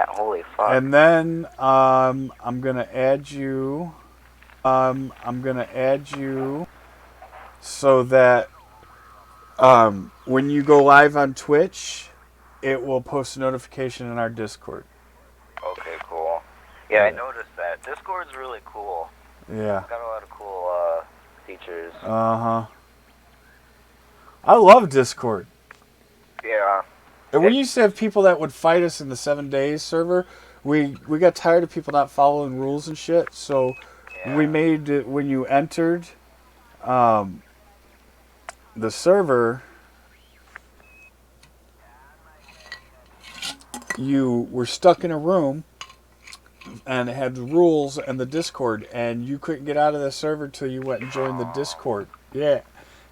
that. Holy fuck. And then I'm gonna add you. I'm gonna add you so that when you go live on Twitch, it will post a notification in our Discord. Okay, cool. Yeah, I noticed that. Discord's really cool. Yeah. It's got a lot of cool features. Uh-huh. I love Discord. Yeah. And we used to have people that would fight us in the 7 Days server. We got tired of people not following rules and shit, so we made it when you entered the server, you were stuck in a room and it had the rules and the Discord, and you couldn't get out of the server till you went and joined the Discord. Yeah.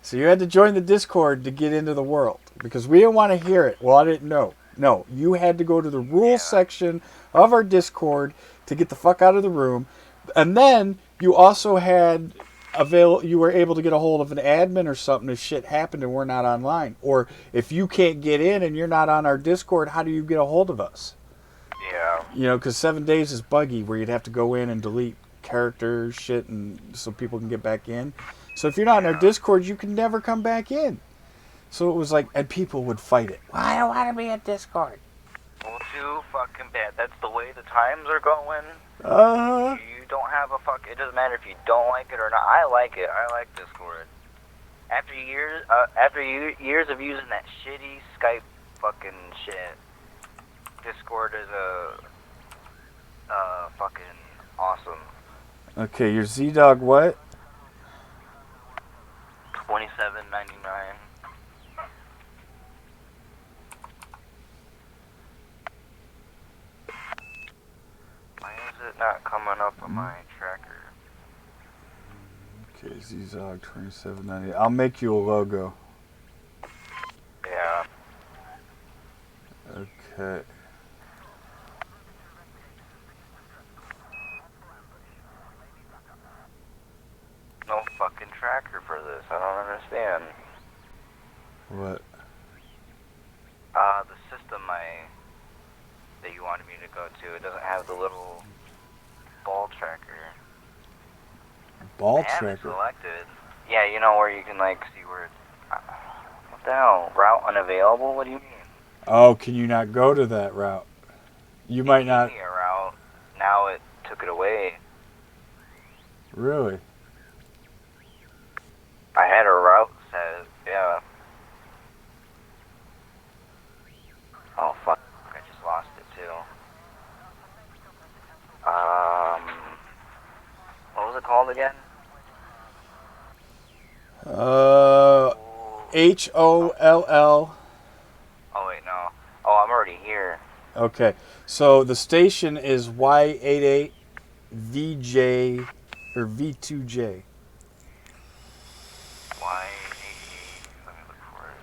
So you had to join the Discord to get into the world because we didn't want to hear it. Well, I didn't know. No, you had to go to the rules section of our Discord to get the fuck out of the room. And then you also had you were able to get a hold of an admin or something if shit happened and we're not online. Or if you can't get in and you're not on our Discord, how do you get a hold of us? Yeah. You know, because 7 Days is buggy where you'd have to go in and delete characters, shit, and so people can get back in. So if you're not in our Discord, you can never come back in. So it was like, and people would fight it. Well, I don't want to be at Discord. Well, too fucking bad. That's the way the times are going. You don't have a fuck. It doesn't matter if you don't like it or not. I like it. I like Discord. After years of using that shitty Skype fucking shit, Discord is fucking awesome. Okay, your Z-Dog what? 27.99. Why is it not coming up on my tracker? Okay, Z-Dog 27.90. I'll make you a logo. Yeah. Okay. No fucking tracker for this. I don't understand. What? The system that you wanted me to go to, it doesn't have the little ball tracker. Ball I have it tracker? selected. Yeah, you know where you can like see where it's... what the hell? Route unavailable? What do you mean? Oh, can you not go to that route? You might not... It gave me a route. Now it took it away. Really? I had a route set, yeah. Oh, fuck. I just lost it, too. What was it called again? Holl. Oh, wait, no. Oh, I'm already here. Okay, so the station is Y88VJ or V2J. Y88. Let me look for it.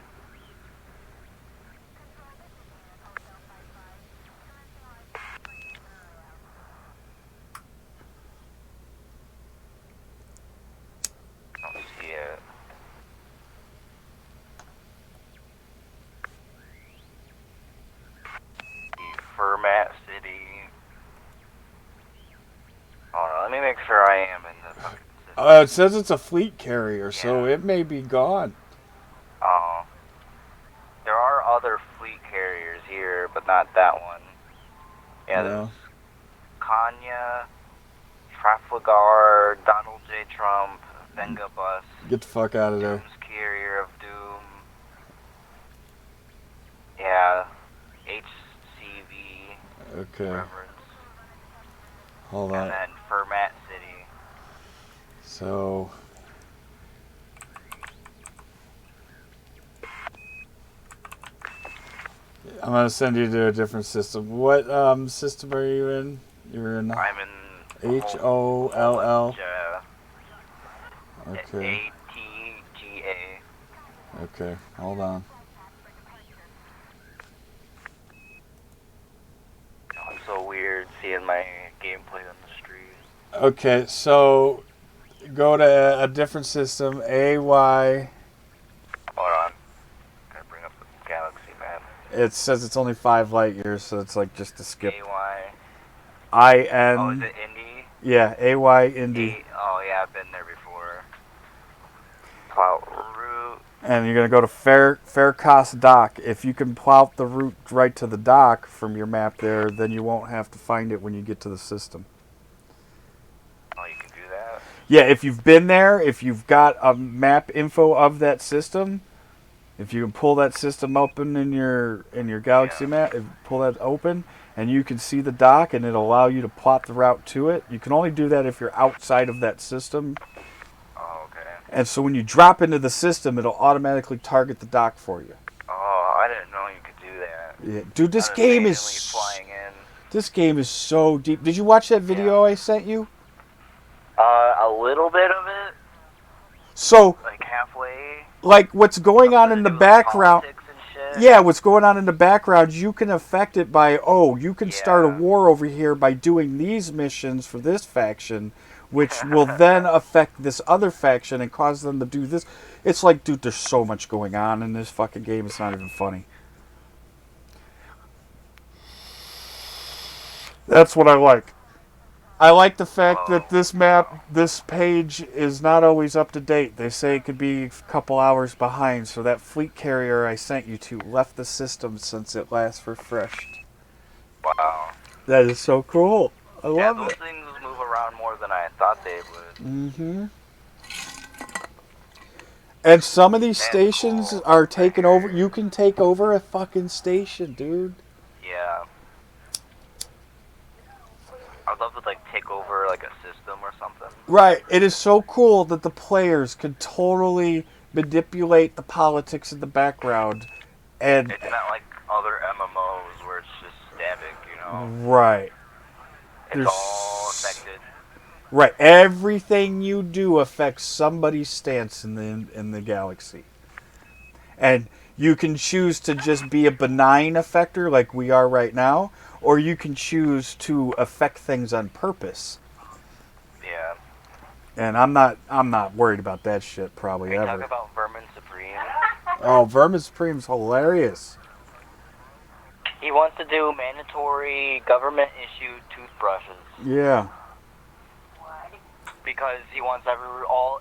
I don't see it. Fermat City. Hold on, let me make sure I am in the fucking system. It says it's a fleet carrier, so it may be gone. Oh. There are other fleet carriers here, but not that one. Yeah, there's Kanya, Trafalgar, Donald J. Trump, Venga Bus. Get the fuck out of there. Doom's Carrier of Doom. Yeah, HCV. Okay. Reverence. Hold on. And then Fermat City. So... I'm going to send you to a different system. What system are you in? You're in... I'm in... Holl. Okay. ATGA. Okay, hold on. Oh, it's so weird seeing my gameplay on the street. Okay, so go to a different system. AY. Hold on. Gotta bring up the galaxy map. It says it's only 5 light years, so it's like just a skip. AY. IN. Oh, is it Indy? Yeah, AY Indy. Oh, yeah, I've been there before. Plow route. And you're going to go to Faircost Dock. If you can plow the route right to the dock from your map there, then you won't have to find it when you get to the system. Oh, you can do that? Yeah, if you've been there, if you've got a map info of that system, if you can pull that system open in your Galaxy map, pull that open, and you can see the dock, and it'll allow you to plot the route to it. You can only do that if you're outside of that system. Oh, okay. And so when you drop into the system, it'll automatically target the dock for you. Oh, I didn't know you could do that. Yeah, dude, this game is flying in. This game is so deep. Did you watch that video I sent you? A little bit of it. So, like halfway. Like what's going on in the background. Yeah, what's going on in the background, you can affect it by, you can start a war over here by doing these missions for this faction, which will then affect this other faction and cause them to do this. It's like, dude, there's so much going on in this fucking game, it's not even funny. That's what I like. I like the fact that this map, this page, is not always up to date. They say it could be a couple hours behind, so that fleet carrier I sent you to left the system since it last refreshed. Wow. That is so cool. I love it. Those things move around more than I thought they would. Mm-hmm. And some of these stations are taken over. You can take over a fucking station, dude. Yeah. I'd love to take over a system or something. Right. It is so cool that the players can totally manipulate the politics in the background, and it's not like other MMOs where it's just static, Right. It's all affected. Right. Everything you do affects somebody's stance in the galaxy, and you can choose to just be a benign effector like we are right now. Or you can choose to affect things on purpose. Yeah. And I'm not worried about that shit probably ever. Talk about Vermin Supreme. Oh, Vermin Supreme's hilarious. He wants to do mandatory government-issued toothbrushes. Yeah. Because he wants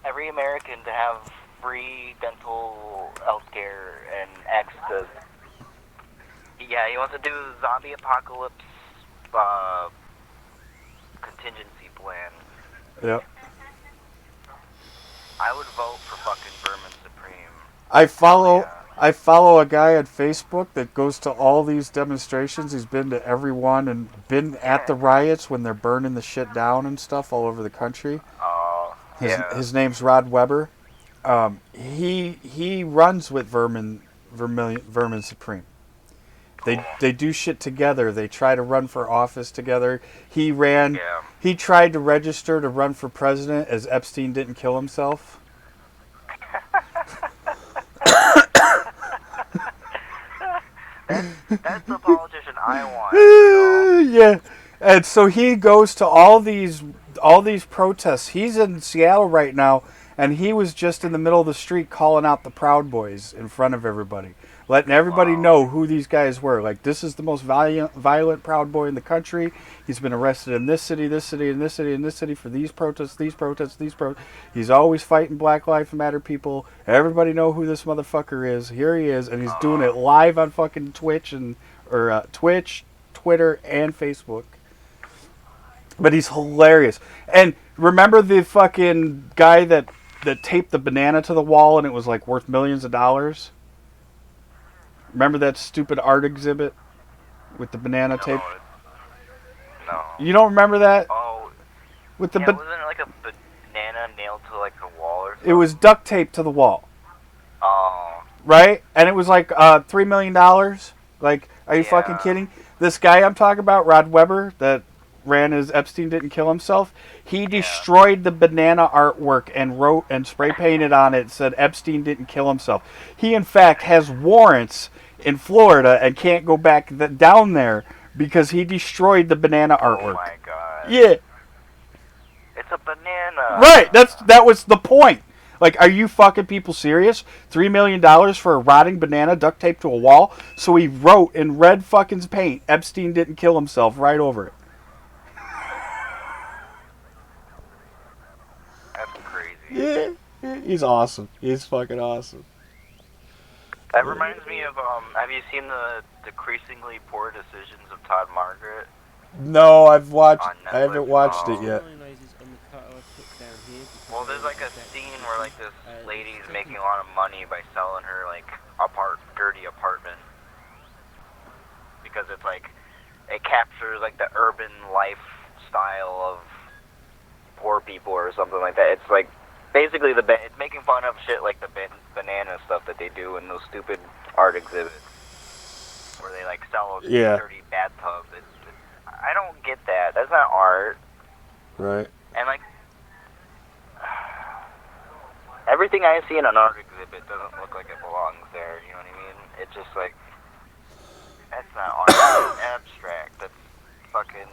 every American to have free dental health care and access. Yeah, he wants to do zombie apocalypse contingency plan. Yep. I would vote for fucking Vermin Supreme. I follow a guy on Facebook that goes to all these demonstrations. He's been to every one and been at the riots when they're burning the shit down and stuff all over the country. His name's Rod Weber. He runs with Vermin Supreme. They do shit together. They try to run for office together. He tried to register to run for president as Epstein didn't kill himself. That's the politician I want. Yeah. And so he goes to all these protests. He's in Seattle right now, and he was just in the middle of the street calling out the Proud Boys in front of everybody. Letting everybody know who these guys were. Like, this is the most violent Proud Boy in the country. He's been arrested in this city, this city, and this city, and this city for these protests. He's always fighting Black Lives Matter people. Everybody know who this motherfucker is. Here he is, and he's doing it live on fucking Twitch Twitch, Twitter, and Facebook. But he's hilarious. And remember the fucking guy that taped the banana to the wall and it was worth millions of dollars? Remember that stupid art exhibit with the banana tape? No. You don't remember that? Oh. With the wasn't it a banana nailed to the wall or something? It was duct taped to the wall. Oh. Right? And it was $3 million. Are you fucking kidding? This guy I'm talking about, Rod Weber, that ran as Epstein didn't kill himself, he destroyed the banana artwork and wrote and spray painted on it, said Epstein didn't kill himself. He in fact has warrants in Florida and can't go back down there because he destroyed the banana artwork. Oh my god. Yeah. It's a banana. Right, that was the point. Like, are you fucking people serious? $3 million for a rotting banana duct taped to a wall? So he wrote in red fucking paint, Epstein didn't kill himself, right over it. That's crazy. Yeah, he's awesome. He's fucking awesome. That reminds me of, have you seen the Decreasingly Poor Decisions of Todd Margaret? No, I haven't watched Oh. it yet. Well, there's like a scene where like this lady's making a lot of money by selling her like dirty apartment, because it's like it captures like the urban lifestyle of poor people or something like that. It's like basically it's making fun of shit like the banana stuff that they do in those stupid art exhibits where they like sell dirty bathtubs. I don't get that. That's not art. Right. And like everything I see in an art exhibit doesn't look like it belongs there. You know what I mean? It's just like that's not art. That's abstract. That's fucking.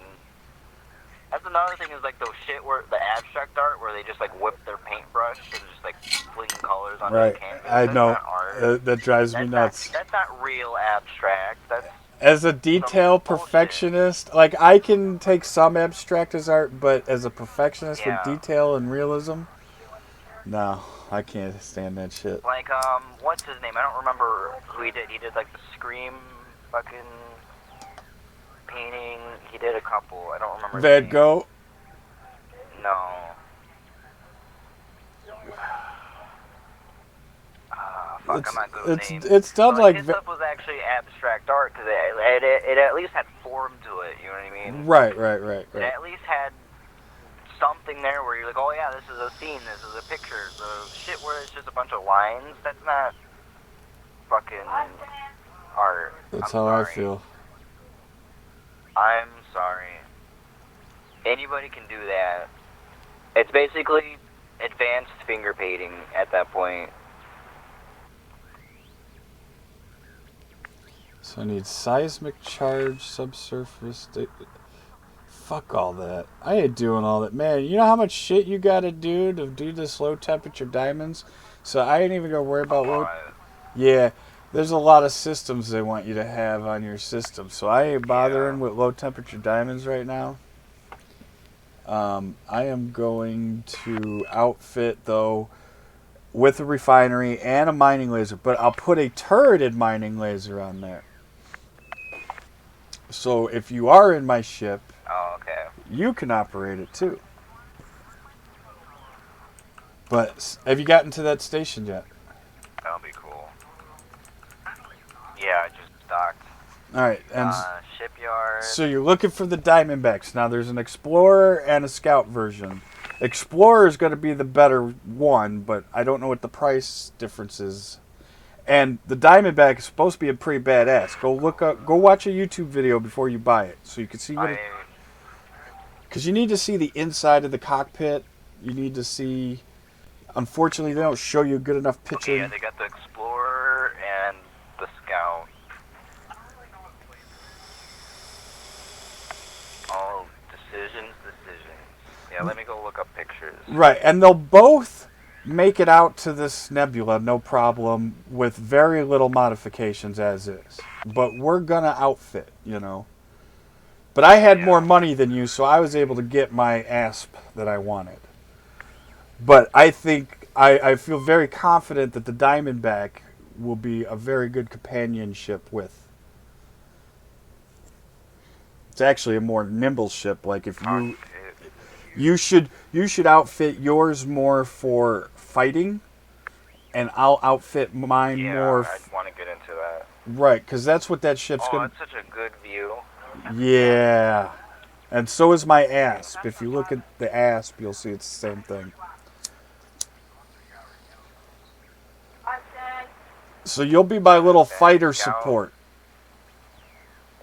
That's another thing is like those shit where the abstract art where they just like whip their paintbrush and just like fling colors on the canvas. I that's know. Not art. That drives me nuts. That's not real abstract. That's as a detail perfectionist, like I can take some abstract as art, but as a perfectionist with detail and realism, no, I can't stand that shit. Like what's his name? I don't remember who he did. He did like the Scream fucking painting. He did a couple. I don't remember. Van Gogh? No. Fuck, I'm not good with names. It's done like his stuff was actually abstract art because it at least had form to it. You know what I mean? Right. It at least had something there where you're like, oh yeah, this is a scene, this is a picture. The shit where it's just a bunch of lines, that's not fucking art. That's how I feel. I'm sorry. Anybody can do that. It's basically advanced finger painting at that point. So I need seismic charge, subsurface. Fuck all that. I ain't doing all that. Man, you know how much shit you gotta do to do this low temperature diamonds? So I ain't even gonna worry about Yeah, there's a lot of systems they want you to have on your system. So I ain't bothering with low temperature diamonds right now. I am going to outfit, though, with a refinery and a mining laser. But I'll put a turreted mining laser on there. So if you are in my ship, you can operate it too. But have you gotten to that station yet? That'll be cool. Yeah, I just docked. Alright, and shipyard. So you're looking for the Diamondbacks. Now there's an Explorer and a Scout version. Explorer is going to be the better one, but I don't know what the price difference is. And the Diamondback is supposed to be a pretty badass. Go watch a YouTube video before you buy it, so you can see what. Because you need to see the inside of the cockpit. You need to see. Unfortunately, they don't show you a good enough picture. Okay, yeah, they got the Explorer and the Scout. Oh, decisions. Yeah, let me go look up pictures. Right, and they'll both make it out to this nebula, no problem, with very little modifications as is. But we're gonna outfit, you know. But I had more money than you, so I was able to get my ASP that I wanted. But I think, I feel very confident that the Diamondback will be a very good companionship with. It's actually a more nimble ship. Like if you should outfit yours more for fighting, and I'll outfit mine more. I want to get into that. Right, because that's what that ship's going. Oh, that's such a good view. Yeah, and so is my ASP. If you look at the ASP, you'll see it's the same thing. So you'll be my little fighter support.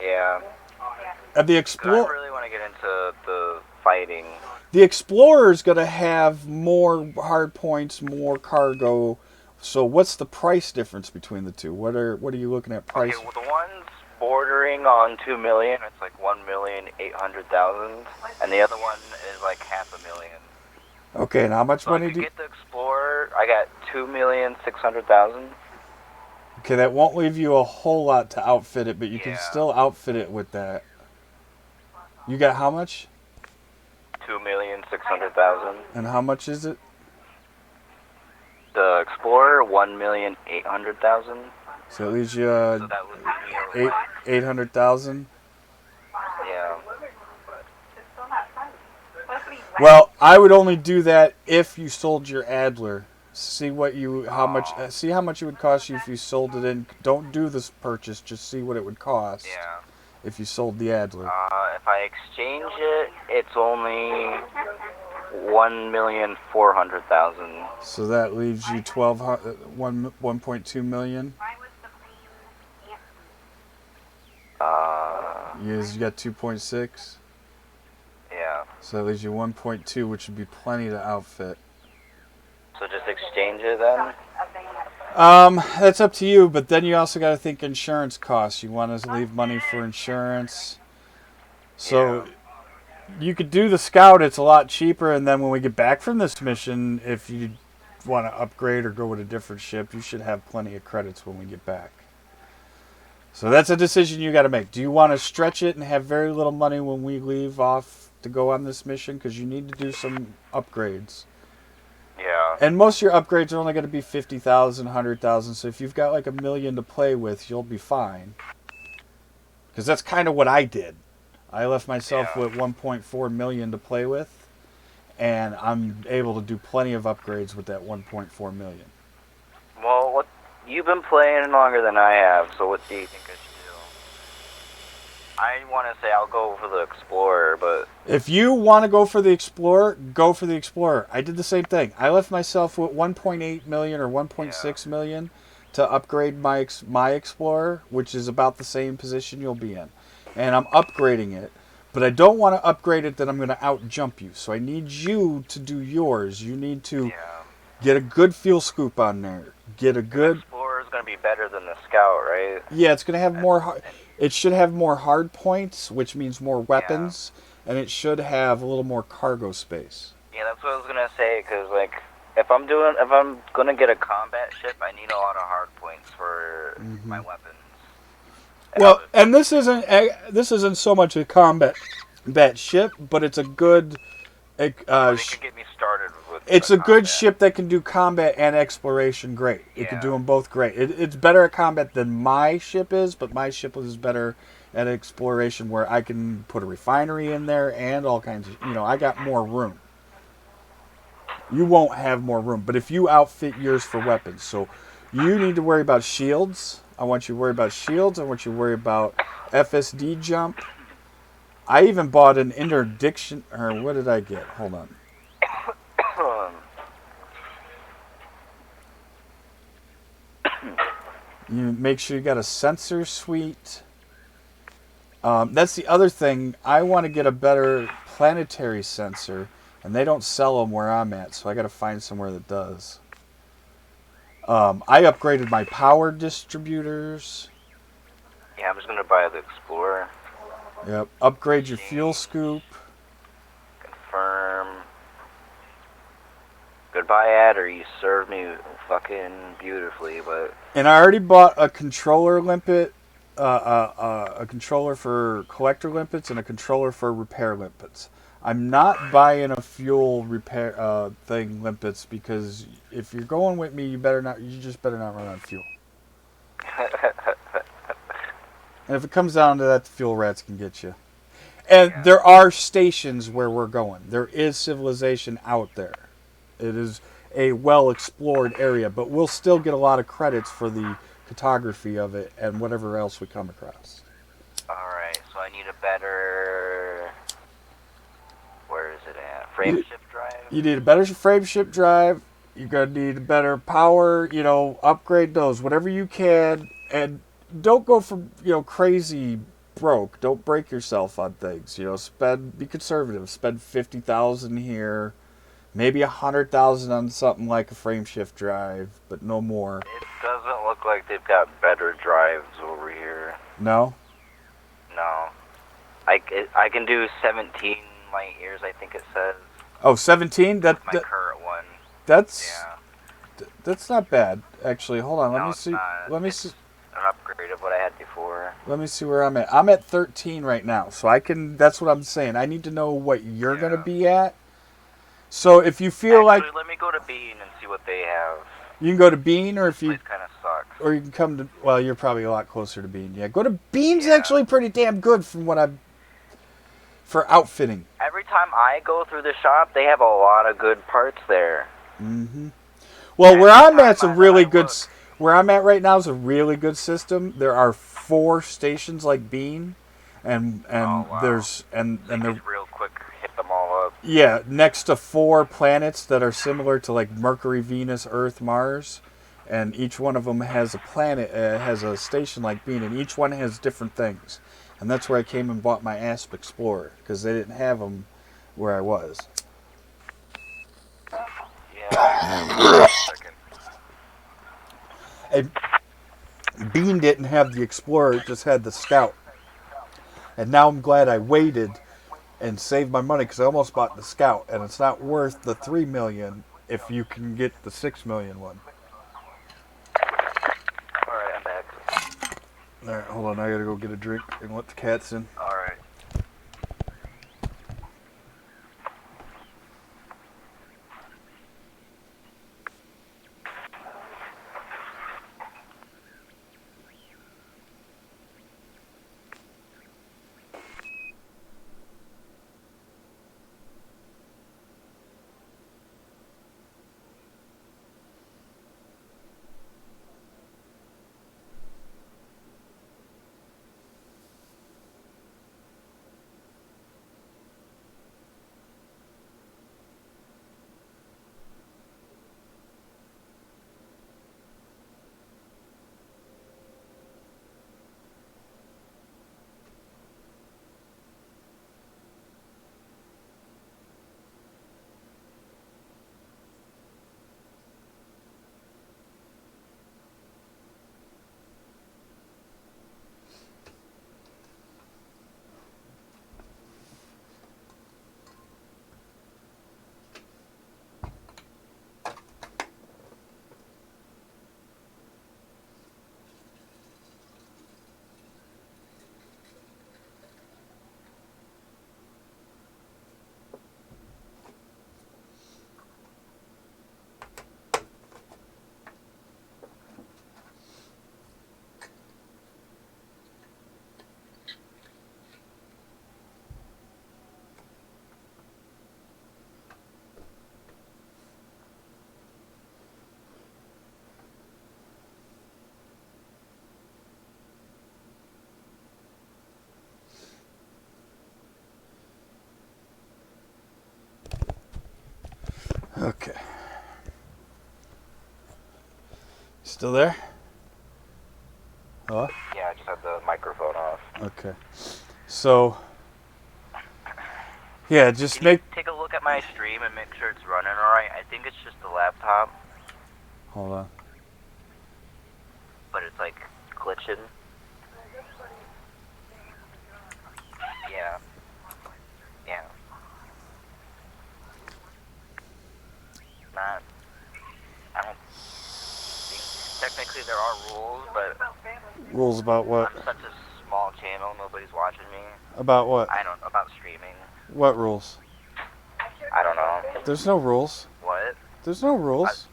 Yeah. And the Explorer. I really want to get into the fighting. The Explorer is going to have more hard points, more cargo. So what's the price difference between the two? What are you looking at price? Okay, well, the one's bordering on 2 million. It's like 1,800,000, and the other one is like 500,000. Okay, and how much So money I do could you... get the Explorer. I got 2,600,000. Okay, that won't leave you a whole lot to outfit it, but you can Yeah. still outfit it with that. You got how much? 2,600,000. And how much is it? The Explorer, 1,800,000. So it leaves you So that would be like, 800,000. yeah. Well, I would only do that if you sold your Adler. See how much it would cost you if you sold it in. Don't do this purchase. Just see what it would cost Yeah. if you sold the Adler. If I exchange it, it's only 1,400,000. So that leaves you 1.2 million. You got 2.6. Yeah. So that leaves you 1.2, which would be plenty to outfit. So just exchange it then? That's up to you, but then you also got to think insurance costs. You want to leave money for insurance. So you could do the Scout. It's a lot cheaper, and then when we get back from this mission, if you want to upgrade or go with a different ship, you should have plenty of credits when we get back. So that's a decision you got to make. Do you want to stretch it and have very little money when we leave off to go on this mission? Because you need to do some upgrades. Yeah. And most of your upgrades are only going to be 50,000, 100,000. So if you've got like $1 million to play with, you'll be fine. Because that's kind of what I did. I left myself with 1.4 million to play with, and I'm able to do plenty of upgrades with that 1.4 million. Well, you've been playing longer than I have, so what do you think I should do? I want to say I'll go for the Explorer, but... If you want to go for the Explorer, go for the Explorer. I did the same thing. I left myself with 1.8 million or 1.6 million to upgrade my Explorer, which is about the same position you'll be in. And I'm upgrading it, but I don't want to upgrade it that I'm going to out-jump you. So I need you to do yours. You need to get a good fuel scoop on there. Get a good... The Explorer is going to be better than the Scout, right? Yeah, it's going to have more... It should have more hard points, which means more weapons, and it should have a little more cargo space. Yeah, that's what I was going to say, because, like, if I'm going to get a combat ship, I need a lot of hard points for my weapons. Well, and this isn't so much a combat ship, but it's a good... it could get me started with It's a good combat. ship that can do combat and exploration great. It can do them both great. It's better at combat than my ship is, but my ship is better at exploration where I can put a refinery in there and all kinds of... I got more room. You won't have more room, but if you outfit yours for weapons, so you need to worry about shields. I want you to worry about shields. I want you to worry about FSD jump. I even bought an interdiction... Or what did I get? Hold on. You make sure you got a sensor suite. That's the other thing. I want to get a better planetary sensor, and they don't sell them where I'm at, so I got to find somewhere that does. I upgraded my power distributors. Yeah, I'm just going to buy the Explorer. Yep. Upgrade your fuel scoop. Confirm. Goodbye, Adder. You served me fucking beautifully, but... And I already bought a controller limpet, a controller for collector limpets, and a controller for repair limpets. I'm not buying a fuel repair thing limpets because if you're going with me, you just better not run out of fuel. And if it comes down to that, the fuel rats can get you. And there are stations where we're going. There is civilization out there. It is a well-explored area, but we'll still get a lot of credits for the cartography of it and whatever else we come across. Alright, so I need a better... Where is it at? Frameshift drive? You need a better frameshift drive. You're going to need a better power, upgrade those, whatever you can. And don't go for, crazy broke. Don't break yourself on things. Be conservative. Spend 50,000 here. Maybe 100,000 on something like a frameshift drive, but no more. It doesn't look like they've got better drives over here. No? No. I can do 17 light years, I think it says. Oh, 17? My current one. That's Yeah. that's not bad, actually. Hold on, let me It's see. not. Let me It's see. an upgrade of what I had before. Let me see where I'm at. I'm at 13 right now, so I can. That's what I'm saying. I need to know what you're gonna be at. So if you feel Actually, like let me go to Bean and see what they have. you can go to Bean, or if This you, place kind of sucks. or you can come to. Well, you're probably a lot closer to Bean. Yeah, go to Bean's. Yeah. Actually, pretty damn good from what I've for outfitting. Every time I go through the shop, they have a lot of good parts there. Mm-hmm. Well, where Every I'm at's a time really I good. look. Where I'm at right now is a really good system. There are 4 stations like Bean, and Oh, wow. there's and So you there. just real quick hit them all up. Yeah, next to 4 planets that are similar to like Mercury, Venus, Earth, Mars, and each one of them has a planet, has a station like Bean, and each one has different things. And that's where I came and bought my Asp Explorer because they didn't have them where I was. Yeah. Second. And Bean didn't have the Explorer; it just had the Scout. And now I'm glad I waited and saved my money because I almost bought the Scout, and it's not worth the $3 million if you can get the $6 million one. All right, I'm back. All right, hold on. I gotta go get a drink and let the cats in. All right. Okay. Still there? Hello? Yeah, I just had the microphone off. Okay. So, yeah, just Can you make. take a look at my stream and make sure it's running all right? I think it's just the laptop, Hold on. but it's like glitching. Yeah. Yeah. Not. I don't think. Technically, there are rules, but Rules about what? I'm such a small channel, nobody's watching me. About what? I don't. About streaming. What rules? I don't know. There's no rules. What? There's no rules.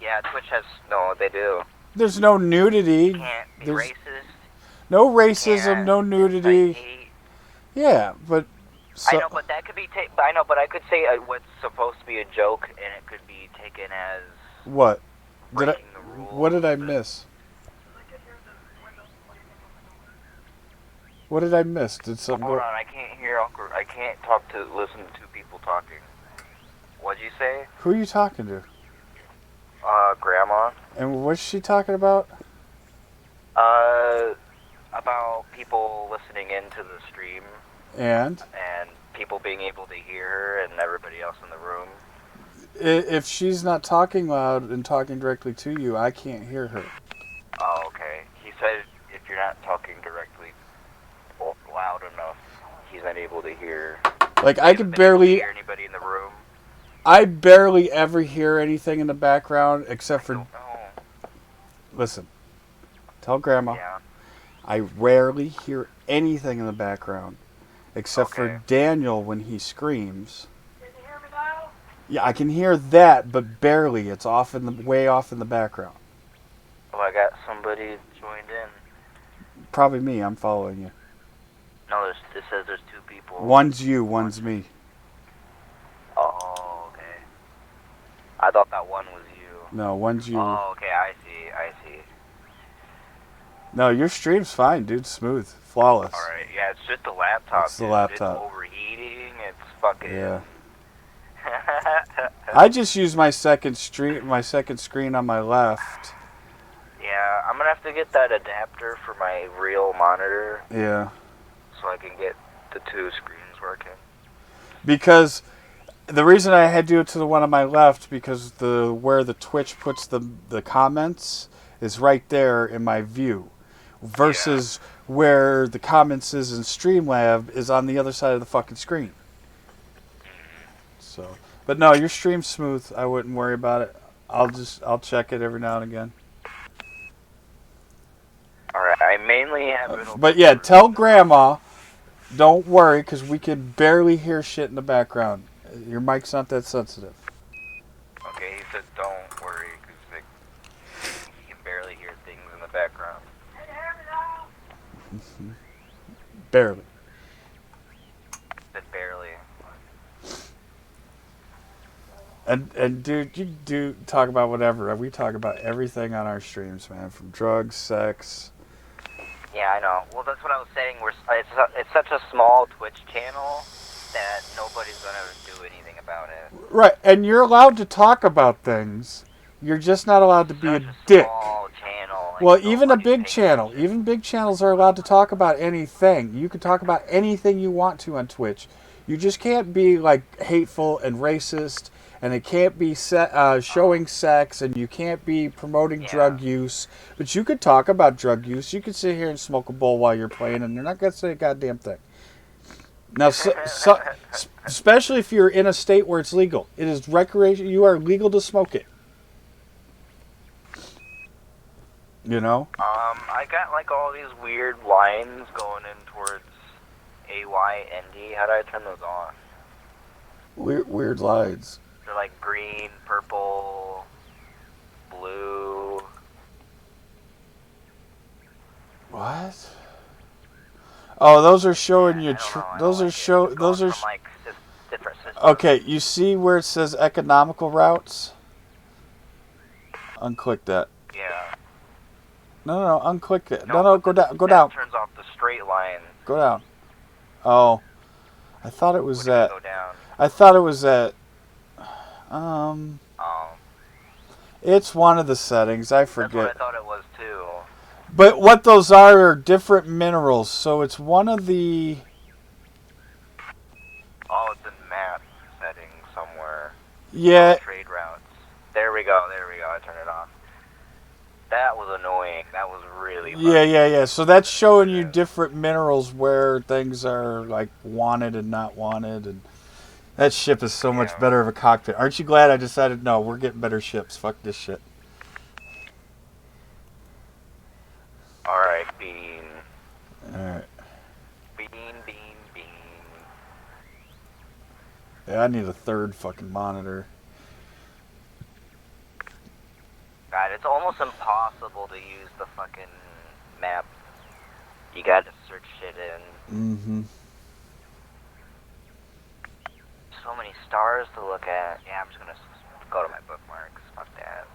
Yeah, Twitch has. No, they do. There's no nudity. Can't be There's racist. no racism, Can't no nudity. incite hate. Yeah, but. So, I know, but that could be. I know, but I could say what's supposed to be a joke, and it could be taken as what? Did I? breaking the rules. What did I miss? What did I miss? Did something Hold go? on, I can't hear Uncle. I can't listen to two people talking. What'd you say? Who are you talking to? Grandma. And what's she talking about? About people listening into the stream And and people being able to hear her and everybody else in the room. if she's not talking loud and talking directly to you, I can't hear her. Oh, okay. He said if you're not talking directly loud enough, he's unable to hear. Like I could barely. Hear anybody in the room. I barely ever hear anything in the background except for. I don't know. Listen, tell Grandma. Yeah. I rarely hear anything in the background except for Daniel when he screams. Can you hear me now? Yeah, I can hear that, but barely. It's way off in the background. Oh, I got somebody joined in. Probably me. I'm following you. No, it says there's 2 people. One's you, one's me. Oh, okay. I thought that one was you. No, one's you. Oh, okay, I see. No, your stream's fine, dude. Smooth. Flawless. Alright, yeah, it's just the laptop. It's the laptop. It's overheating. It's fucking... Yeah. I just use my second screen on my left. Yeah, I'm gonna have to get that adapter for my real monitor. Yeah. So I can get the 2 screens working. Because the reason I had to do it to the one on my left, because where the Twitch puts the comments is right there in my view, versus where the comments is in Streamlab is on the other side of the fucking screen. So, but no, your stream's smooth. I wouldn't worry about it. I'll check it every now and again. Alright, I mainly have it. But yeah, tell Grandma, don't worry, because we can barely hear shit in the background. Your mic's not that sensitive. Okay, he said don't worry, because you can barely hear things in the background. Can you hear me now? Barely. Said barely. And dude, you do talk about whatever. We talk about everything on our streams, man, from drugs, sex. Yeah, I know. Well, that's what I was saying. It's such a small Twitch channel that nobody's gonna do anything about it. Right, and you're allowed to talk about things. You're just not allowed to be a dick. Small channel. Like, well, even a big channel. Even big channels are allowed to talk about anything. You can talk about anything you want to on Twitch. You just can't be like hateful and racist, and it can't be showing sex, and you can't be promoting drug use. But you could talk about drug use. You could sit here and smoke a bowl while you're playing, and they're not gonna say a goddamn thing. Now, especially if you're in a state where it's legal, it is recreation. You are legal to smoke it. You know. I got like all these weird lines going in towards AYND. How do I turn those off? Weird lines. They're like green, purple, blue. What? Oh, those are showing you. Those are from, like, different systems. Okay, you see where it says economical routes? Unclick that. Yeah. No, unclick it. No, go down. Go down. Turns off the straight line. Go down. Oh, I thought it was that. Go down. I thought it was that. It's one of the settings. I forget. That's what I thought it was too. But what those are different minerals. So it's one of the. Oh, it's in map settings somewhere. Yeah. Trade routes. There we go. I turned it off. That was annoying. That was really. Yeah. So that's showing you different minerals where things are like wanted and not wanted, and that ship is so much better of a cockpit. Aren't you glad I decided no, we're getting better ships. Fuck this shit. All right, Bean. All right. Bean. Yeah, I need a third fucking monitor. God, it's almost impossible to use the fucking map. You gotta search shit in. Mm-hmm. So many stars to look at. Yeah, I'm just gonna go to my bookmarks. Fuck that.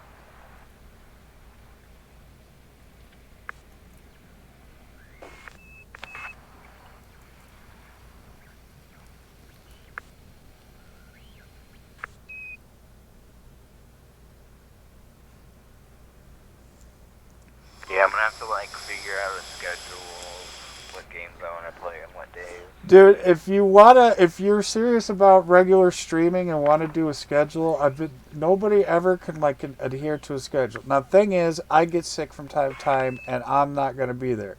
Yeah, I'm gonna have to like figure out a schedule of what games I wanna play and what days. Dude, if you're serious about regular streaming and want to do a schedule, nobody ever can adhere to a schedule. Now, the thing is, I get sick from time to time, and I'm not gonna be there.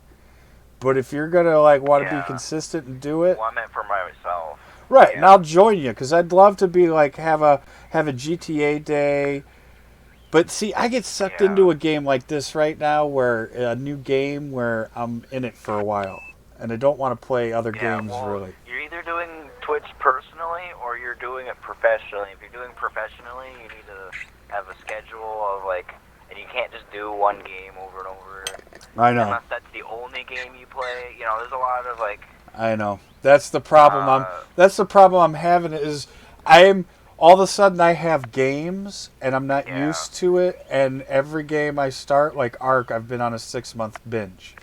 But if you're gonna want to be consistent and do it, well, I meant for myself. Right, and Yeah. I'll join you because I'd love to be like have a GTA day. But see, I get sucked Yeah. into a game like this right now, where a new game where I'm in it for a while, and I don't want to play other Yeah, games well, really. you're either doing Twitch personally or you're doing it professionally. If you're doing professionally, you need to have a schedule of like, and you can't just do one game over and over. I know. Unless that's the only game you play. You know, there's a lot of like, I know. That's the problem. That's the problem I'm having is I'm all of a sudden I have games and I'm not Yeah. used to it, and every game I start, like Ark, I've been on a 6-month binge.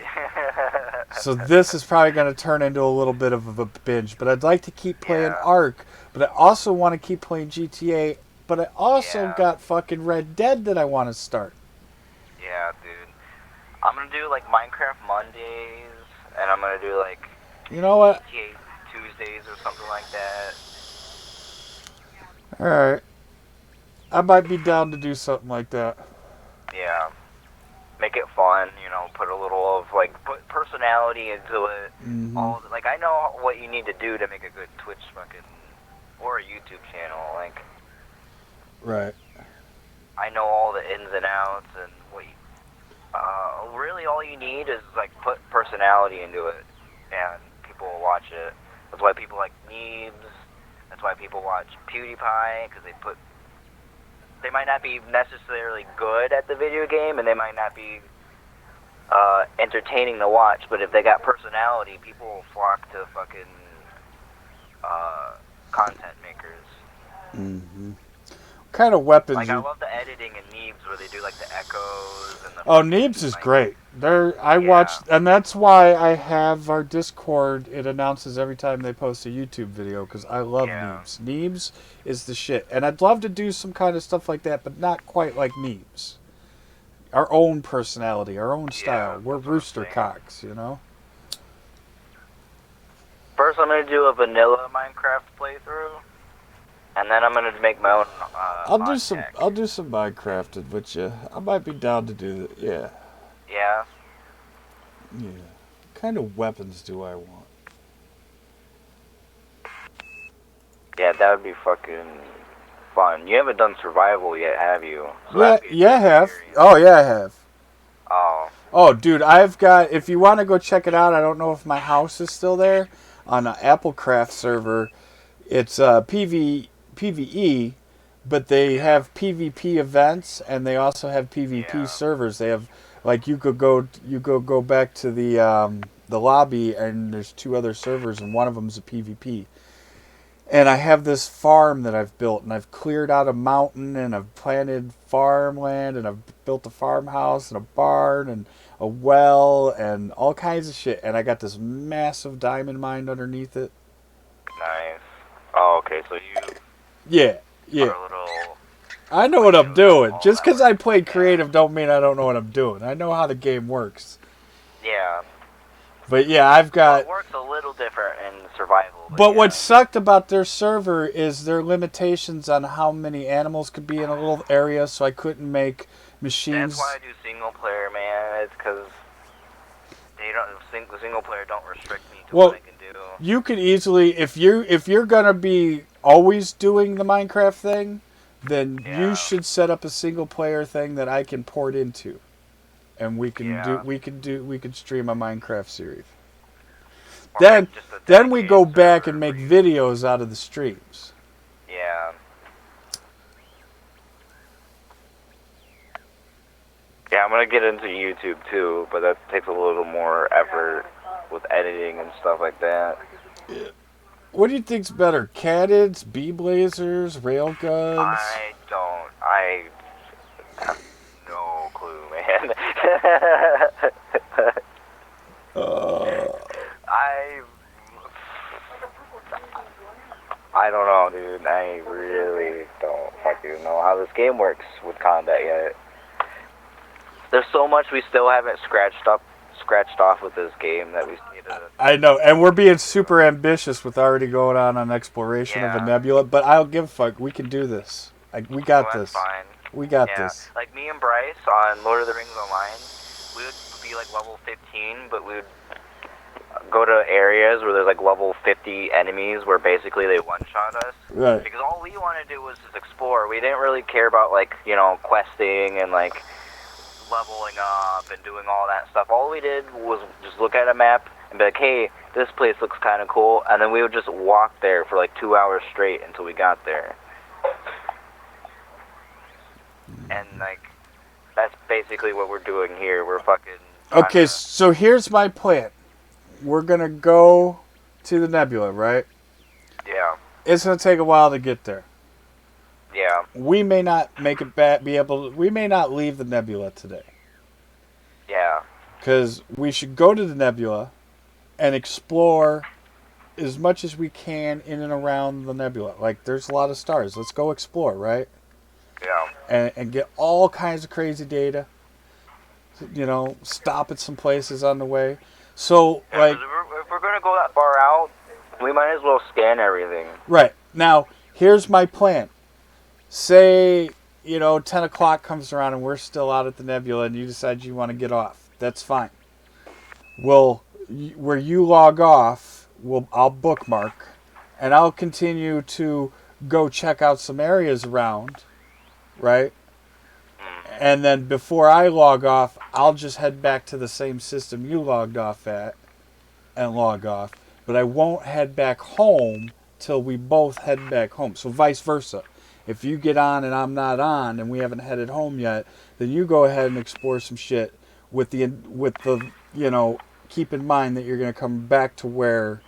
So this is probably going to turn into a little bit of a binge, but I'd like to keep playing Yeah. Ark, but I also want to keep playing GTA, but I also Yeah. got fucking Red Dead that I want to start. Yeah, dude. I'm gonna do like Minecraft Mondays, and I'm gonna do like You know what? GTA Tuesdays or something like that. All right. I might be down to do something like that. Yeah. Make it fun, you know, put a little of like put personality into it. Mhm. Like I know what you need to do to make a good Twitch fucking or a YouTube channel. Like Right. I know all the ins and outs and what you, really all you need is like put personality into it and people will watch it. That's why people like Neebs. That's why people watch PewDiePie, because they might not be necessarily good at the video game and they might not be entertaining to watch, but if they got personality, people will flock to fucking content makers. Mm-hmm. What kind of weapons? Like I love the editing in Neebs where they do like the echoes and the. Oh, Neebs is like, great. I watched, and that's why I have our Discord. It announces every time they post a YouTube video because I love Neebs. Neebs is the shit, and I'd love to do some kind of stuff like that, but not quite like Neebs. Our own personality, our own style. Yeah, We're rooster cocks, you know. First, I'm gonna do a vanilla Minecraft playthrough, and then I'm gonna make my own. I'll do some Minecrafted with you. I might be down to do that. Yeah. Yeah. Yeah. What kind of weapons do I want? Yeah, that would be fucking fun. You haven't done survival yet, have you? So Yeah, I have. Oh, yeah, I have. Oh. Oh, dude, I've got. If you want to go check it out, I don't know if my house is still there. On an Applecraft server, it's PvE, but they have PvP events and they also have PvP servers. They have like you could go back to the lobby and there's 2 other servers and one of them is a PvP. And I have this farm that I've built, and I've cleared out a mountain, and I've planted farmland, and I've built a farmhouse, and a barn, and a well, and all kinds of shit. And I got this massive diamond mine underneath it. Nice. Oh, okay, so you. Yeah. Are a little. I know what I'm doing. Just because I played creative don't mean I don't know what I'm doing. I know how the game works. Yeah. But yeah, I've got. It works a little different in survival. But what sucked about their server is their limitations on how many animals could be in a little area, so I couldn't make machines. That's why I do single player, man. It's because they don't single player don't restrict me to what I can do. You could easily, if you're gonna be always doing the Minecraft thing, then you should set up a single player thing that I can port into, and we can stream a Minecraft series. Then we go back and make videos out of the streams. Yeah. Yeah, I'm gonna get into YouTube too, but that takes a little more effort with editing and stuff like that. Yeah. What do you think's better, Cadids, B-Blazers, Railguns? I have no clue, man. I don't know, dude. I really don't fucking know how this game works with combat yet. There's so much we still haven't scratched off with this game that we need to. I know, and we're being super ambitious with already going on an exploration of a nebula. But I'll give a fuck. We can do this. We got this. Fine. We got this. Like me and Bryce on Lord of the Rings Online, we would be like level 15, but we would go to areas where there's like level 50 enemies where basically they one-shot us. Right. Because all we wanted to do was just explore. We didn't really care about like, you know, questing and like leveling up and doing all that stuff. All we did was just look at a map and be like, hey, this place looks kind of cool. And then we would just walk there for like 2 hours straight until we got there. And like, that's basically what we're doing here. We're fucking... Okay, so here's my plan. We're going to go to the nebula, right? Yeah. It's going to take a while to get there. Yeah. We may not make it back, we may not leave the nebula today. Yeah. Because we should go to the nebula and explore as much as we can in and around the nebula. Like, there's a lot of stars. Let's go explore, right? Yeah. And get all kinds of crazy data. You know, stop at some places on the way. So, Yeah, like... if we're going to go that far out, we might as well scan everything. Right. Now, here's my plan. Say, you know, 10 o'clock comes around and we're still out at the nebula and you decide you want to get off. That's fine. Well, where you log off, I'll bookmark and I'll continue to go check out some areas around, right? And then before I log off, I'll just head back to the same system you logged off at and log off. But I won't head back home till we both head back home. So vice versa. If you get on and I'm not on and we haven't headed home yet, then you go ahead and explore some shit with the you know, keep in mind that you're going to come back to where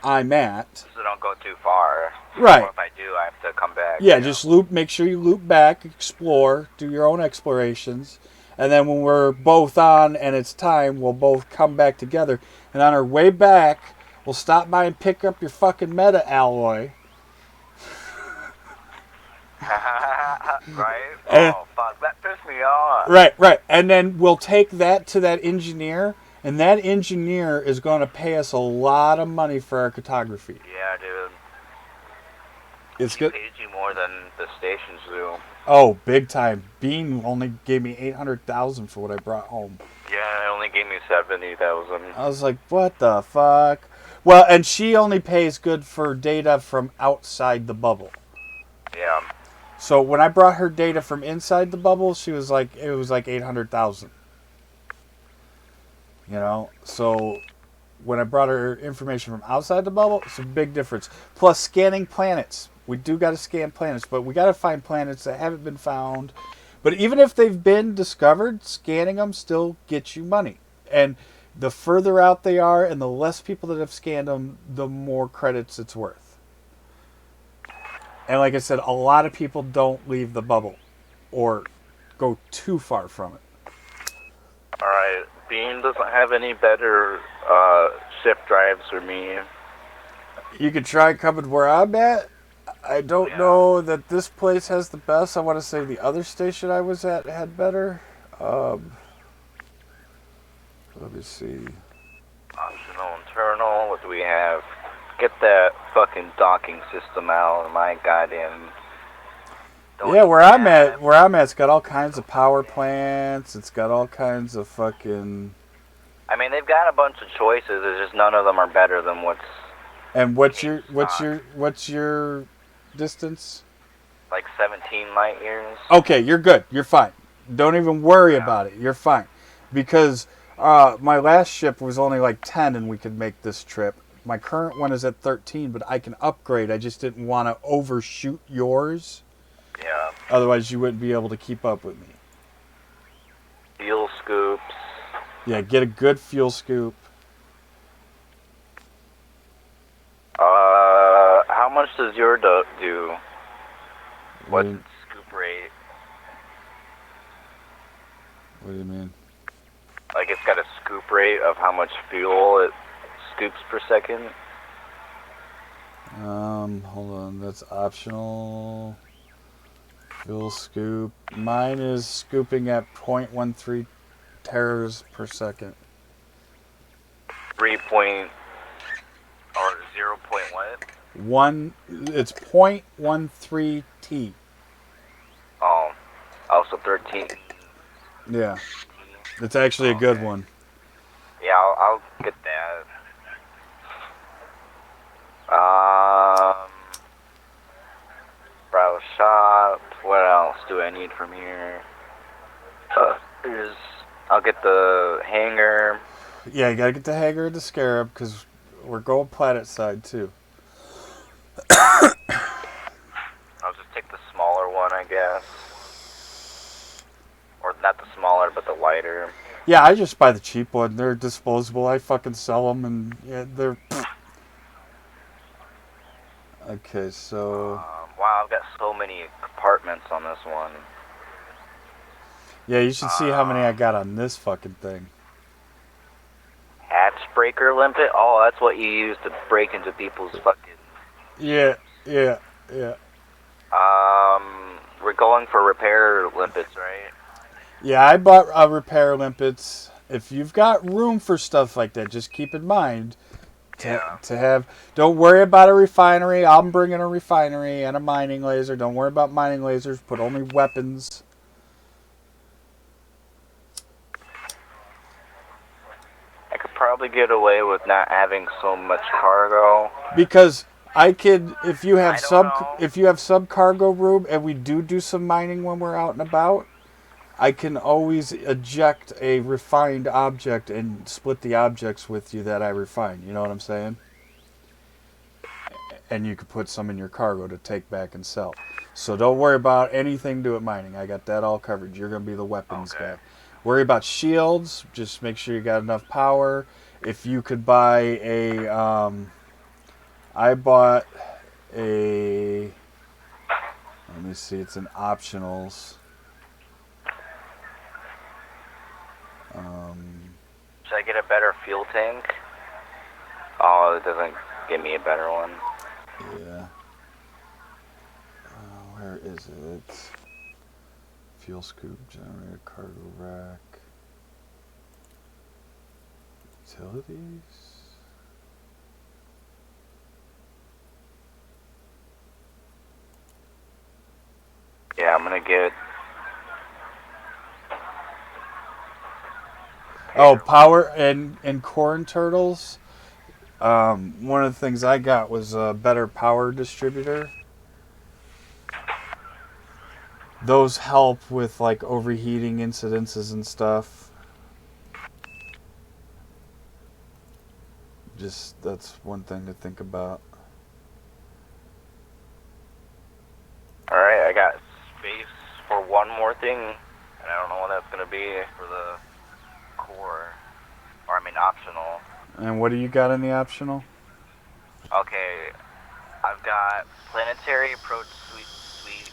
I'm at. So don't go too far. Right. Or if I do, I have to come back. Yeah, just make sure you loop back, explore, do your own explorations. And then when we're both on and it's time, we'll both come back together. And on our way back, we'll stop by and pick up your fucking meta alloy. Right? Oh, fuck. That pissed me off. Right. And then we'll take that to that engineer, and that engineer is going to pay us a lot of money for our cartography. Yeah, dude. It's good. He paid you more than the stations do. Oh, big time. Bean only gave me $800,000 for what I brought home. Yeah, it only gave me $70,000. I was like, what the fuck? Well, and she only pays good for data from outside the bubble. Yeah. So when I brought her data from inside the bubble, it was like $800,000. You know, so when I brought her information from outside the bubble, it's a big difference. Plus scanning planets. We do got to scan planets, but we got to find planets that haven't been found. But even if they've been discovered, scanning them still gets you money. And the further out they are and the less people that have scanned them, the more credits it's worth. And like I said, a lot of people don't leave the bubble or go too far from it. Alright, Bean doesn't have any better shift drives for me. You could try coming where I'm at. I don't know that this place has the best. I want to say the other station I was at had better. Let me see. Optional internal, what do we have? Get that fucking docking system out of my goddamn... Yeah, where I'm at, it's got all kinds of power plants. It's got all kinds of fucking... I mean, they've got a bunch of choices. It's just none of them are better than what's... And what's your distance? Like 17 light years. Okay, you're good. You're fine. Don't even worry about it. You're fine. Because my last ship was only like 10 and we could make this trip. My current one is at 13, but I can upgrade. I just didn't want to overshoot yours. Yeah. Otherwise, you wouldn't be able to keep up with me. Fuel scoops. Yeah, get a good fuel scoop. How much does your do? What's its scoop rate? What do you mean? Like it's got a scoop rate of how much fuel it scoops per second? Hold on. That's optional. Fuel scoop. Mine is scooping at 0.13 teras per second. 3 point... or 0 point what? It's 0.13 T. Oh. Also 13. Yeah. It's actually a good one. Yeah, I'll get that. do I need from here? I'll get the hangar. Yeah, you gotta get the hangar and the Scarab, because we're going planet side, too. I'll just take the smaller one, I guess. Or not the smaller, but the lighter. Yeah, I just buy the cheap one. They're disposable. I fucking sell them, and yeah, they're... Okay, so... Wow, I've got so many compartments on this one. Yeah, you should see how many I got on this fucking thing. Hatch breaker limpet? Oh, that's what you use to break into people's fucking... Yeah. We're going for repair limpets, right? Yeah, I bought repair limpets. If you've got room for stuff like that, just keep in mind to have... Don't worry about a refinery. I'm bringing a refinery and a mining laser. Don't worry about mining lasers. Put only weapons. I could probably get away with not having so much cargo. Because I could, if you have sub cargo room and we do some mining when we're out and about, I can always eject a refined object and split the objects with you that I refine. You know what I'm saying? And you could put some in your cargo to take back and sell. So don't worry about anything to do with mining. I got that all covered. You're going to be the weapons guy. Worry about shields. Just make sure you got enough power. If you could buy a... I bought a... Let me see. It's an optionals. Should I get a better fuel tank? Oh, it doesn't give me a better one. Yeah. Where is it? Fuel scoop, generator, cargo rack. Utilities? Yeah, I'm gonna get... Oh, power and corn turtles. One of the things I got was a better power distributor. Those help with like overheating incidences and stuff. Just that's one thing to think about. Alright, I got space for one more thing, and I don't know what that's gonna be for the core. Or I mean optional. And what do you got in the optional? Okay, I've got planetary approach suite,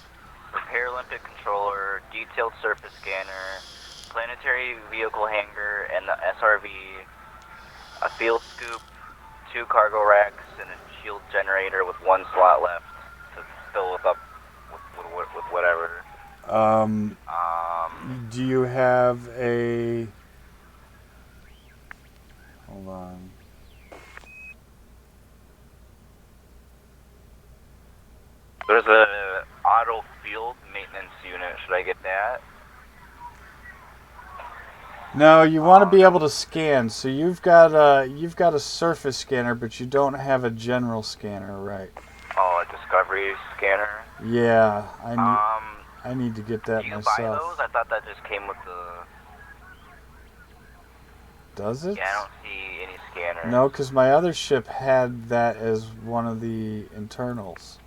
repair limpet controller, detailed surface scanner, planetary vehicle hangar, and the SRV, a field scoop, 2 cargo racks, and a shield generator with 1 slot left to fill up with whatever. Do you have a... Hold on. There's a auto field maintenance unit. Should I get that? No, you want to be able to scan. So you've got a surface scanner, but you don't have a general scanner, right? Oh, a discovery scanner. Yeah, I need to get that myself. Do you buy those? I thought that just came with the... Does it? Yeah, I don't see any scanner. No, because my other ship had that as one of the internals.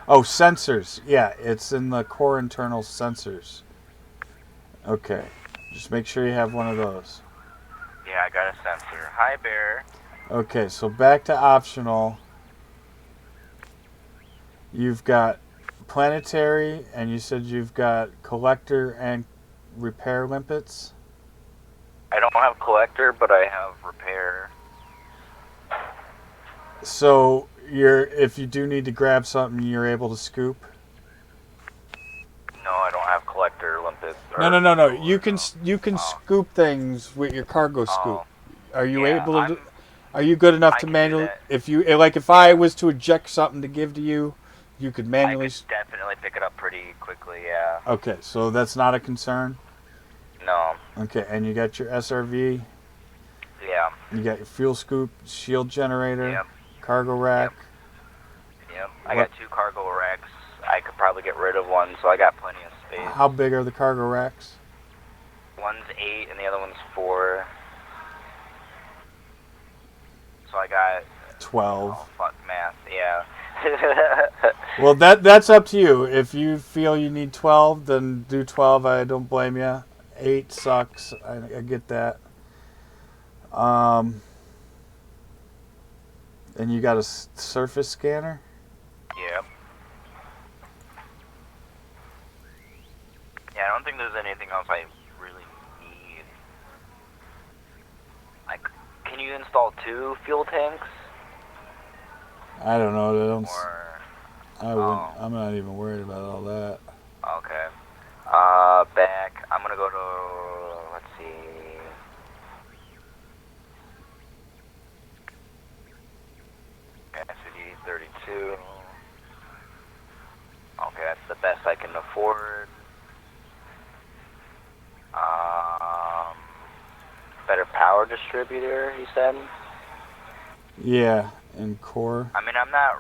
Oh, sensors. Yeah, it's in the core internal sensors. Okay. Just make sure you have one of those. Yeah, I got a sensor. Hi, Bear. Okay, so back to optional. You've got planetary, and you said you've got collector and repair limpets? I don't have collector, but I have repair. So if you do need to grab something, you're able to scoop? No, I don't have collector limpets. No. You can scoop things with your cargo scoop. Are you able to? Are you good enough to manually? If I was to eject something to give to you, you could manually. I could definitely pick it up pretty quickly. Yeah. Okay, so that's not a concern. No. Okay, and you got your SRV. Yeah. You got your fuel scoop, shield generator, Yep. cargo rack. Yep. I got 2 cargo racks I could probably get rid of one, so I got plenty of space. How big are the cargo racks? One's 8 and the other one's 4. So I got 12. Oh fuck, math. Yeah. Well, that's up to you. If you feel you need 12, then do 12. I don't blame you. 8 sucks. I get that. And you got a surface scanner? Yep. Yeah, I don't think there's anything else I really need. Like, can you install 2 fuel tanks? I don't know. Or, I'm not even worried about all that. Okay. Back. I'm gonna go to. Let's see. Capacity 32. Okay, that's the best I can afford. Better power distributor, he said. Yeah, and core. I mean, I'm not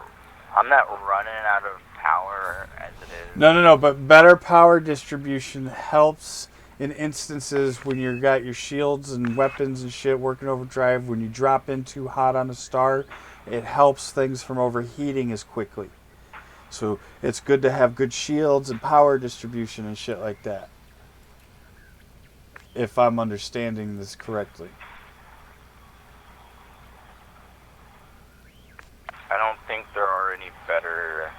running out of power as it is. No. But better power distribution helps in instances when you got your shields and weapons and shit working overdrive. When you drop in too hot on a star, it helps things from overheating as quickly. So it's good to have good shields and power distribution and shit like that. If I'm understanding this correctly. I don't think there are any better.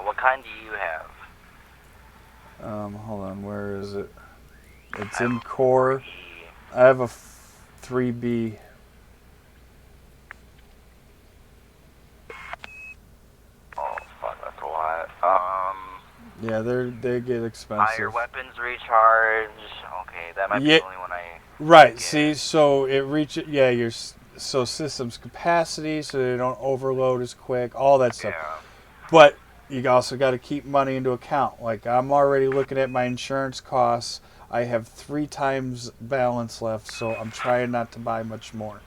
What kind do you have? Hold on, where is it? It's in core. I have a 3B. Oh fuck, that's a lot. Yeah, they get expensive. Higher weapons recharge. Okay, that might be the only one I. Right. See, so it reaches. Yeah, so systems capacity, so they don't overload as quick. All that stuff. Yeah. But you also got to keep money into account. Like I'm already looking at my insurance costs. I have 3 times balance left, so I'm trying not to buy much more.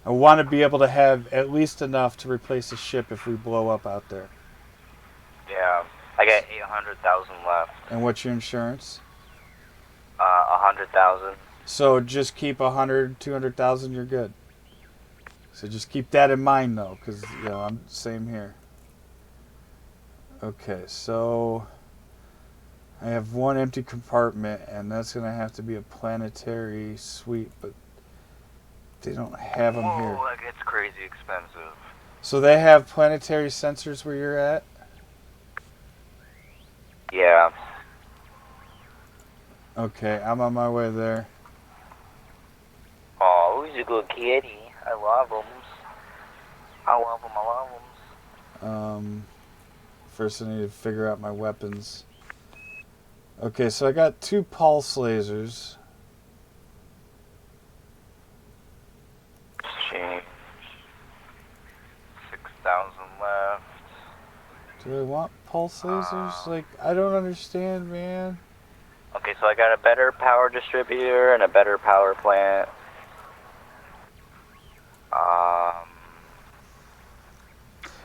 I want to be able to have at least enough to replace the ship if we blow up out there. Yeah, I got 800,000 left. And what's your insurance? 100,000. So just keep 100, 200,000. You're good. So just keep that in mind, though, because I'm same here. Okay, so I have 1 empty compartment, and that's gonna have to be a planetary suite, but they don't have them here. That gets crazy expensive. So they have planetary sensors where you're at? Yeah. Okay, I'm on my way there. Oh, who's a good kitty? I love them. I love them. First I need to figure out my weapons. Okay, so I got 2 pulse lasers. Change. 6,000 left. Do I want pulse lasers? Like, I don't understand, man. Okay, so I got a better power distributor and a better power plant.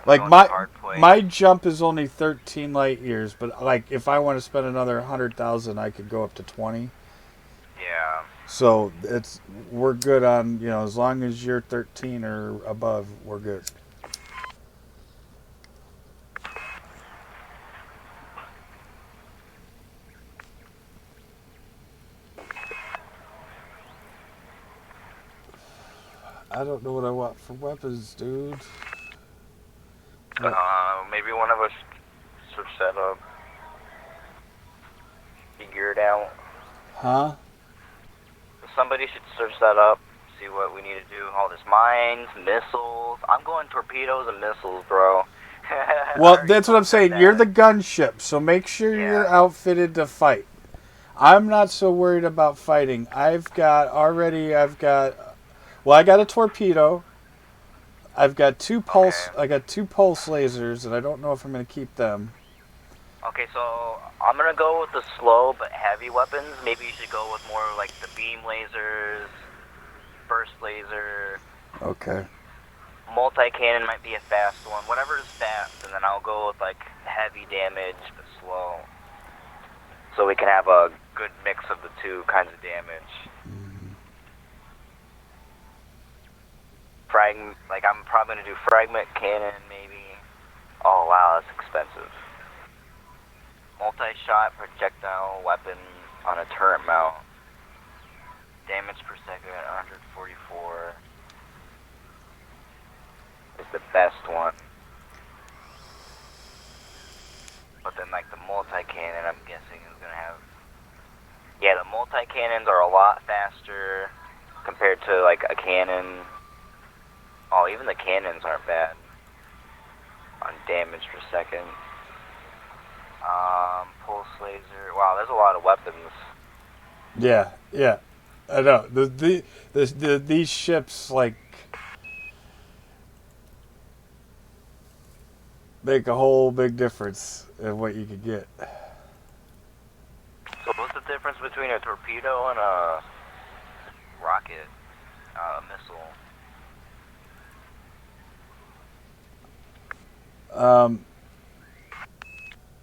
Like my jump is only 13 light years, but like if I want to spend another 100,000, I could go up to 20. Yeah. So we're good on as long as you're 13 or above, we're good. I don't know what I want for weapons, dude. Maybe one of us should set up. Figure it out. Huh? Somebody should search that up, see what we need to do. All this mines, missiles. I'm going torpedoes and missiles, bro. Well, that's what I'm saying. You're the gunship, so make sure you're outfitted to fight. I'm not so worried about fighting. I got a torpedo. I've got 2 pulse. Okay. I got 2 pulse lasers, and I don't know if I'm going to keep them. Okay, so I'm gonna go with the slow but heavy weapons. Maybe you should go with more like the beam lasers, burst laser. Okay. multi-cannon might be a fast one. Whatever is fast, and then I'll go with like heavy damage but slow. So we can have a good mix of the two kinds of damage. Like I'm probably gonna do fragment cannon maybe. Oh wow, that's expensive. Multi-shot projectile weapon on a turret mount. Damage per second 144 is the best one. But then like the multi-cannon I'm guessing is gonna have... Yeah, the multi-cannons are a lot faster compared to like a cannon. Oh, even the cannons aren't bad on damage per second. Pulse laser. Wow, there's a lot of weapons. Yeah, yeah. I know. These ships, like, make a whole big difference in what you can get. So what's the difference between a torpedo and a rocket missile?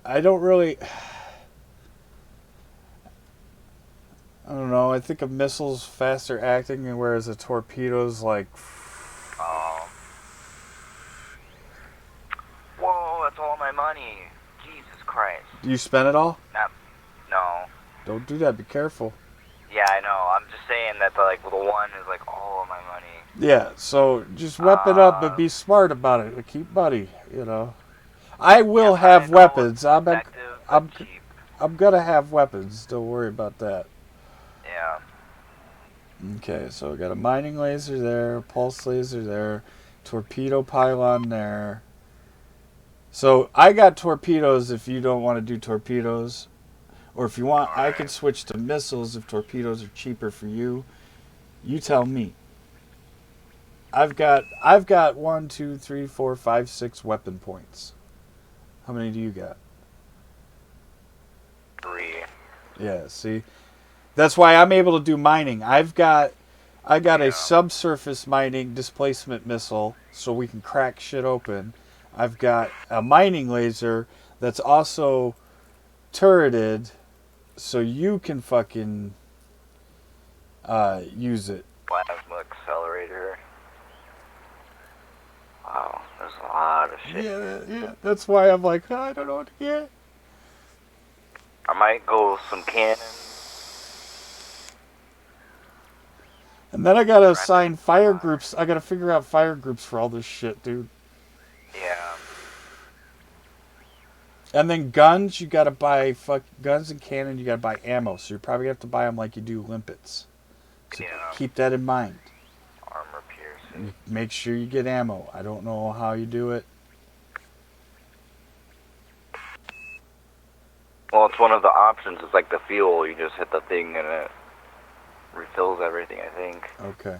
I don't really... I don't know. I think a missile's faster acting, and whereas a torpedo's like... Whoa, that's all my money. Jesus Christ. Do you spend it all? No. Don't do that. Be careful. Yeah, I know. I'm just saying that the one is like all of my money. Yeah, so just weapon up, but be smart about it. Keep money, you know. I will have weapons. I'm gonna have weapons. Don't worry about that. Yeah. Okay, so we got a mining laser there, pulse laser there, torpedo pylon there. So I got torpedoes if you don't want to do torpedoes. Or if you want, I can switch to missiles if torpedoes are cheaper for you. You tell me. I've got 1, 2, 3, 4, 5, 6 weapon points. How many do you got? 3. Yeah, see? That's why I'm able to do mining. I got a subsurface mining displacement missile so we can crack shit open. I've got a mining laser that's also turreted so you can fucking use it. Plasma accelerator. Wow, there's a lot of shit. Yeah, that's why I'm like, I don't know what to get. I might go with some cannons. And then I gotta assign fire groups. I gotta figure out fire groups for all this shit, dude. Yeah. And then guns, you gotta buy guns and cannon. You gotta buy ammo, so you're probably gonna have to buy them like you do limpets. So keep that in mind. Armor piercing. Make sure you get ammo. I don't know how you do it. Well, it's one of the options. It's like the fuel. You just hit the thing and it refills everything, I think. Okay.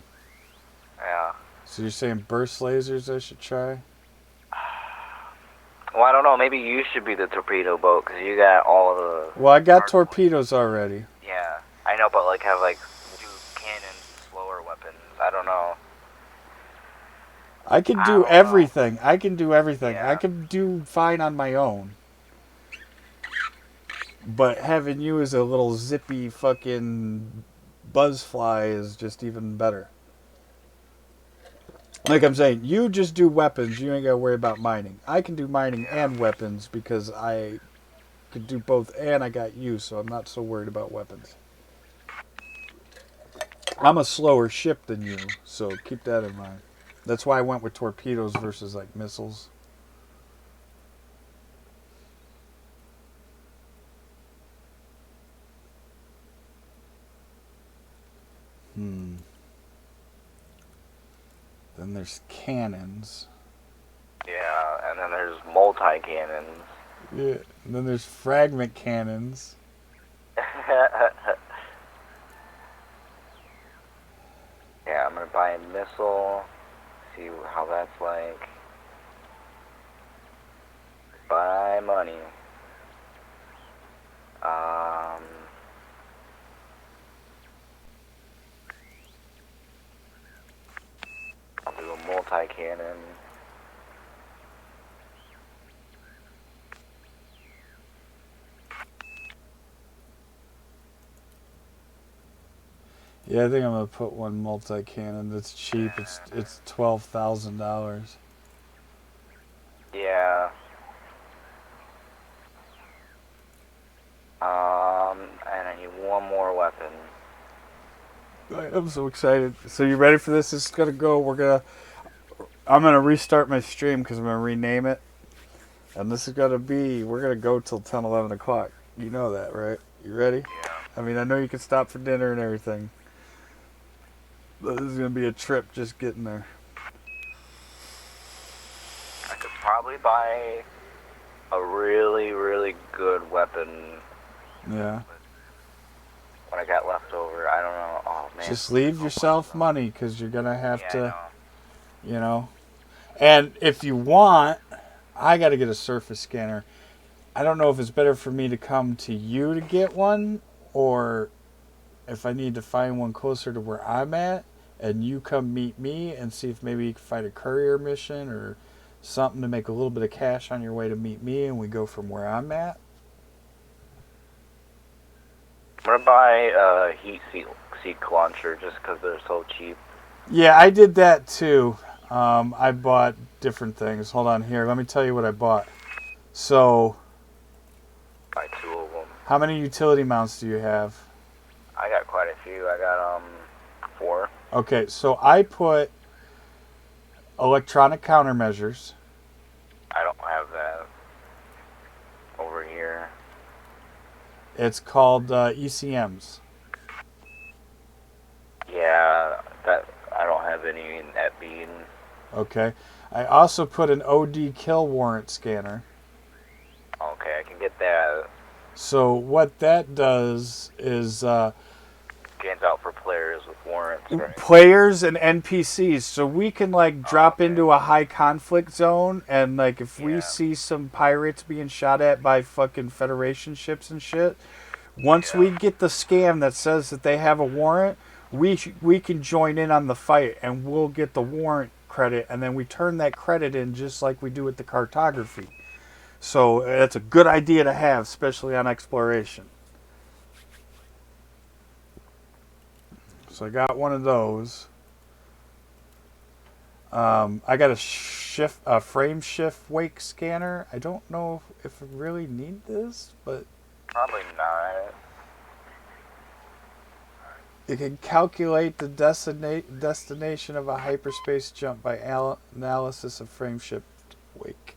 Yeah. So you're saying burst lasers I should try? Well, I don't know. Maybe you should be the torpedo boat because you got all of the... Well, I got torpedoes already. Yeah. I know, but have do cannons, slower weapons. I don't know. I can do everything. Yeah. I can do fine on my own. But having you as a little zippy fucking buzzfly is just even better. Like I'm saying, you just do weapons. You ain't got to worry about mining. I can do mining and weapons because I could do both, and I got you, so I'm not so worried about weapons. I'm a slower ship than you, so keep that in mind. That's why I went with torpedoes versus like missiles. Then there's cannons. Yeah, and then there's multi-cannons. Yeah, and then there's fragment cannons. Yeah, I'm gonna buy a missile. See how that's like. Buy money. I'll do a multi-cannon. Yeah, I think I'm gonna put one multi-cannon that's cheap. It's $12,000. Yeah. And I need one more weapon. I'm so excited. So you ready for this? This is gonna go. I'm gonna restart my stream because I'm gonna rename it, and this is gonna be. We're gonna go till 10, 11 o'clock. You know that, right? You ready? Yeah. I mean, I know you can stop for dinner and everything. But this is gonna be a trip just getting there. I could probably buy a really, really good weapon. Yeah. What I got left over, I don't know. Oh man. Just leave yourself money because you're gonna have Yeah, to, you know. And if you want, I got to get a surface scanner. I don't know if it's better for me to come to you to get one, or if I need to find one closer to where I'm at, and you come meet me and see if maybe you can find a courier mission or something to make a little bit of cash on your way to meet me, and we go from where I'm at. I'm gonna buy a heat seek launcher just because they're so cheap. Yeah, I did that too. I bought different things. Hold on here. Let me tell you what I bought. So, Buy 2 of them. how many utility mounts do you have? I got quite a few. I got 4. Okay, so I put electronic countermeasures. I don't have that over here. It's called ECMs. Yeah, that I don't have any in that bean. Okay. I also put an OD kill warrant scanner. Okay, I can get that. So what that does is Scans out for players with warrants, right? players and NPCs. So we can like drop into a high conflict zone, and like if we see some pirates being shot at by fucking Federation ships and shit, once we get the scam that says that they have a warrant, we can join in on the fight, and we'll get the warrant credit, and then we turn that credit in just like we do with the cartography. So that's a good idea to have, especially on exploration. So I got one of those. I got a frame shift wake scanner. I don't know if I really need this, but Probably not. it can calculate the destination of a hyperspace jump by analysis of frame shift wake.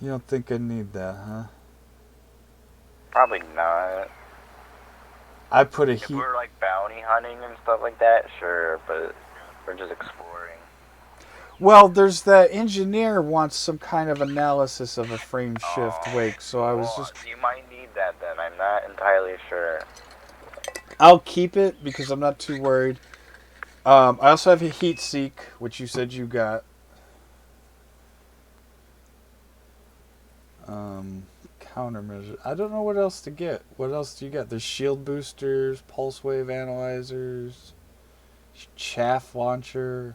You don't think I need that, huh? Probably not. I put a If heat. we're like bounty hunting and stuff like that, sure, but we're just exploring. Well, there's that engineer wants some kind of analysis of a frame shift wake, so I was just. You might need that then. I'm not entirely sure. I'll keep it because I'm not too worried. I also have a heat seek, which you said you got. Countermeasure. I don't know what else to get. What else do you get? There's shield boosters, pulse wave analyzers, chaff launcher.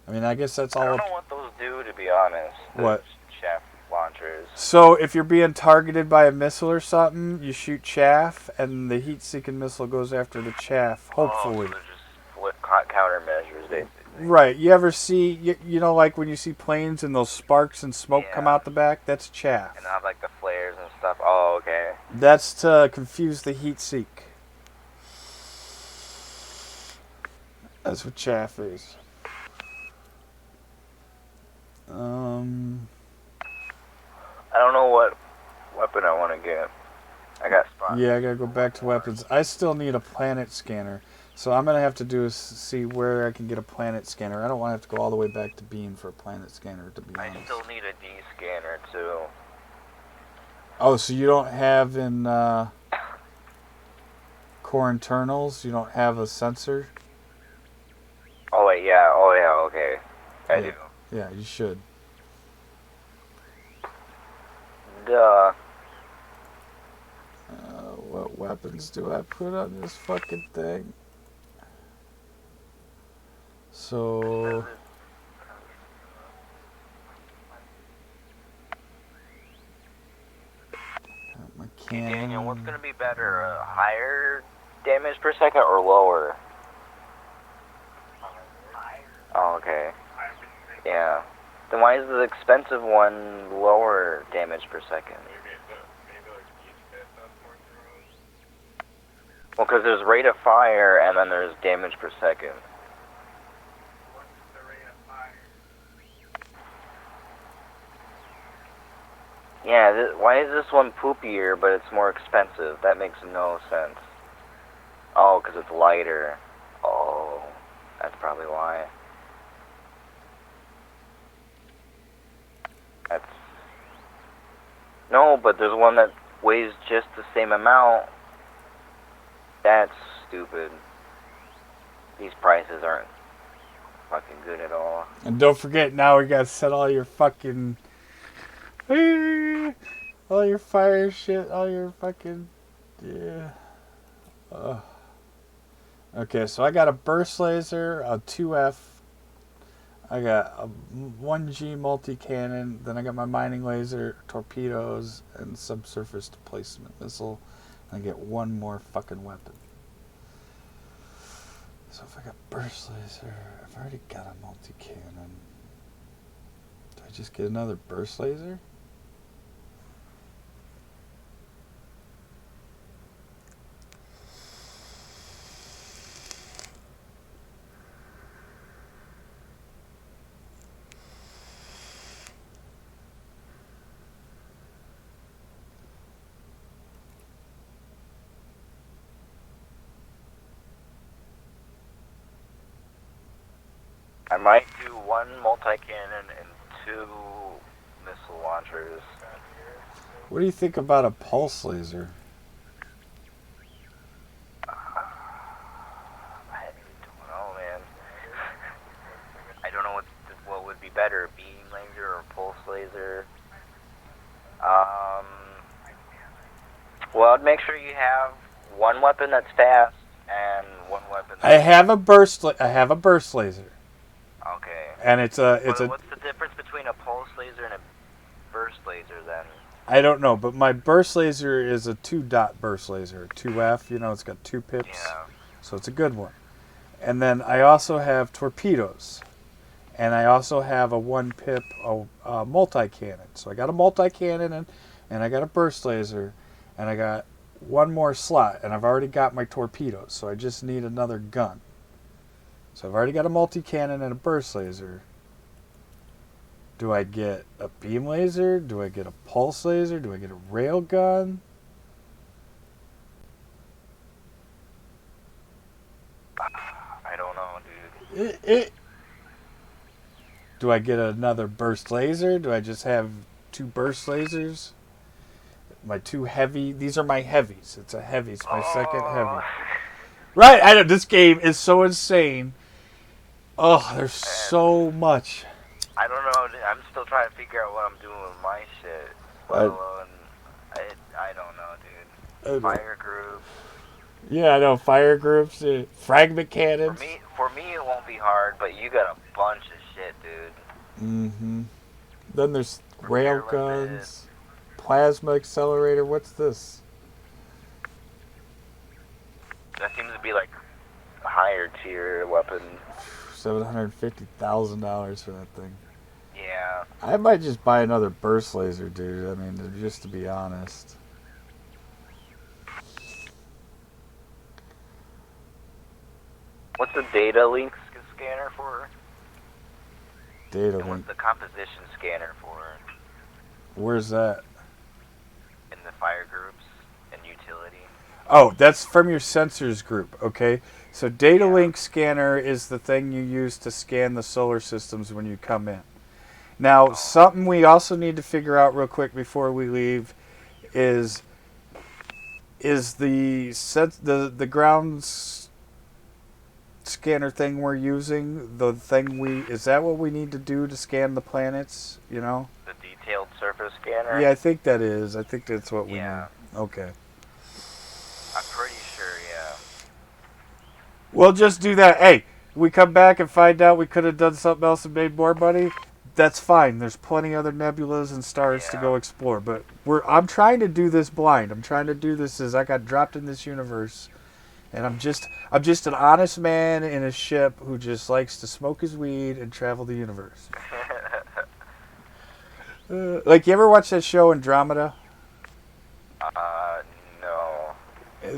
I mean, I guess that's all. I don't know what those do, to be honest. What? Shaft launchers. So if you're being targeted by a missile or something, you shoot chaff, and the heat-seeking missile goes after the chaff. Hopefully. Oh, so they're just flip countermeasures, basically. Right. You ever see, you know, like when you see planes and those sparks and smoke come out the back? That's chaff. And have like the flares and stuff. Oh, okay. That's to confuse the heat seek. That's what chaff is. I don't know what weapon I want to get. I got spots. Yeah, I gotta go back to weapons. I still need a planet scanner. So I'm going to have to do is see where I can get a planet scanner. I don't want to have to go all the way back to Bean for a planet scanner, to be honest. I still need a D scanner, too. Oh, so you don't have in core internals, you don't have a sensor? Oh, wait, yeah. Oh, yeah, okay. I do. Yeah, you should. Duh. What weapon? weapons do I put on this fucking thing? So... my cannon. Hey Daniel, what's going to be better, higher damage per second or lower? Oh, okay. Yeah. Then why is the expensive one lower damage per second? Well, because there's rate of fire and then there's damage per second. Yeah, why is this one poopier but it's more expensive? That makes no sense. Oh, because it's lighter. Oh, that's probably why. That's... No, but there's one that weighs just the same amount. That's stupid. These prices aren't fucking good at all. And don't forget, now we gotta set all your fucking... all your fire shit, all your fucking... Yeah. Okay, so I got a burst laser, a 2F, I got a 1G multi-cannon, then I got my mining laser, torpedoes, and subsurface displacement missile. And I get one more fucking weapon. So if I got burst laser, I've already got a multi-cannon. Do I just get another burst laser? I might do one multi-cannon and 2 missile launchers. What do you think about a pulse laser? I don't know, man. I don't know what would be better, beam laser or pulse laser. Well, I'd make sure you have one weapon that's fast and one weapon that's... I have a burst laser. Okay. And it's What's the difference between a pulse laser and a burst laser then? I don't know, but my burst laser is a 2-dot burst laser, 2F, you know, it's got 2 pips. Yeah. So it's a good one. And then I also have torpedoes. And I also have a 1-pip multi-cannon. So I got a multi-cannon and I got a burst laser and I got one more slot and I've already got my torpedoes. So I just need another gun. So I've already got a multi-cannon and a burst laser. Do I get a beam laser? Do I get a pulse laser? Do I get a rail gun? I don't know, dude. Do I get another burst laser? Do I just have 2 burst lasers? My 2 heavy. These are my heavies. It's a heavy. It's my second heavy. Right. I know. This game is so insane. Oh, there's so much. I don't know. I'm still trying to figure out what I'm doing with my shit. Let alone, I don't know, dude. Fire groups. Yeah, I know. Fire groups, fragment cannons. For me, it won't be hard, but you got a bunch of shit, dude. Mm-hmm. Then there's rail guns, plasma accelerator. What's this? That seems to be like a higher tier weapon. $750,000 for that thing. Yeah. I might just buy another burst laser, dude. I mean, just to be honest. What's the data link scanner for? Data and link. What's the composition scanner for? Where's that? In the fire groups and utility. Oh, that's from your sensors group, okay? So data link scanner is the thing you use to scan the solar systems when you come in. Now, something we also need to figure out real quick before we leave is the ground scanner thing we're using, is that what we need to do to scan the planets, you know? The detailed surface scanner? Yeah, I think that is. I think that's what we need. Okay. I'm We'll just do that. Hey, we come back and find out we could have done something else and made more money. That's fine. There's plenty other nebulas and stars to go explore. But I'm trying to do this blind. I'm trying to do this as I got dropped in this universe, and I'm just an honest man in a ship who just likes to smoke his weed and travel the universe. Like, you ever watch that show Andromeda? No.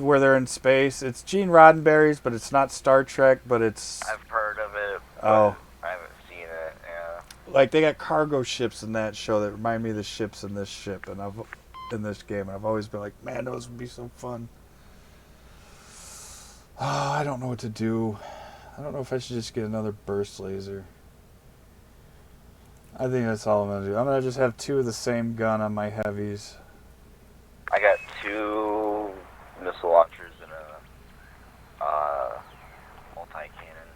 Where they're in space. It's Gene Roddenberry's, but it's not Star Trek, but it's... I've heard of it, but Oh. I haven't seen it, yeah. Like, they got cargo ships in that show that remind me of the ships in this ship, and in this game, and I've always been like, man, those would be so fun. Oh, I don't know what to do. I don't know if I should just get another burst laser. I think that's all I'm going to do. I'm going to just have 2 of the same gun on my heavies. I got 2 missile launchers and a multi-cannon.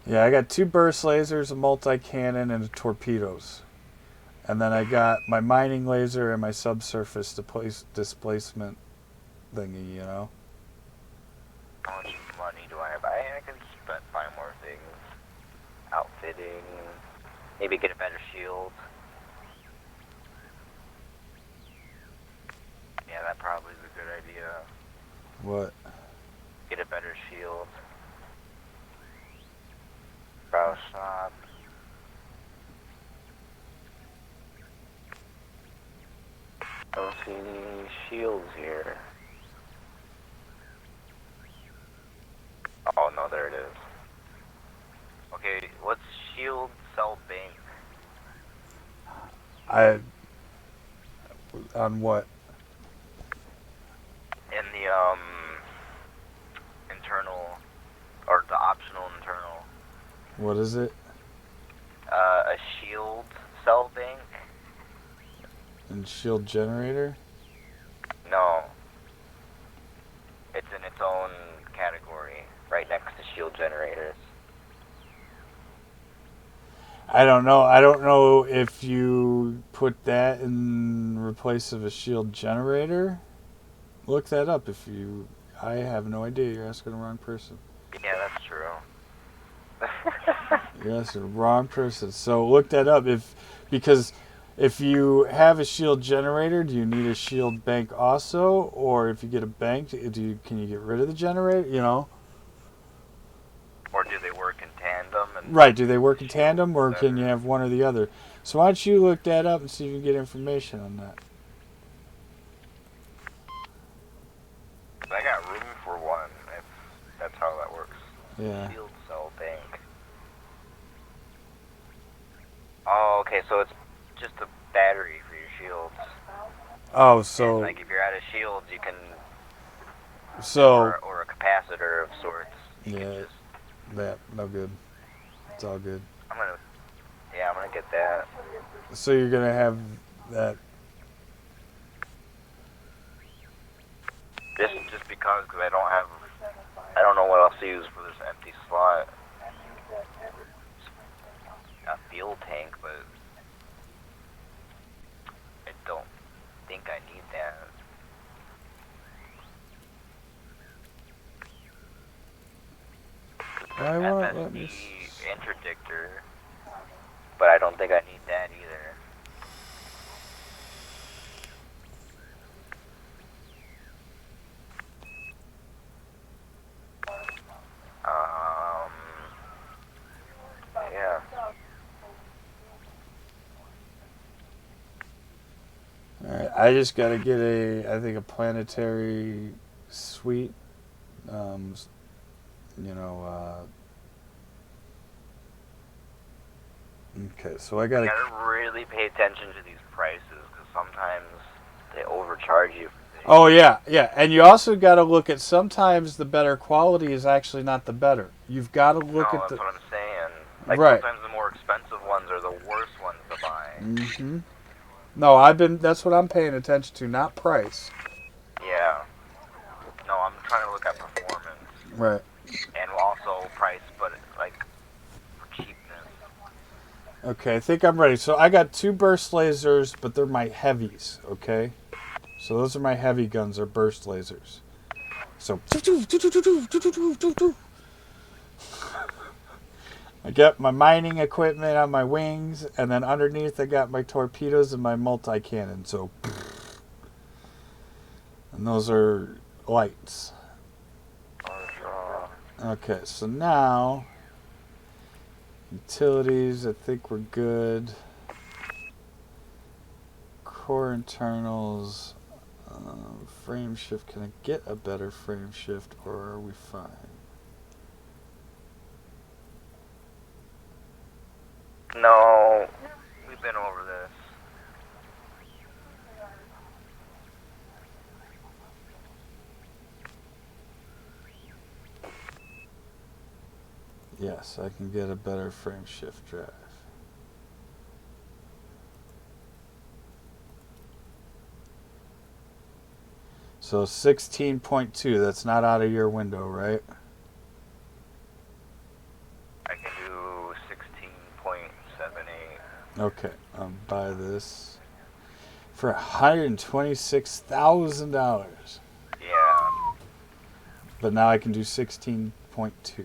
Yeah, I got 2 burst lasers, a multi-cannon, and torpedoes. And then I got my mining laser and my subsurface displacement thingy, you know? How much money do I have? I could buy more things. Outfitting. Maybe get a better shield. Yeah, that probably is a good idea. What? Get a better shield. Bow shot. Don't see any shields here. Oh no, there it is. Okay, what's shield cell bank? On what? In the internal, or the optional internal. What is it? A shield cell bank? And shield generator? No. It's in its own category, right next to shield generators. I don't know. I don't know if you put that in replace of a shield generator. Look that up if you... I have no idea. You're asking the wrong person. Yeah, that's true. You're asking the wrong person. So look that up. Because if you have a shield generator, do you need a shield bank also? Or if you get a bank, can you get rid of the generator? You know? Or do they work in tandem? Right, do they work in tandem, or can you have one or the other? So why don't you look that up and see if you can get information on that. I got room for one, if that's how that works. Yeah. Shield cell bank. Oh, okay, so it's just a battery for your shields. Oh, so... And, like, if you're out of shields, you can... So... Or a capacitor of sorts. Yeah, that, no good. It's all good. I'm gonna get that. So you're gonna have that... Just because I don't know what else to use for this empty slot. A fuel tank, but I don't think I need that. I won't let me... FSD interdictor, but I don't think I need that either. Yeah. Alright, I just gotta get I think a planetary suite. Okay, so I gotta... You gotta really pay attention to these prices, because sometimes they overcharge you. Oh, yeah, and you also gotta look at, sometimes the better quality is actually not the better. You've gotta look at the... that's what I'm saying. Like, right. Sometimes the more expensive ones are the worst ones to buy. Mm-hmm. No, that's what I'm paying attention to, not price. Yeah. No, I'm trying to look at performance. Right. And also price, but like cheapness. Okay, I think I'm ready. So I got 2 burst lasers, but they're my heavies, okay? So those are my heavy guns, they're burst lasers. So I got my mining equipment on my wings, and then underneath I got my torpedoes and my multi-cannon. So, and those are lights. Okay, so now utilities, I think we're good. Core internals, frame shift. Can I get a better frame shift, or are we fine? No, we've been over this. Yes, I can get a better frame shift drive. So 16.2, that's not out of your window, right? I can do 16.78. Okay, I'll buy this for $126,000. Yeah. But now I can do 16.2.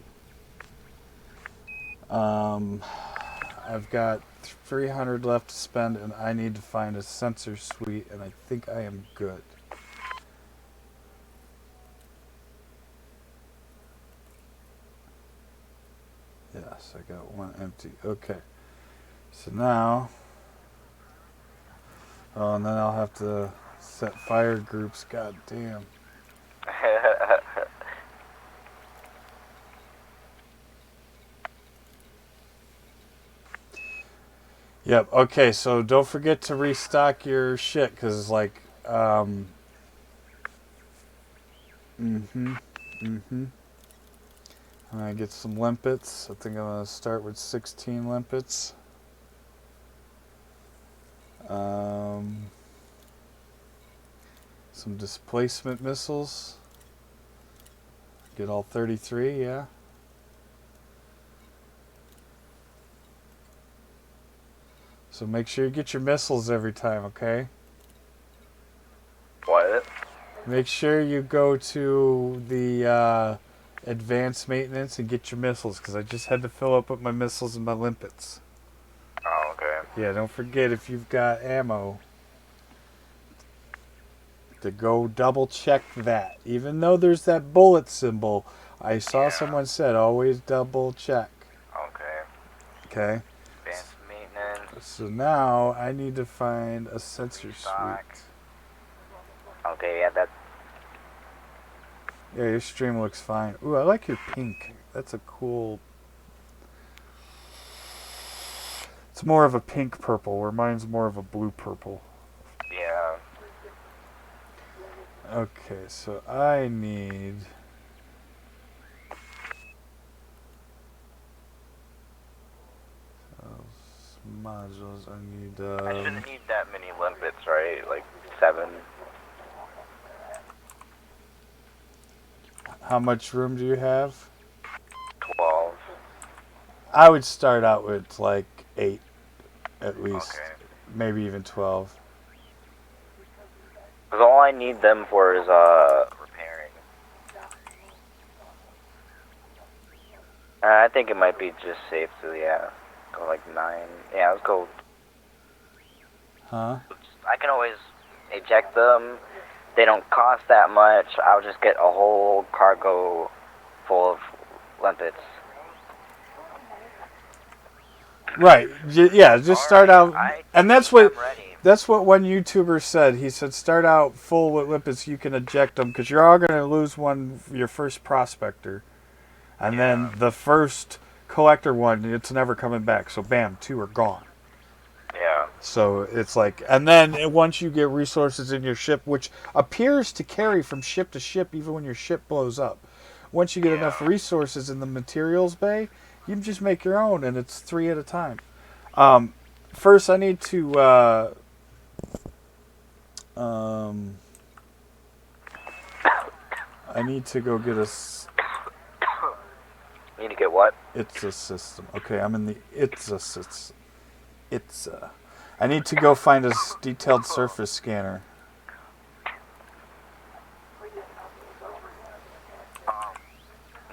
I've got 300 left to spend, and I need to find a sensor suite, and I think I am good. Yes, I got one empty. Okay. So now, oh, and then I'll have to set fire groups. God damn. Yep. Okay. So don't forget to restock your shit, cause like, I'm gonna get some limpets. I think I'm gonna start with 16 limpets. Some displacement missiles. Get all 33, yeah. So make sure you get your missiles every time, okay? What? Make sure you go to the advanced maintenance and get your missiles, because I just had to fill up with my missiles and my limpets. Oh, okay. Yeah, don't forget if you've got ammo to go double check that. Even though there's that bullet symbol, I saw someone said always double check. Okay. Okay? Advanced maintenance. So now I need to find a sensor Restock. suite. Okay, yeah, that's... Yeah, your stream looks fine. Ooh, I like your pink. That's a cool... It's more of a pink purple, where mine's more of a blue purple. Yeah. Okay, so I need... modules, I need... I shouldn't need that many limpets, right? Like 7. How much room do you have? 12. I would start out with like 8 at least. Okay. Maybe even 12. Because all I need them for is repairing. I think it might be just safe to, yeah, go like 9. Yeah, let's go. Huh? I can always eject them. They don't cost that much. I'll just get a whole cargo full of limpets. Right. Yeah, just start out. And that's what one YouTuber said. He said start out full with limpets, you can eject them, because you're all going to lose one, your first prospector. And then the first collector one, it's never coming back. So bam, 2 are gone. Yeah. So it's like, and then once you get resources in your ship, which appears to carry from ship to ship even when your ship blows up. Once you get enough resources in the materials bay, you can just make your own, and it's 3 at a time. First, I need to go get a... Need to get what? It's a system. Okay, I'm in the ITSA system. ITSA. I need to go find a detailed surface scanner.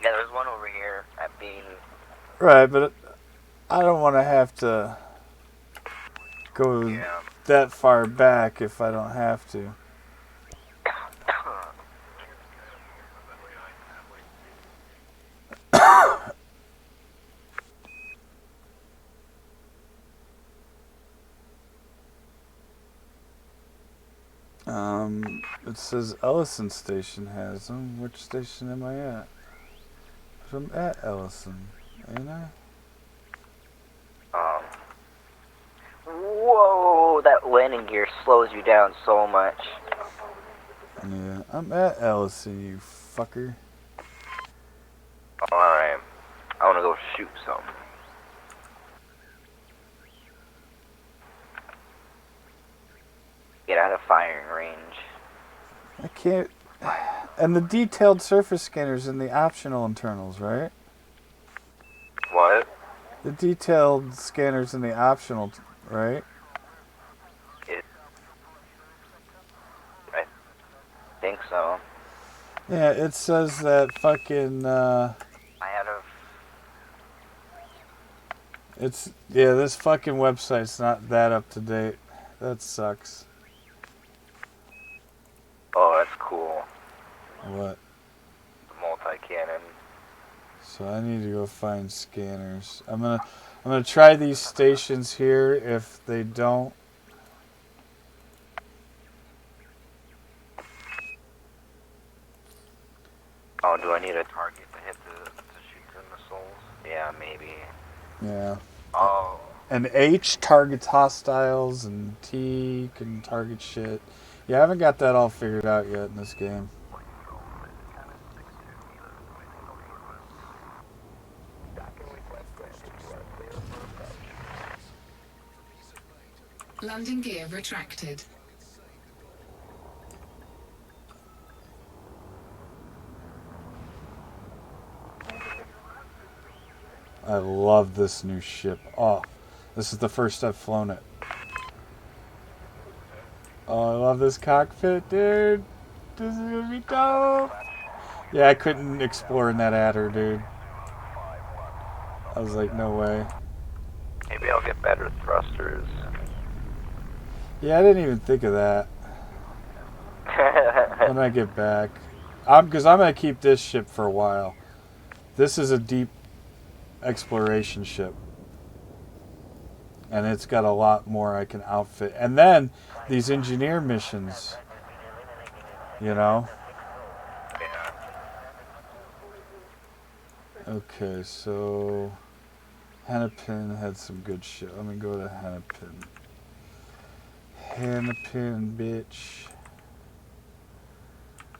Yeah, there's one over here at Bean. Right, but I don't want to have to go that far back if I don't have to. It says Ellison Station has them. Which station am I at? I'm at Ellison, ain't I? Whoa, that landing gear slows you down so much. Yeah, I'm at Ellison, you fucker. Alright, I wanna go shoot some. Get out of firing range. I can't. And the detailed surface scanners in the optional internals, right? What? The detailed scanners in the optional, right? I think so. Yeah, it says that fucking. This fucking website's not that up to date. That sucks. Oh, that's cool. What? The multi-cannon. So I need to go find scanners. I'm gonna try these stations here. If they don't, oh, do I need a target to hit to shoot the missiles? Yeah, maybe. yeah. Oh. And H targets hostiles, and T can target shit. Yeah, I haven't got that all figured out yet in this game. Landing gear retracted. I love this new ship. Oh, this is the first I've flown it. Oh, I love this cockpit, dude. This is gonna be dope. Yeah, I couldn't explore in that adder, dude. I was like, no way. Maybe I'll get better thrusters. Yeah, I didn't even think of that. When I get back. Because I'm going to keep this ship for a while. This is a deep exploration ship. And it's got a lot more I can outfit. And then these engineer missions. You know? Okay, so Hennepin had some good shit. Let me go to Hennepin. Hennepin, bitch.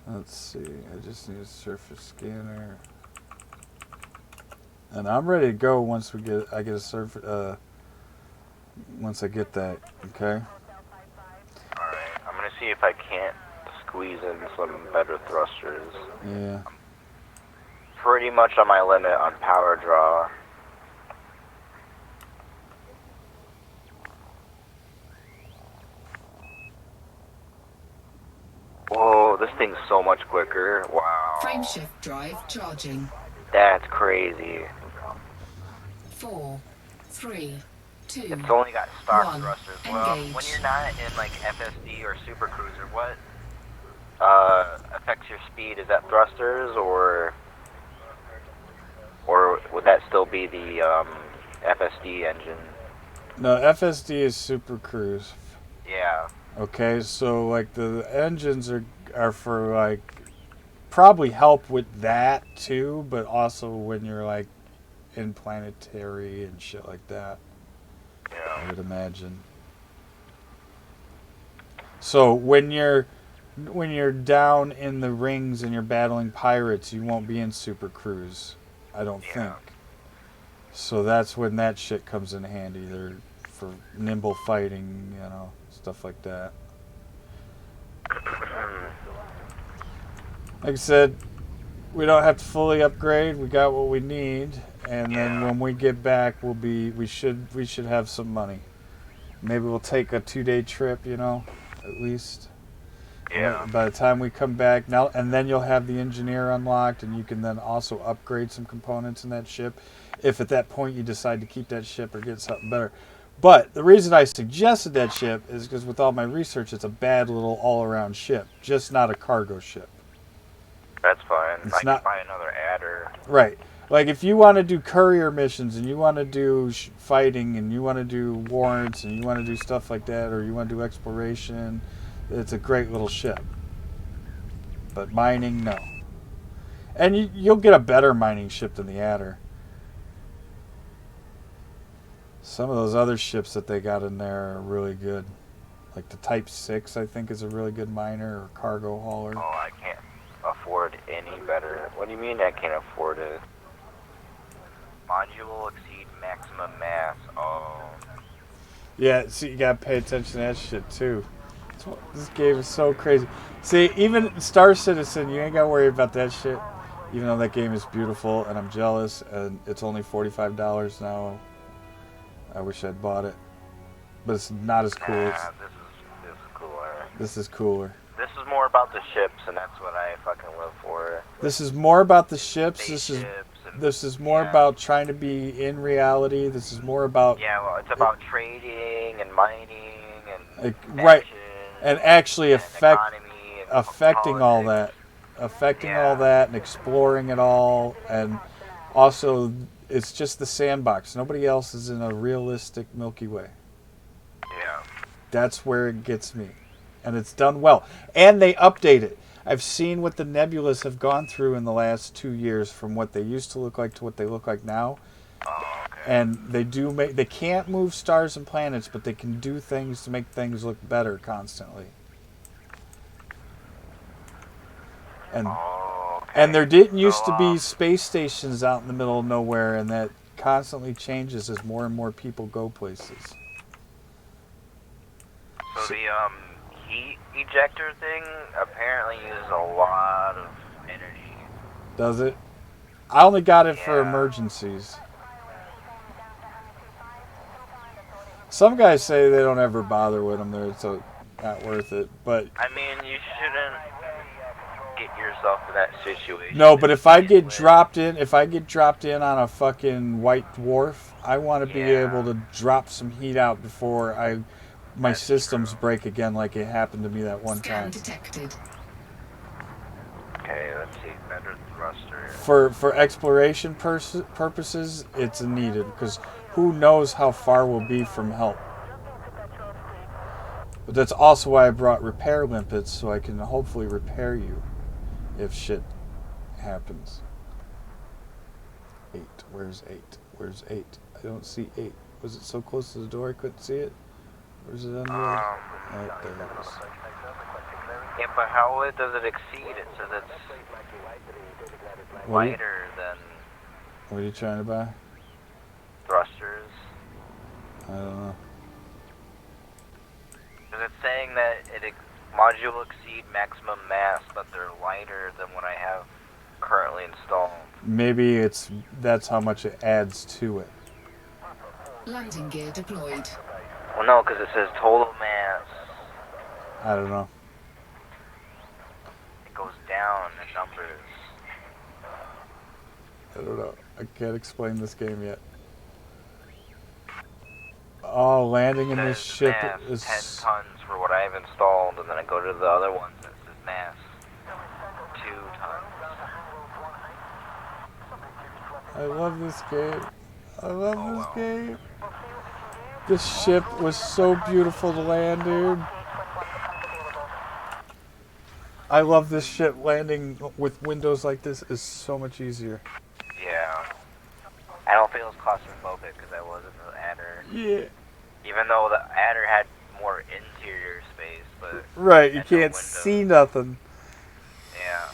Let's see. I just need a surface scanner. And I'm ready to go once I get a surface. Once I get that, okay? Alright, I'm gonna see if I can't squeeze in some better thrusters. Yeah. Pretty much on my limit on power draw. Whoa, this thing's so much quicker. Wow. Frameshift drive charging. That's crazy. 4, 3, 2. It's only got stock 1. thrusters. Well, Engage. when you're not in like FSD or Super Cruiser, what affects your speed? Is that thrusters or would that still be the FSD engine? No, FSD is Super Cruise. Yeah. Okay, so like the engines are for like probably help with that too, but also when you're like in planetary and shit like that. Yeah. I would imagine. So when you're down in the rings and you're battling pirates, you won't be in Super Cruise, I don't think. So that's when that shit comes in handy. They're for nimble fighting, you know, stuff like that. Like I said, we don't have to fully upgrade. We got what we need, and then when we get back, we should have some money. Maybe we'll take a 2-day trip, you know, at least. Yeah. By the time we come back now, and then you'll have the engineer unlocked, and you can then also upgrade some components in that ship, if at that point you decide to keep that ship or get something better. But the reason I suggested that ship is because with all my research, it's a bad little all-around ship, just not a cargo ship. That's fine. It's I not- can buy another adder. Right. Like if you want to do courier missions and you want to do fighting and you want to do warrants and you want to do stuff like that, or you want to do exploration, it's a great little ship. But mining, no. And you'll get a better mining ship than the Adder. Some of those other ships that they got in there are really good. Like the Type 6, I think, is a really good miner or cargo hauler. Oh, I can't afford any better. What do you mean I can't afford it? Module will exceed maximum mass. Oh. Yeah, see, you gotta pay attention to that shit too. This game is so crazy. See, even Star Citizen, you ain't gotta worry about that shit. Even though that game is beautiful and I'm jealous, and it's only $45 now. I wish I'd bought it, but it's not as cool. Nah, this is cooler. This is cooler. This is more about the ships, and that's what I fucking live for. This is more about the ships. Spaceships This is more yeah. about trying to be in reality. This is more about Yeah, well, it's about trading and mining and right, action and actually and economy and affecting all politics. that, affecting Yeah. all that, and exploring it all, and also it's just the sandbox. Nobody else is in a realistic Milky Way. Yeah. That's where it gets me, and it's done well. And they update it. I've seen what the nebulas have gone through in the last 2 years, from what they used to look like to what they look like now. Oh, okay. And they do make. They can't move stars and planets, but they can do things to make things look better constantly. And Oh, okay. and there didn't used So, to be space stations out in the middle of nowhere, and that constantly changes as more and more people go places. So the heat ejector thing apparently uses a lot of energy. Does it? I only got it for Yeah. emergencies. Some guys say they don't ever bother with them. They're so not worth it. But I mean, you shouldn't get yourself in that situation. no, but if I get With- dropped in, on a fucking white dwarf, I want to be Yeah. able to drop some heat out before my That's systems true. break again, like it happened to me that one Scan time. detected. Okay, let's see. Better thruster. For exploration purposes, it's needed because who knows how far we'll be from help. But that's also why I brought repair limpets, so I can hopefully repair you if shit happens. 8. Where's 8? Where's 8? I don't see 8. Was it so close to the door I couldn't see it? Or is it under? Oh, there it is. Yeah, but how does it exceed? It says it's What are you- lighter than What are you trying to buy? thrusters. I don't know. Because it's saying that module will exceed maximum mass, but they're lighter than what I have currently installed. Maybe that's how much it adds to it. Landing gear deployed. Well, no, because it says total mass. I don't know. It goes down in numbers. I don't know. I can't explain this game yet. Oh, landing in It this says ship mass, is 10 tons for what I have installed, and then I go to the other ones that says mass 2 tons. I love this game. I love Oh, this wow. game. This ship was so beautiful to land, dude. I love this ship. Landing with windows like this is so much easier. Yeah. I don't feel as claustrophobic as I was in the Adder. Yeah. Even though the Adder had more interior space, but Right, you and no can't windows. see nothing. Yeah.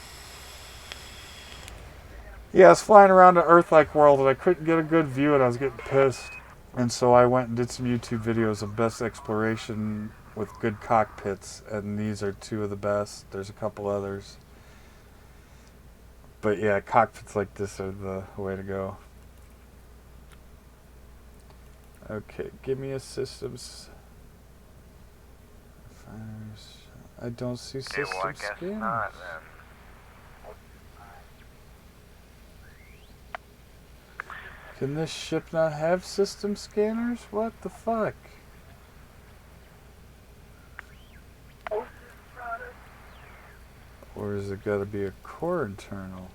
Yeah, I was flying around an Earth-like world and I couldn't get a good view and I was getting pissed. And so I went and did some YouTube videos of best exploration with good cockpits, and these are 2 of the best. There's a couple others. But yeah, cockpits like this are the way to go. Okay, give me a systems. Fires. I don't see Okay, system well, I guess scanners. not then. Can this ship not have system scanners? What the fuck? Or is it gotta be a core internal?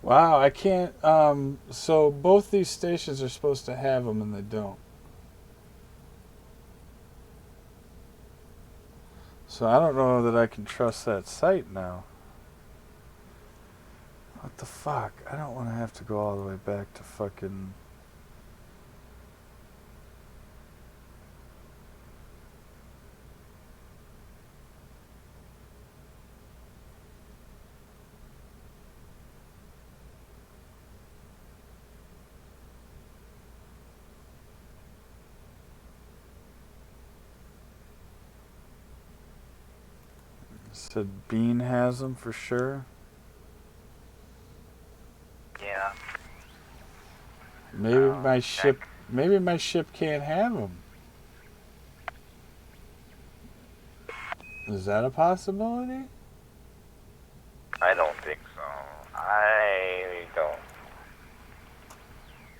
Wow, I can't. So both these stations are supposed to have them, and they don't. So I don't know that I can trust that site now. What the fuck? I don't want to have to go all the way back to fucking. Said Bean has them for sure. Yeah. Maybe my ship. Check. Maybe my ship can't have them. Is that a possibility? I don't think so. I don't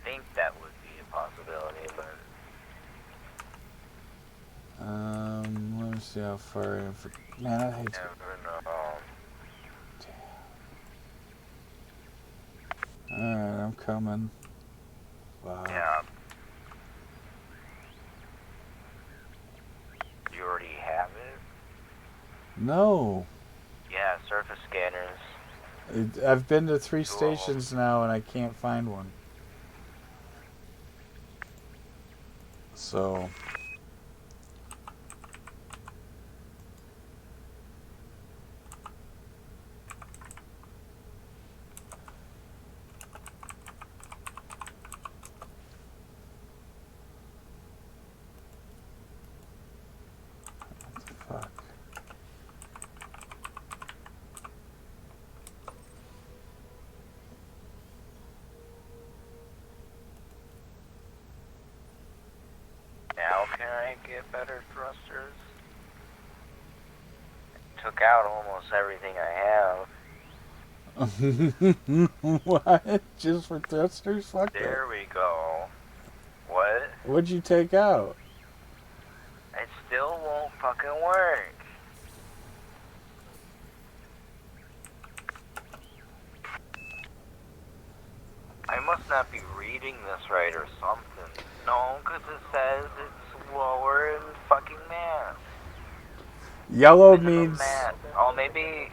think that would be a possibility, but Let me see how far I am. Man, I hate to. never know. Alright, I'm coming. Wow. Yeah. You already have it? No. Yeah, surface scanners. I've been to 3 stations now and I can't find one. So. Fuck. Now can I get better thrusters? Took out almost everything I have. What? Just for thrusters? Fuck that. There we go. What? What'd you take out? It still won't fucking work. I must not be reading this right or something. No, because it says it's lower in fucking mass. Yellow Physical means. mass. Oh, maybe.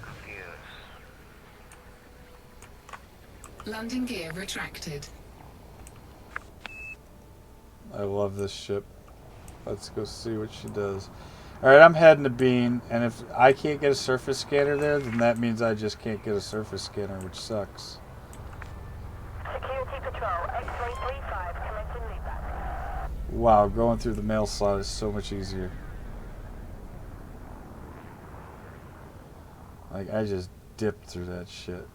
Confused. Landing gear retracted. I love this ship. Let's go see what she does. Alright, I'm heading to Bean, and if I can't get a surface scanner there, then that means I just can't get a surface scanner, which sucks. Security Patrol, X-ray 35, commencing lead. Wow, going through the mail slot is so much easier. Like, I just dipped through that shit.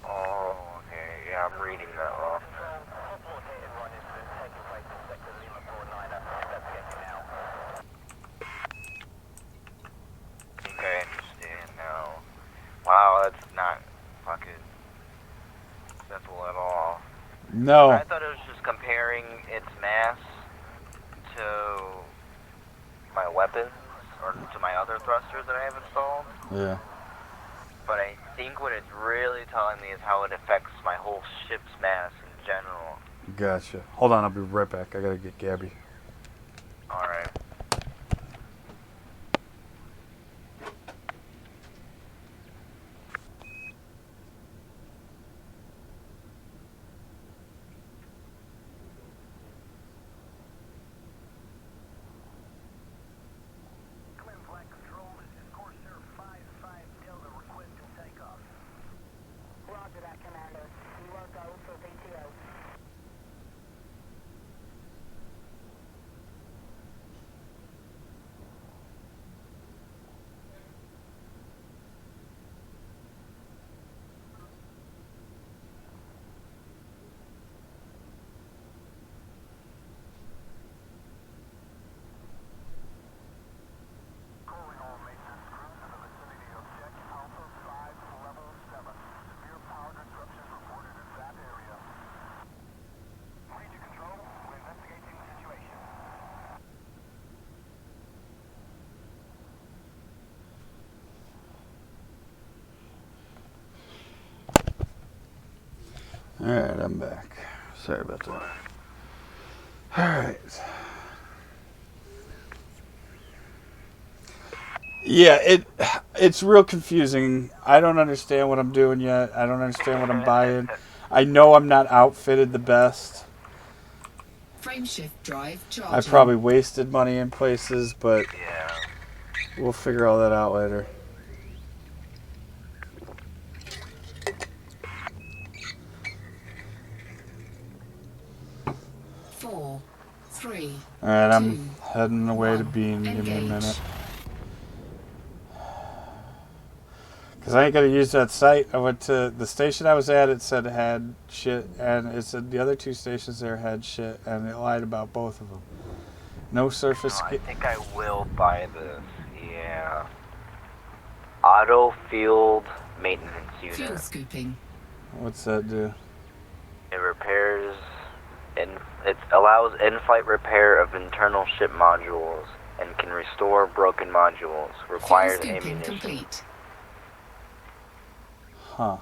Oh, okay. Yeah, I'm reading that wrong. Okay, I understand now. Wow, that's not fucking simple at all. No. I thought it was just comparing its mass to my weapons or to my other thrusters that I have installed. Yeah. But I think what it's really telling me is how it affects my whole ship's mass in general. Gotcha. Hold on, I'll be right back. I gotta get Gabby. Alright. Alright, I'm back. Sorry about that. Alright. Yeah, it's real confusing. I don't understand what I'm doing yet. I don't understand what I'm buying. I know I'm not outfitted the best. Frameshift drive charging. I probably wasted money in places, but Yeah. we'll figure all that out later. Four, three. Alright, I'm Two, heading away to one. Bean. Give me a Engage. minute. Because I ain't going to use that site. I went to the station I was at, it said it had shit, and it said the other two stations there had shit, and it lied about both of them. No surface... I think I will buy this. Yeah. Auto field maintenance unit. Fuel scooping. What's that do? It repairs... It allows in-flight repair of internal ship modules and can restore broken modules. Fuel Requires scooping ammunition. complete. Huh.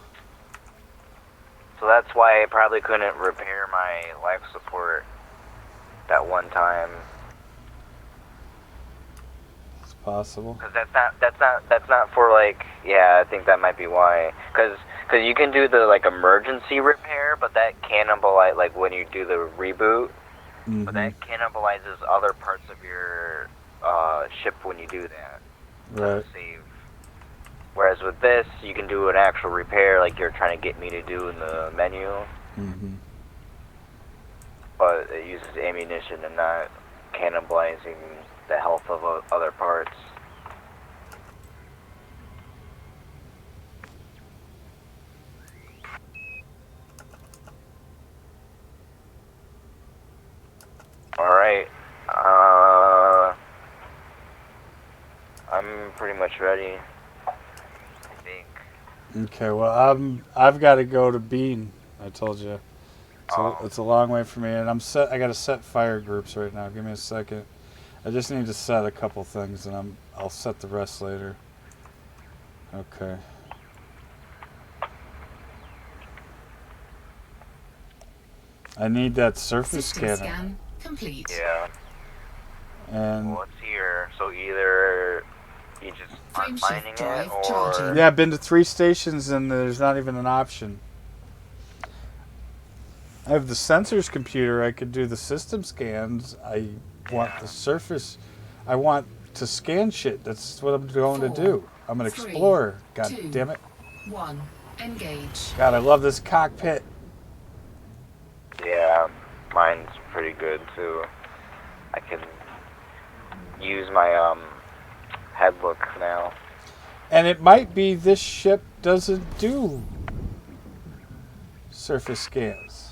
So that's why I probably couldn't repair my life support that one time. It's possible. Cause that's not for like, yeah, I think that might be why. Cause you can do the like emergency repair, but that cannibalize like when you do the reboot, but that cannibalizes other parts of your ship when you do that. Right. Save. Whereas with this, you can do an actual repair like you're trying to get me to do in the menu, Mm-hmm. but it uses ammunition and not cannibalizing the health of other parts. Alright, I'm pretty much ready, I think. Okay, well, I've got to go to Bean. I told you. Oh. It's a long way for me, and I got to set fire groups right now. Give me a second. I just need to set a couple things, and I'll set the rest later. Okay. I need that surface System scanner. scan complete. Yeah. And What's here? So either you just aren't Frameshift finding it, drive or charging. yeah, I've been to 3 stations, and there's not even an option. I have the sensors computer. I could do the system scans. I want the surface. I want to scan shit. That's what I'm going to do. I'm an 3, explorer. God 2, damn it. 1. Engage. God, I love this cockpit. yeah, mine's pretty good too. I can use my head look now. And it might be this ship doesn't do surface scans.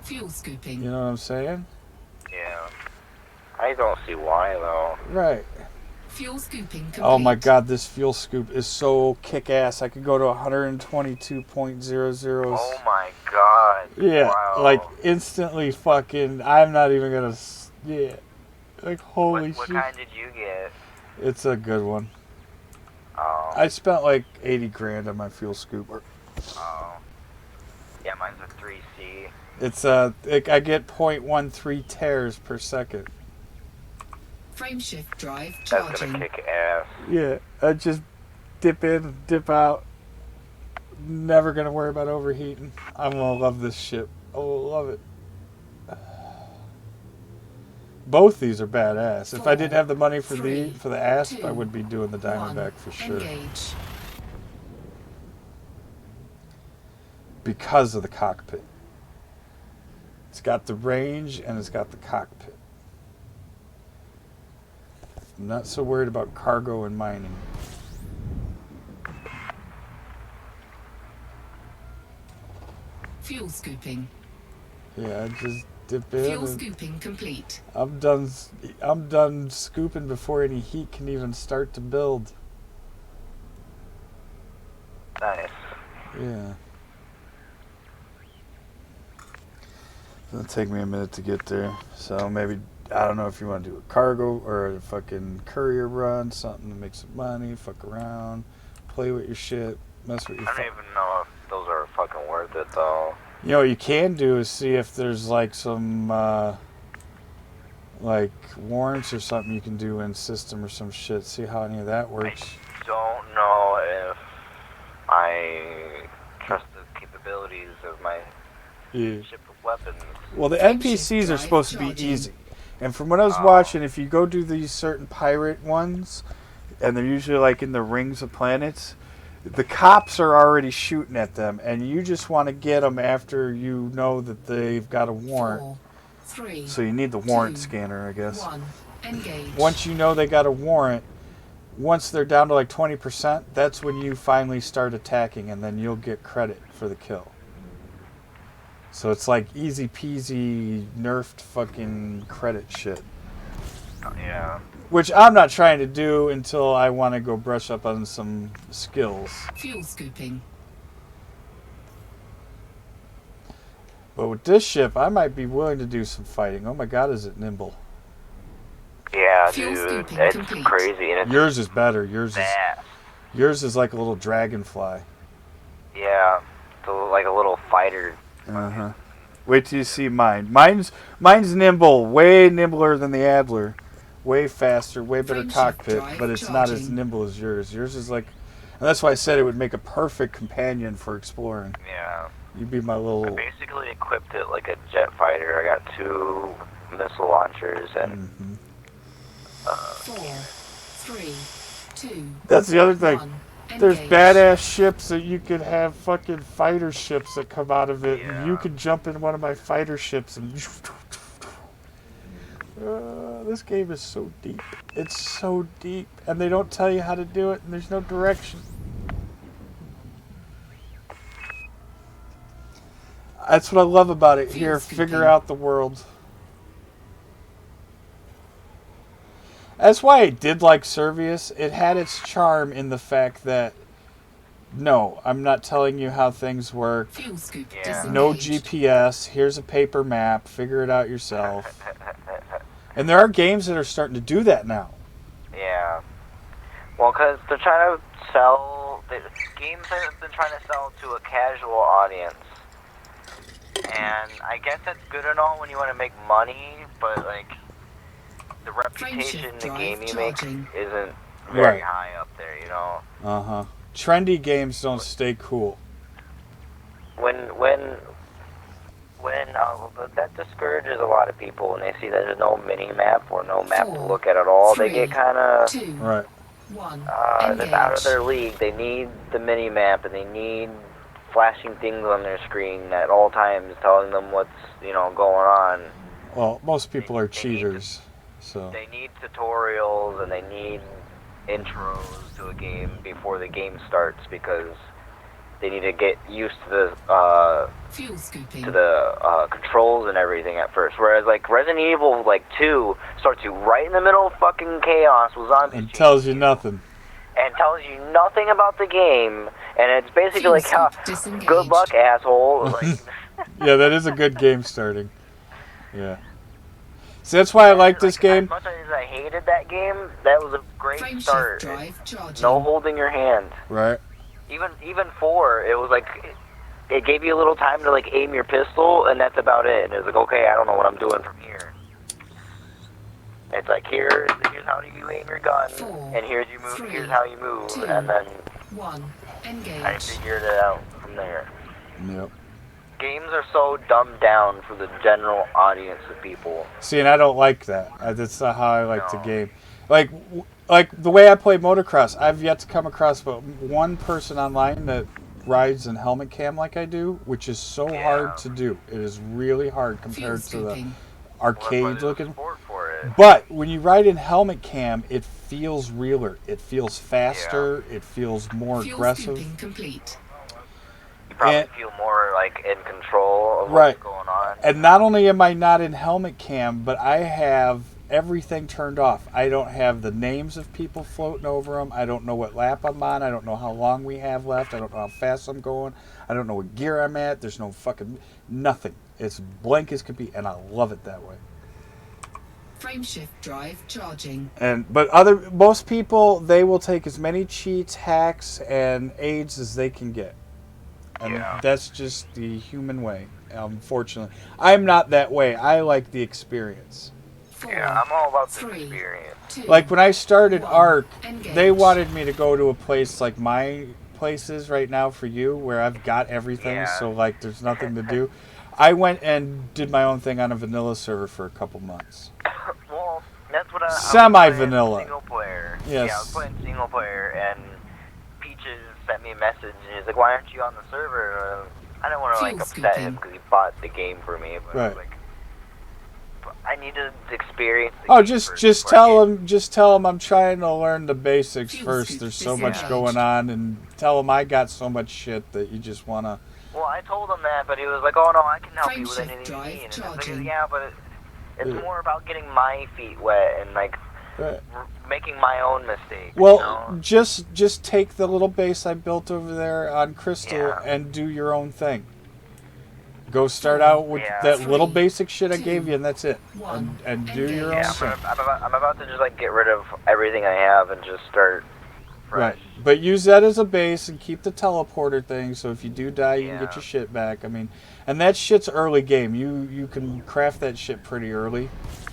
Fuel scooping. You know what I'm saying? Yeah. I don't see why though. Right. Fuel scooping complete. Oh my god, this fuel scoop is so kick-ass. I could go to 122.00. Oh my god. Yeah, Wow. like instantly fucking, I'm not even gonna, yeah. Like, holy what shit. kind did you get? It's a good one. Oh. I spent like 80 grand on my fuel scooper. Oh. Yeah, mine's a 3C. It's, I get 0.13 tears per second. Frameshift drive That's charging. gonna kick ass. Yeah, I just dip in, dip out. Never gonna worry about overheating. I'm gonna love this ship. Oh, love it. Both these are badass. If I didn't have the money for the Asp, I would be doing the Diamondback for sure. Engage. Because of the cockpit. It's got the range and it's got the cockpit. I'm not so worried about cargo and mining. Fuel scooping. Yeah, I just dip in. Fuel And scooping complete. I'm done scooping before any heat can even start to build. Nice. Yeah. It'll take me a minute to get there. So maybe, I don't know if you want to do a cargo or a fucking courier run, something to make some money, fuck around, play with your shit, mess with your I don't even know if worth it though. You know what you can do is see if there's like some like warrants or something you can do in system or some shit. See how any of that works. I don't know if I trust the capabilities of my Yeah. ship of weapons. Well, the NPCs are supposed to be easy. And from what I was watching, if you go do these certain pirate ones, and they're usually like in the rings of planets, the cops are already shooting at them, and you just want to get them after you know that they've got a warrant. 4, 3, So you need the warrant 2, scanner, I guess. 1. Engage. Once you know they got a warrant, once they're down to like 20%, that's when you finally start attacking, and then you'll get credit for the kill. So it's like easy peasy, nerfed fucking credit shit. Yeah. Which I'm not trying to do until I want to go brush up on some skills. Fuel scooping. But with this ship, I might be willing to do some fighting. Oh my god, is it nimble? Yeah, Fuel dude. scooping It's complete. crazy and it's Yours is better. fast. Yours is like a little dragonfly. Yeah. So like a little fighter. Uh-huh. Wait till you see mine. Mine's nimble, way nimbler than the Adler. Way faster, way better Frameshift cockpit, drive but it's not as charging. nimble as yours. Yours is like, and that's why I said it would make a perfect companion for exploring. Yeah. You'd be my I little. basically equipped it like a jet fighter. I got 2 missile launchers and Mhm. 4, 3, 2. That's the other thing. 1. There's Engage. badass ships that you could have fucking fighter ships that come out of it. And you Yeah. could jump in one of my fighter ships and. This game is so deep. It's so deep. And they don't tell you how to do it, and there's no direction. That's what I love about it here. Field Figure scooping. out the world. That's why I did like Servius. It had its charm in the fact that, no, I'm not telling you how things work. Fuel scoop Yeah. disengaged. No GPS. Here's a paper map. Figure it out yourself. And there are games that are starting to do that now. yeah. Well, because they're trying to sell the games have been trying to sell to a casual audience, and I guess that's good and all when you want to make money, but like the reputation the drive game you charging. make isn't very Right. high up there. You know, Uh-huh. Trendy games don't stay cool. that discourages a lot of people when they see that there's no mini map or no map to 4, look at all. They 3, get kind of 2, Right. 1. that's out of Engage. their league. They need the mini map and they need flashing things on their screen at all times telling them what's going on. Well, most people are They need to- cheaters. So. They need tutorials and they need intros to a game before the game starts because they need to get used to Fuel scooping. the controls and everything at first. Whereas like Resident Evil 2 starts you right in the middle of fucking chaos with zombies And tells you nothing. and tells you nothing about the game, and it's basically Fuel like, scoop disengaged. good luck, asshole. Like, Yeah, that is a good game starting. Yeah. See, that's why I like this game. As much as I hated that game, that was a great Frameshift start. drive charging. No holding your hand. Right. Even 4, it was like it gave you a little time to like aim your pistol, and that's about it. And it was like, okay, I don't know what I'm doing from here. It's like here's how you aim your gun, 4, and here's you move. 3, Here's how you move, 2, and then 1. I Engage. figured it out from there. Yep. Games are so dumbed down for the general audience of people. See, and I don't like that. That's not how I like the No. game. Like the way I play motocross, I've yet to come across but one person online that rides in helmet cam like I do, which is so Yeah. hard to do. It is really hard Fuel compared to the scooping. arcade looking. Sport for it. But when you ride in helmet cam, it feels realer. It feels faster. It feels more Fuel aggressive. scooping complete. You probably and- feel more like in control of Right. what's going on. And not only am I not in helmet cam, but I have everything turned off. I don't have the names of people floating over them. I don't know what lap I'm on. I don't know how long we have left. I don't know how fast I'm going. I don't know what gear I'm at. There's no fucking nothing. It's blank as could be, and I love it that way. Frameshift drive charging. But most people, they will take as many cheats, hacks, and aids as they can get. And Yeah. that's just the human way, unfortunately. I'm not that way. I like the experience. 4, Yeah, I'm all about the 3, experience. 2, Like when I started One. ARC, Engage. they wanted me to go to a place like my place is right now for you, where I've got everything, Yeah. so like there's nothing to do. I went and did my own thing on a vanilla server for a couple months. Well, that's what I was Semi-vanilla. playing single player. Yes. Yeah, I was playing single player, and Peaches sent me a message, and he's like, "Why aren't you on the server?" I don't want to like Fuel upset scooping. him because he bought the game for me, but I was Right. like, "But I need to experience the Oh, game just first just before I tell get-" them, just tell them I'm trying to learn the basics Fuel first. scoop There's so much disengaged. going on, and tell them I got so much shit that you just wanna. Well, I told him that, but he was like, "Oh no, I can help Frame you with shift anything you drive need." And I was charging. like, "Yeah, but it's Yeah. more about getting my feet wet and like Right. making my own mistakes." Well, you know? just take the little base I built over there on Crystal Yeah. and do your own thing. Go start out with Yeah. that little 3, basic shit I 2, gave you, and that's it. 1. And do your own Yeah, thing. I'm about to just like get rid of everything I have and just start fresh. Right. But use that as a base and keep the teleporter thing, so if you do die, you can get Yeah. your shit back. I mean, and that shit's early game. You can craft that shit pretty early.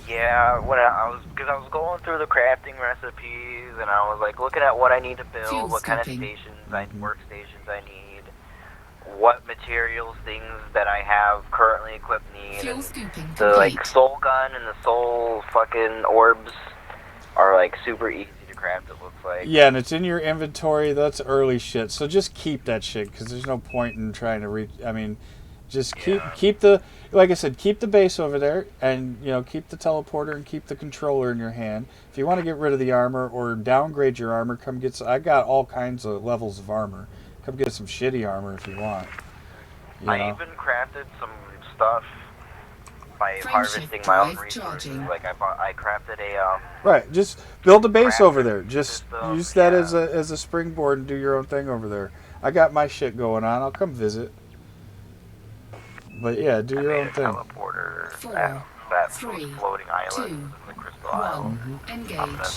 Yeah, when I was going through the crafting recipes and I was like looking at what I need to build, Fuel what kind of scooping. stations, workstations I need, what materials, things that I have currently equipped need. Fuel And scooping the like complete. soul gun and the soul fucking orbs are like super easy to craft. It looks like. Yeah, and it's in your inventory. That's early shit. So just keep that shit, because there's no point in trying to reach. I mean, just keep the, like I said, keep the base over there, and keep the teleporter and keep the controller in your hand. If you want to get rid of the armor or downgrade your armor, come get. I got all kinds of levels of armor. Come get some shitty armor if you want. I even crafted some stuff by Frame harvesting shift my own drive resources. charging. Like I crafted a Right, just build a base Craft over there. Just system, use that yeah. as a springboard and do your own thing over there. I got my shit going on. I'll come visit. But yeah, do I your made own a thing. teleporter 4, at that 3, floating island, 2, in the Crystal Isle. 1. I'm Engage. gonna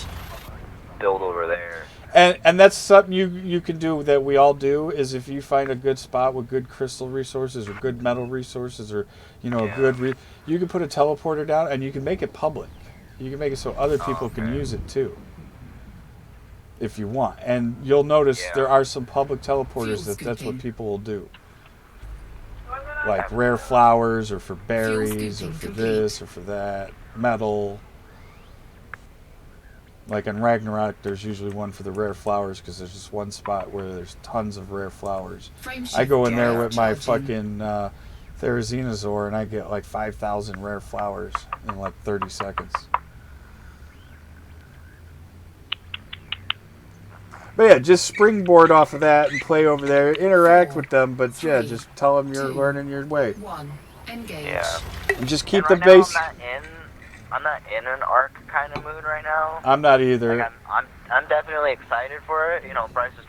build over there. And that's something you can do that we all do, is if you find a good spot with good crystal resources or good metal resources or Yeah. you can put a teleporter down and you can make it public. You can make it so other people can okay. use it too, if you want. And you'll notice Yeah. there are some public teleporters Fuel that's what scooping. people will do. Like rare flowers or for berries or scooping for complete. this or for that. Metal. Like in Ragnarok, there's usually one for the rare flowers because there's just one spot where there's tons of rare flowers. Frame shift I go in there drive with my charging. fucking Therizinosaur and I get like 5,000 rare flowers in like 30 seconds. But yeah, just springboard off of that and play over there. Interact 4, with them, but yeah, 3, just tell them you're 2, learning your way. 1. Engage. Yeah. And just keep And the right base. Now I'm not in an arc kind of mood right now. I'm not either. Like I'm definitely excited for it. Bryce is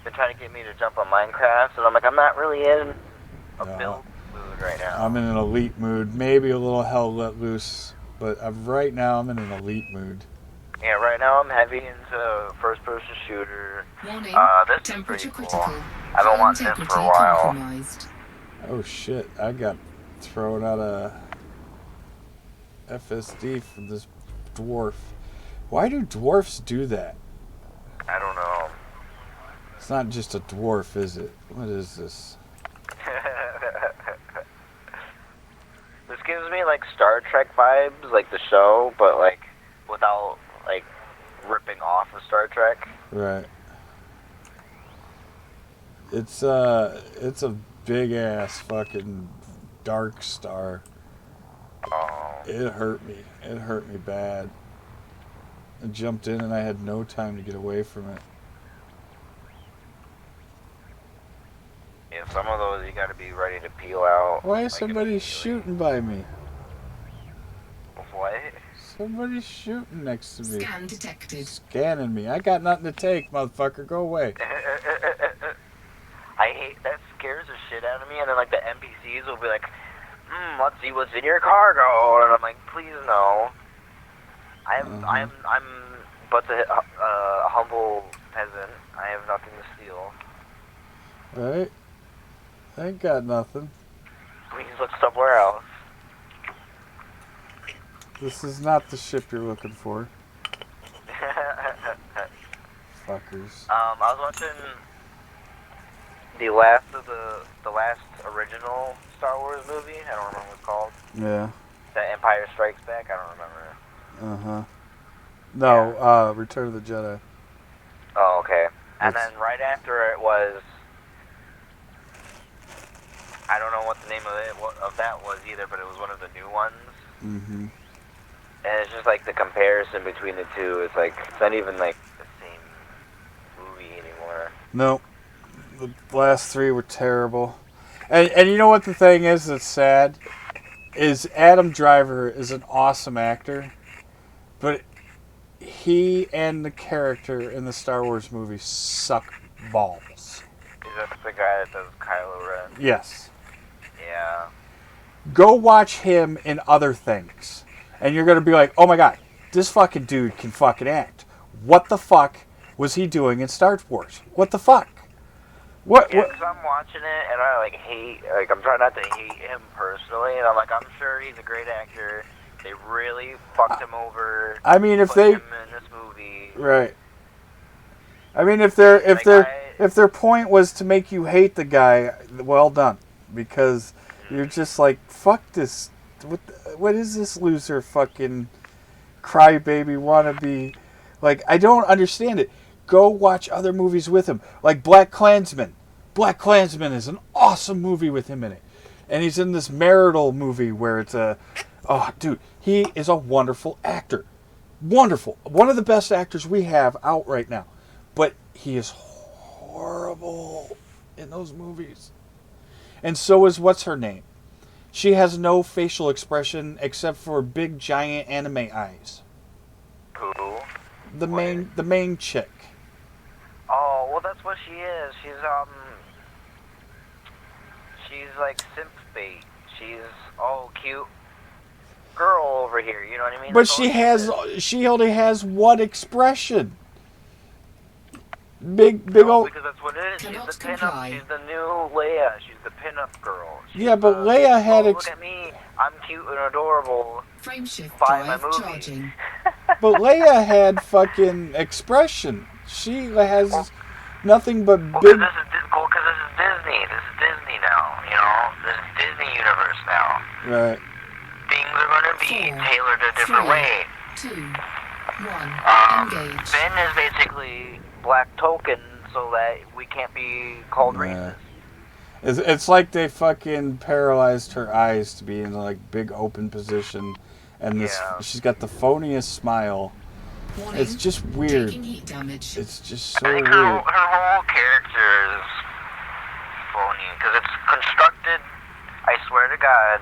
been trying to get me to jump on Minecraft, so I'm like, I'm not really in a No. build mood right now. I'm in an elite mood. Maybe a little hell let loose. But right now, I'm in an elite mood. Yeah, right now I'm heavy into first-person shooter. Warning. This is Temperature pretty cool. critical. I've been Power wanting this for a integrity while. compromised. Oh shit, I got thrown out of FSD from this dwarf. Why do dwarfs do that? I don't know. It's not just a dwarf, is it? What is this? This gives me like Star Trek vibes, like the show, but like without like ripping off of Star Trek. Right. It's a big ass fucking dark star. Oh, It hurt me. It hurt me bad. I jumped in and I had no time to get away from it. yeah. Some of those you got to be ready to peel out. Why like, is somebody immediately. shooting by me? What? Somebody's shooting next to me. Scan detected. Scanning me. I got nothing to take, motherfucker. Go away. I hate that. Scares the shit out of me. And then like the NPCs will be like, let's see what's in your cargo, and I'm like, please no. I'm but a humble peasant. I have nothing to steal. Right? I ain't got nothing. Please look somewhere else. This is not the ship you're looking for. Fuckers. I was watching the last original Star Wars movie. I don't remember what it's called. Yeah. The Empire Strikes Back. I don't remember. Uh-huh. No, Return of the Jedi. Oh, okay. And It's- then right after it was, I don't know what the name of that was either, but it was one of the new ones. Mm-hmm. And it's just like the comparison between the two. It's like it's not even like the same movie anymore. No. The last three were terrible. And you know what the thing is that's sad? Is Adam Driver is an awesome actor, but he and the character in the Star Wars movie suck balls. Is that the guy that does Kylo Ren? Yes. Yeah. Go watch him in other things, and you're going to be like, oh my god, this fucking dude can fucking act. What the fuck was he doing in Star Wars? What the fuck? What? Yeah, because I'm watching it and I I'm trying not to hate him personally, and I'm like, I'm sure he's a great actor. They really fucked him over. I mean, if put they him in this movie. right. I mean, if their point was to make you hate the guy, well done, because you're just like, fuck this. What is this loser fucking crybaby wannabe? Like, I don't understand it. Go watch other movies with him, like Black Klansman. Black Klansman is an awesome movie with him in it, and he's in this marital movie where it's oh, dude, he is a wonderful actor. Wonderful. One of the best actors we have out right now. But he is horrible in those movies. And so is what's her name? She has no facial expression except for big giant anime eyes. Who? The main chick. Oh, well, that's what she is. She's like simp bait. She's cute girl over here. You know what I mean? But That's all she only has one expression. Big No, old. because that's what it is. She's Cannot the pinup. comply. She's the new Leia. She's the pinup girl. She's Yeah, but Leia had look at me. I'm cute and adorable. Frameshift Buy my drive movie. charging. But Leia had fucking expression. She has nothing but Well, big. because this is Disney. This is Disney now. You know, this is Disney universe now. Right. Things are going to be 4, tailored a different 3, way. 2, 1. Engage. Finn is basically black token, so that we can't be called Yeah. racist. It's like they fucking paralyzed her eyes to be in like big open position, and this Yeah. she's got the phoniest smile. Warning. It's just weird. Taking heat damage. It's just so I think weird. her whole character is phony because it's constructed. I swear to God,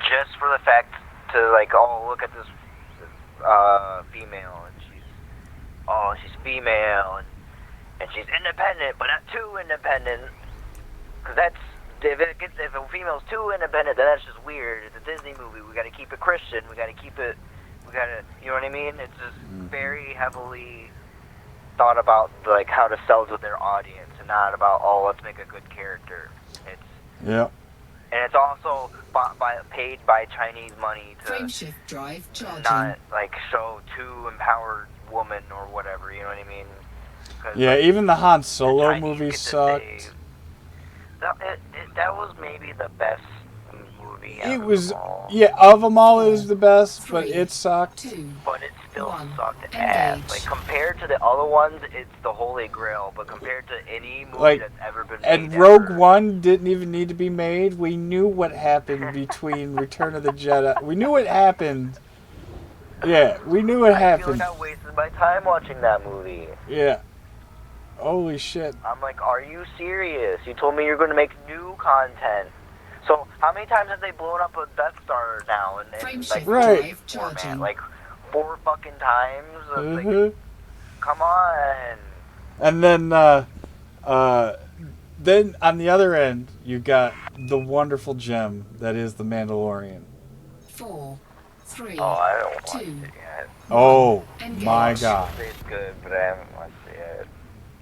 just for the fact to like, oh, look at this female, and she's female, and she's independent, but not too independent. Because that's if a female's too independent, then that's just weird. It's a Disney movie. We got to keep it Christian. We got to keep it. We got to, you know what I mean? It's just very heavily thought about, like how to sell to their audience, and not about let's make a good character. It's Yeah. and it's also paid by Chinese money to Frameshift drive charging. not like show two empowered woman or whatever. You know what I mean? 'Cause, Yeah. like, Even the Han the Solo Chinese movie get to sucked. say- That was maybe the best movie. out It of was, them all. yeah, of them all, it was the best, but 3, it sucked. 2. But it still 1. sucked ass. Engage. Like compared to the other ones, it's the holy grail. But compared to any movie Like, that's ever been And made Rogue ever, One didn't even need to be made. We knew what happened between Return of the Jedi. We knew what happened. Yeah, we knew what I feel happened. like I wasted my time watching that movie. Yeah. Holy shit. I'm like, are you serious? You told me you're going to make new content. So how many times have they blown up a Death Star now? In Frameshift like Right. drive format? charging. Like 4 fucking times? Like, Mhm. come on. And then on the other end, you got the wonderful gem that is the Mandalorian. 4, 3, Oh, I don't watch 2. it yet. Oh Engage. my god. It's good, but I haven't watched it yet.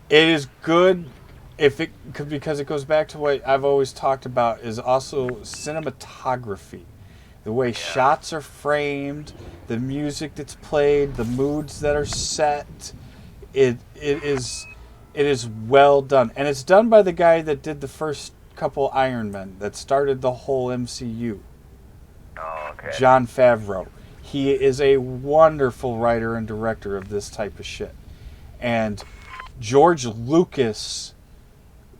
It is good because it goes back to what I've always talked about is also cinematography. The way shots are framed, the music that's played, the moods that are set. It is well done. And it's done by the guy that did the first couple Iron Men, that started the whole MCU. Oh, okay. Jon Favreau. He is a wonderful writer and director of this type of shit. And George Lucas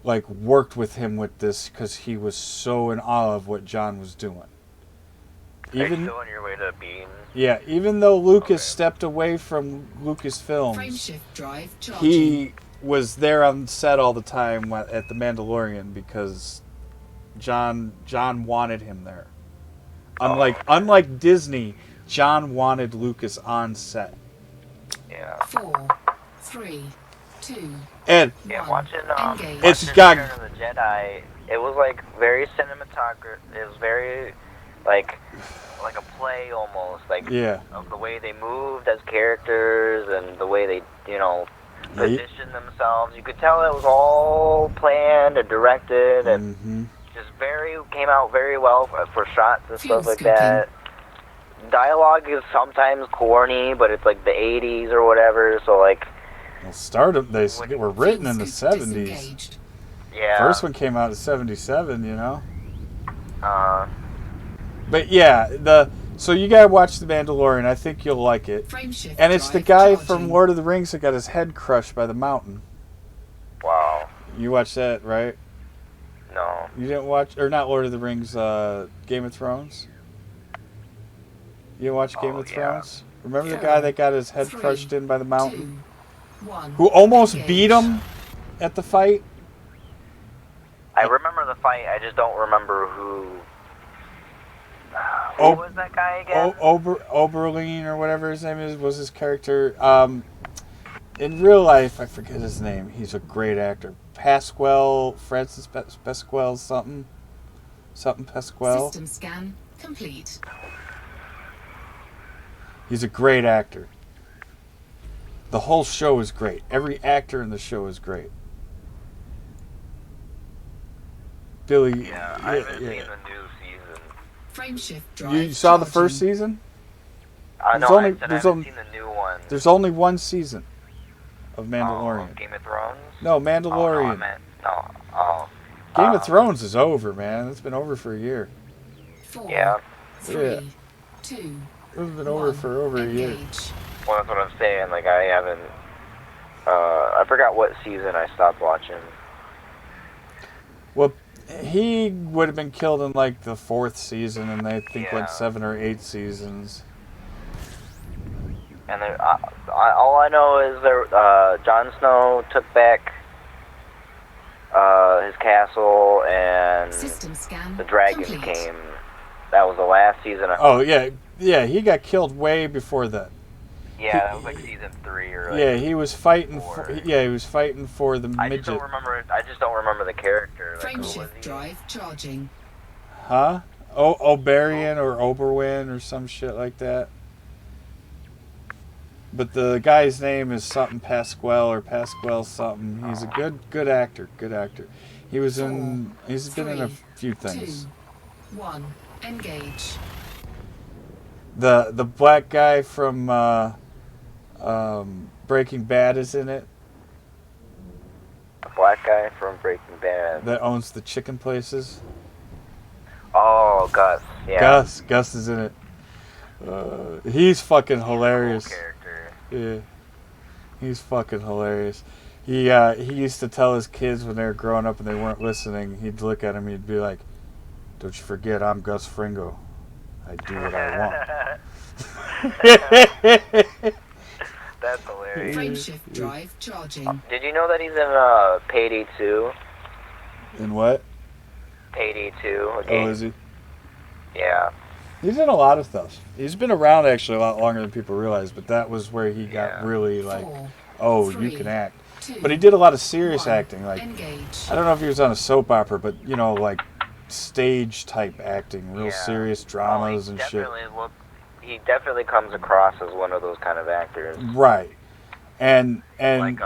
worked with him with this because he was so in awe of what John was doing. Are you still on your way to Bean? Yeah, even though Lucas stepped away from Lucasfilms, Frameshift drive charging. he was there on set all the time at The Mandalorian because John wanted him there. Unlike Disney, John wanted Lucas on set. Yeah. 4, 3, 2, And Yeah, 1. watching Engage. It's watching got- Return of the Jedi, it was very cinematographic. It was very like a play almost, yeah, of the way they moved as characters and the way they positioned themselves. You could tell it was all planned and directed and just came out very well for shots and Fuel stuff like scooping. that. Dialogue is sometimes corny, but it's like the 80s or whatever, so they were written in the Fuel scoop 70s. disengaged. yeah. First one came out in 77, But yeah, so you gotta watch The Mandalorian. I think you'll like it. Frameshift And it's the drive guy charging. from Lord of the Rings that got his head crushed by the mountain. Wow. You watched that, right? No. You didn't watch, or not Lord of the Rings, Game of Thrones? You didn't watch Game of yeah. Thrones? Remember the guy that got his head 3, crushed in by the mountain? 2, 1. Who almost Engage. beat him at the fight? I remember the fight, I just don't remember who Oh, was that guy again? Oberlin or whatever his name is was his character. In real life, I forget his name. He's a great actor. Francis Pasquale something Pasquale. System scan complete. He's a great actor. The whole show is great. Every actor in the show is great. Billy. Yeah, I haven't seen the new season. Frameshift drive You saw the charging. first season? I know, There's only- I said I there's haven't only- seen the new one. There's only one season of Mandalorian. Game of Thrones? No, Oh, no, I Mandalorian. meant, no. Oh. Game of Thrones is over, man. It's been over for a year. 4, Yeah. 3, Yeah. 2, It's been over 1. for over a year. Engage. Well, that's what I'm saying. I haven't. I forgot what season I stopped watching. Well, he would have been killed in the 4th season, and they think Yeah. 7 or 8 seasons. And then, all I know is Jon Snow took back his castle, and System scan the dragons complete. came. That was the last season. Oh yeah, he got killed way before that. Yeah, that was season 3 or Yeah, he was fighting. four. He was fighting for the I just midget. don't remember. I just don't remember the character. Who was Frameshift he? drive charging. Huh? Oberyn or Oberyn or some shit like that. But the guy's name is something Pasquale or Pasquale something. He's a good actor. Good actor. He was in. He's been in a few things. 2, 1. Engage. The black guy from Breaking Bad is in it. The black guy from Breaking Bad. That owns the chicken places. Oh, Gus. Yeah. Gus is in it. He's fucking hilarious. Cool character. Yeah, he's fucking hilarious. He used to tell his kids when they were growing up and they weren't listening. He'd look at him. He'd be like, "Don't you forget, I'm Gus Fringo. I do what I want." That's hilarious. Frameshift drive charging. Did you know that he's in Payday 2? And what? Payday 2. Oh, Okay. is he? Yeah. He's in a lot of stuff. He's been around actually a lot longer than people realize, but that was where he got Yeah. really 4, oh, 3, you can act. 2, But he did a lot of serious 1. acting. Engage. I don't know if he was on a soap opera, but stage type acting, real serious dramas and shit. He definitely comes across as one of those kind of actors. Right. And Like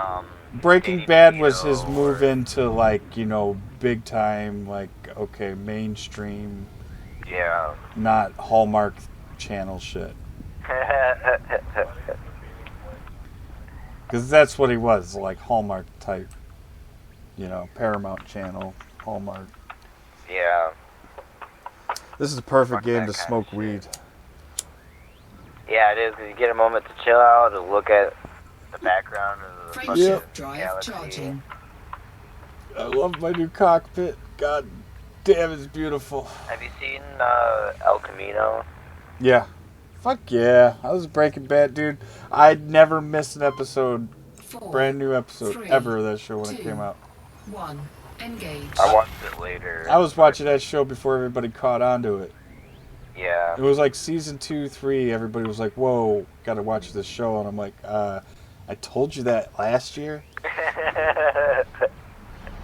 Breaking Danny Bad was his DeVito move or- into, like, you know, big time, like, okay, mainstream, Yeah. not Hallmark Channel shit. Because that's what he was, like Hallmark type. You know, Paramount Channel, Hallmark. Yeah. This is a perfect Fuck game that to kind of smoke shit. weed. Yeah, it is, 'cause you get a moment to chill out, to look at the background of the fucking Frameshift drive galaxy. charging. I love my new cockpit. God damn, it's beautiful. Have you seen El Camino? Yeah. Fuck yeah. I was a Breaking Bad dude. I'd never missed an episode, 4, brand new episode, 3, ever of that show when it 2. came out. 1. Engage. I watched it later. I was watching that show before everybody caught on to it. Yeah. It was like season 2, 3. Everybody was like, whoa, gotta watch this show. And I'm like, I told you that last year.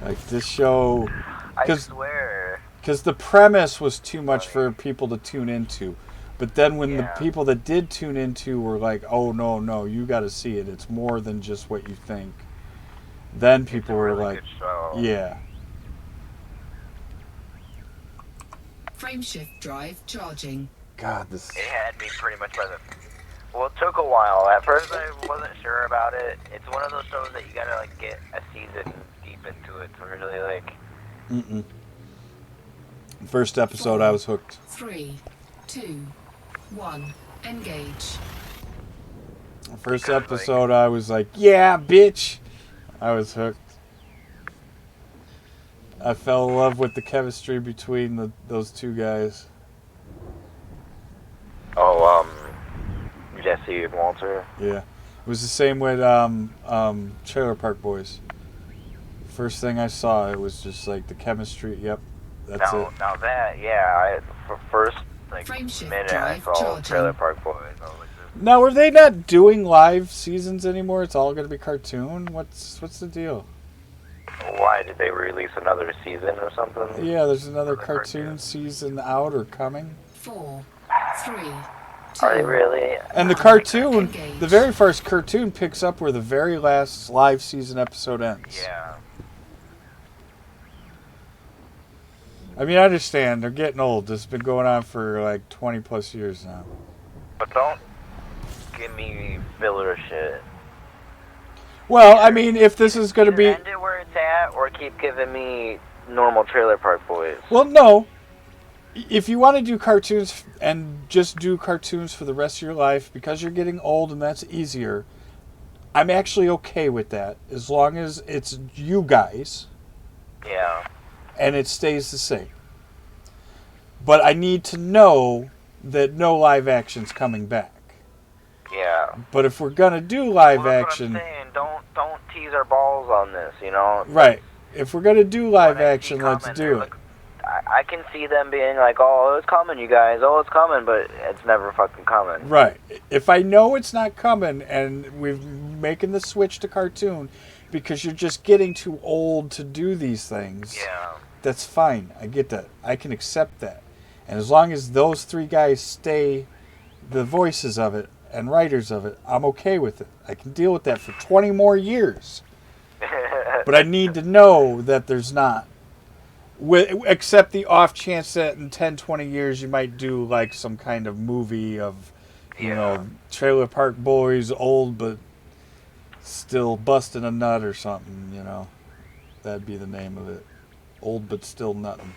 Like, this show... I 'cause- swear. Because the premise was too much for people to tune into. But then when the Yeah. people that did tune into were like, oh, no, you got to see it. It's more than just what you think. Then It's people a were really like, good show. yeah. Frameshift drive charging. God, this... It had me pretty much by the... Well, it took a while. At first, I wasn't sure about it. It's one of those shows that you gotta, like, get a season deep into it to really, like... Mm-mm. First episode, I was hooked. 3, 2, 1. Engage. First Because, episode, I was like, yeah, bitch. I was hooked. I fell in love with the chemistry between those two guys. Oh, Jesse and Walter. Yeah. It was the same with Trailer Park Boys. First thing I saw, it was just like the chemistry. Yep, that's it. Now that, yeah, for first, like, Frameshift minute I drive saw charging. Trailer Park Boys. I was like, Now, are they not doing live seasons anymore? It's all going to be cartoon? What's the deal? why did they release another season or something? Yeah, there's another Another cartoon cartoon. season out or coming. 4, 3, 2. Are they really? And the cartoon, Engage. the very first cartoon picks up where the very last live season episode ends. Yeah. I mean, I understand. They're getting old. This has been going on for like 20 plus years now. But don't give me filler shit. Well, I mean, if this is going to Either be... end it where it's at, or keep giving me normal Trailer Park Boys. Well, no. If you want to do cartoons and just do cartoons for the rest of your life because you're getting old and that's easier, I'm actually okay with that as long as it's you guys Yeah. and it stays the same. But I need to know that no live action's coming back. Yeah. But if we're going to do live Well, that's action... what I'm saying. Don't tease our balls on this, you know? Right. If we're going to do live When I see action, let's comments, do they're it. like- I can see them being like, oh, it's coming, you guys. Oh, it's coming, but it's never fucking coming. Right. If I know it's not coming and we're making the switch to cartoon because you're just getting too old to do these things, Yeah. that's fine. I get that. I can accept that. And as long as those three guys stay the voices of it and writers of it, I'm okay with it. I can deal with that for 20 more years. But I need to know that there's not. Except the off chance that in 10, 20 years you might do like some kind of movie of, you know, Trailer Park Boys, old but still busting a nut or something, you know. That'd be the name of it. Old but still nutting.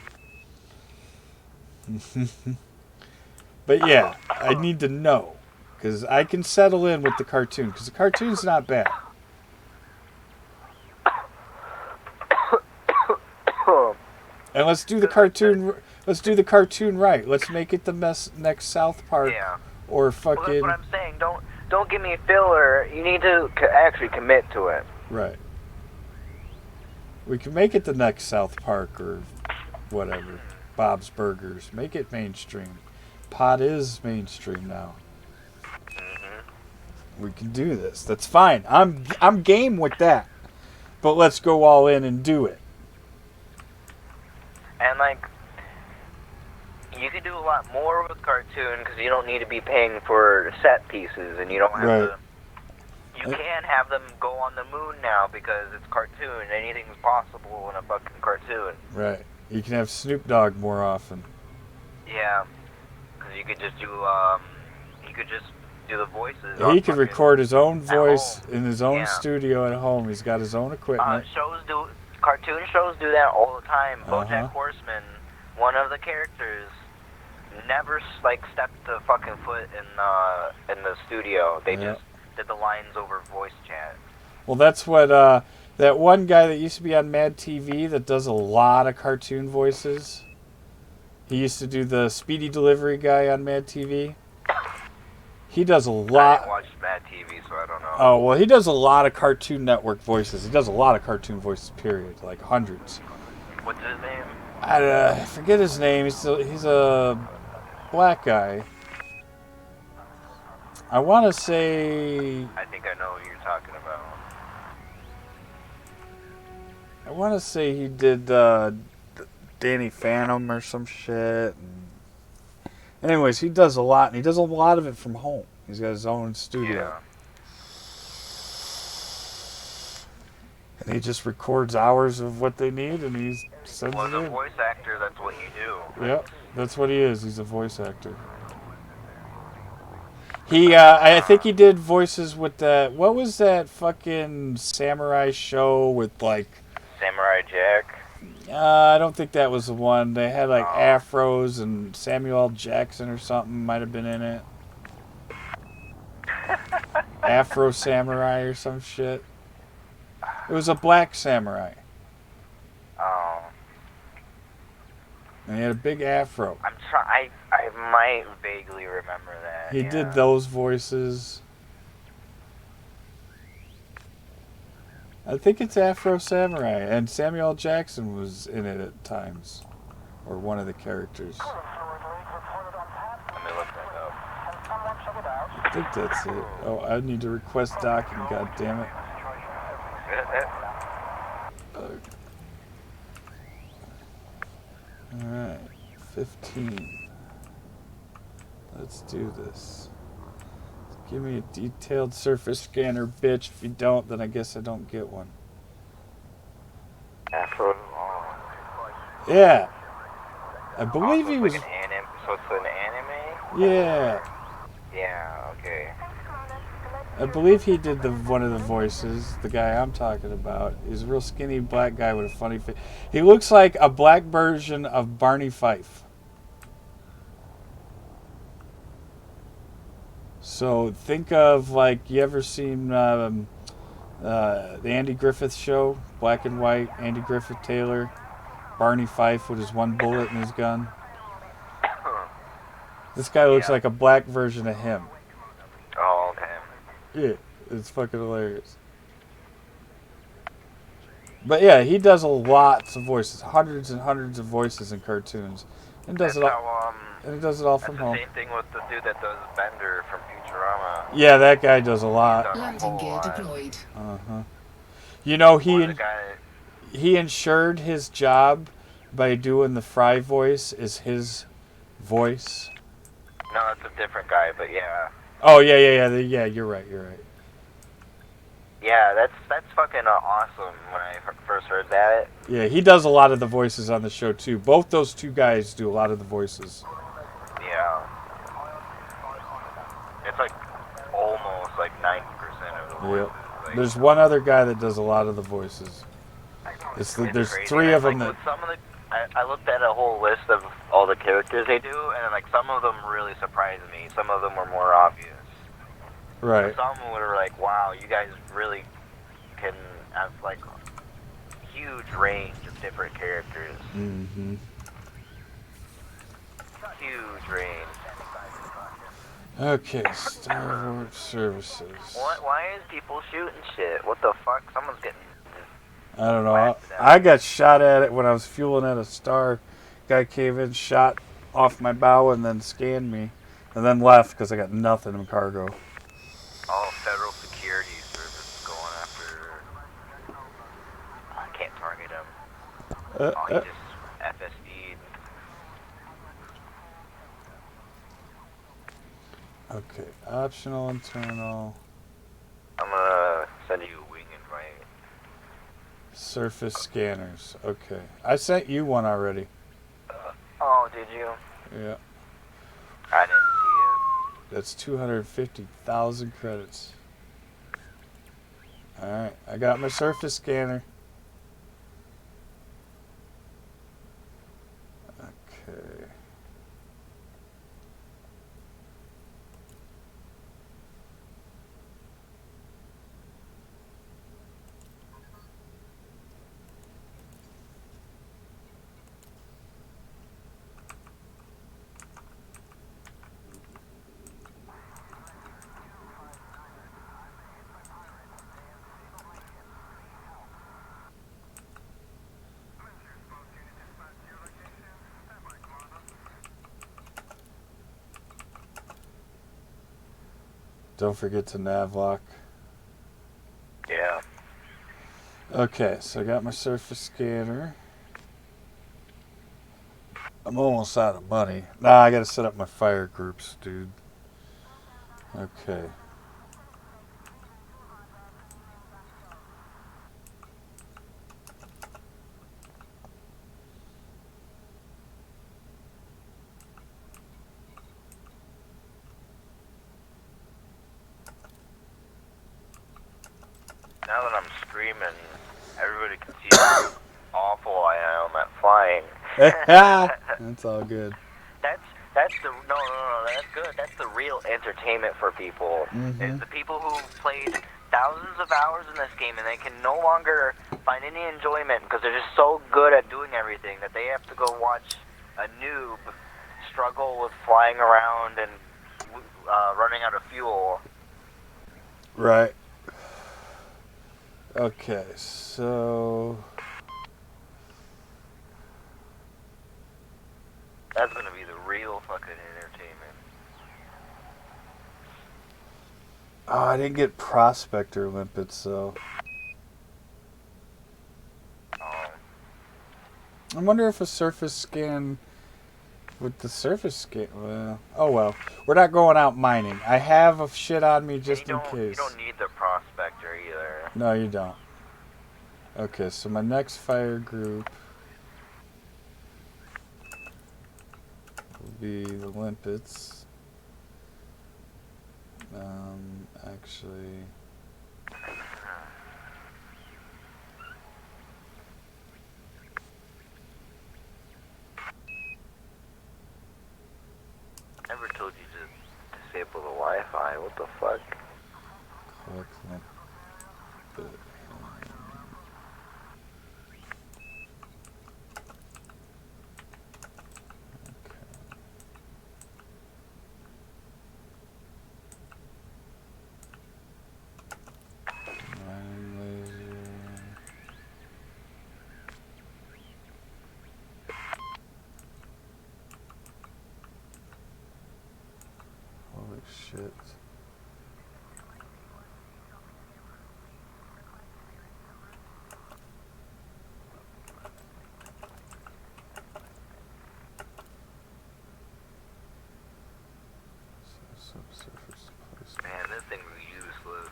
But yeah, I need to know. Because I can settle in with the cartoon. Because the cartoon's not bad. And let's do the cartoon. Let's do the cartoon right. Let's make it the next South Park Yeah. or Well, fucking that's what I'm saying. Don't give me a filler. You need to actually commit to it. right. We can make it the next South Park or whatever. Bob's Burgers. Make it mainstream. Pot is mainstream now. We can do this. That's fine. I'm game with that. But let's go all in and do it. And like, you can do a lot more with cartoon because you don't need to be paying for set pieces, and you don't have Right. to. You can have them go on the moon now because it's cartoon. Anything's possible in a fucking cartoon. Right. You can have Snoop Dogg more often. Yeah, because you could just do the voices. He could record his own voice home. in his own Yeah. studio at home. He's got his own equipment. Cartoon shows do that all the time. Uh-huh. BoJack Horseman, one of the characters, never stepped the fucking foot in the studio. They just did the lines over voice chat. Well, that's what that one guy that used to be on Mad TV that does a lot of cartoon voices. He used to do the Speedy Delivery guy on Mad TV. He does a I lot. didn't watch Mad TV, so I don't know. Oh, well, he does a lot of Cartoon Network voices. He does a lot of cartoon voices, period. Like hundreds. What's his name? I forget his name. He's a black guy. I want to say... I think I know who you're talking about. I want to say he did Danny Phantom or some shit. Anyways, he does a lot, and he does a lot of it from home. He's got his own studio. Yeah. And he just records hours of what they need, and he sends Well, it as a in. voice actor, that's what you do. Yep, that's what he is. He's a voice actor. He, I think he did voices with that. What was that fucking samurai show with like? Samurai Jack. I don't think that was the one. They had like afros, and Samuel L. Jackson or something might have been in it. Afro Samurai or some shit. It was a black samurai. Oh. And he had a big afro. I might vaguely remember that. He did those voices. I think it's Afro Samurai, and Samuel L. Jackson was in it at times, or one of the characters. Let me look that up. I think that's it. Oh, I need to request docking, god damn it. Alright, 15. Let's do this. Give me a detailed surface scanner, bitch. If you don't, then I guess I don't get one. Afro. Yeah. I believe he was... Like an anime, so it's an anime? Yeah. Yeah, okay. I believe he did one of the voices. The guy I'm talking about. He's a real skinny black guy with a funny face. He looks like a black version of Barney Fife. So think of, like, you ever seen the Andy Griffith Show? Black and white, Andy Griffith Taylor, Barney Fife with his one bullet in his gun. This guy looks like a black version of him. Oh, okay. Yeah, it's fucking hilarious. But yeah, he does lots of voices, hundreds and hundreds of voices in cartoons, and does it all. And he does it all from home. Same thing with the dude that does Bender from Futurama. Yeah, that guy does a lot. Landing gear deployed. You know, he insured his job by doing the Fry voice is his voice. No, that's a different guy, but yeah. Oh yeah. You're right. Yeah, that's fucking awesome when I first heard that. Yeah, he does a lot of the voices on the show too. Both those two guys do a lot of the voices. Yeah. It's like almost like 90% of the voices. Yep. Like, There's one other guy that does a lot of the voices. There's crazy. three of them like, that. with some of the, I looked at a whole list of all the characters they do, and like some of them really surprised me. Some of them were more obvious. Right. Some were like, wow, you guys really can have like huge range of different characters. Mm-hmm. Huge range. Okay, Star Wars Services. Why is people shooting shit? What the fuck? Someone's getting... I don't know. I got shot at it when I was fueling at a Star. Guy came in, shot off my bow, and then scanned me. And then left because I got nothing in cargo. All Federal Security Service going after... I can't target him. He just FSD'd. Okay, optional internal. I'm gonna send you a wing invite. Surface scanners. Okay. I sent you one already. Oh, did you? Yeah. I didn't see That's 250,000 credits. Alright. I got my surface scanner. Okay. Don't forget to navlock. it. Yeah. Okay, so I got my surface scanner. I'm almost out of money. Nah, I gotta set up my fire groups, dude. Okay. Now that I'm screaming, everybody can see how awful I am at flying. That's all good. That's the no, that's good. That's the real entertainment for people. Is the people who played thousands of hours in this game and they can no longer find any enjoyment because they're just so good at doing everything that they have to go watch a noob struggle with flying around and running out of fuel. Right. Okay, so That's gonna be the real fucking entertainment. oh, I didn't get Prospector limpets, so Oh. I wonder if a surface scan with the surface scan. Well, oh well. We're not going out mining. I have a shit on me just in You case. don't need the prospector either. No, you don't. Okay, so my next fire group will be the limpets. Actually, Never told you to disable the Wi-Fi. What the fuck? click limpet. Mining laser. Holy shit. Subsurface placement. Man, this thing was useless.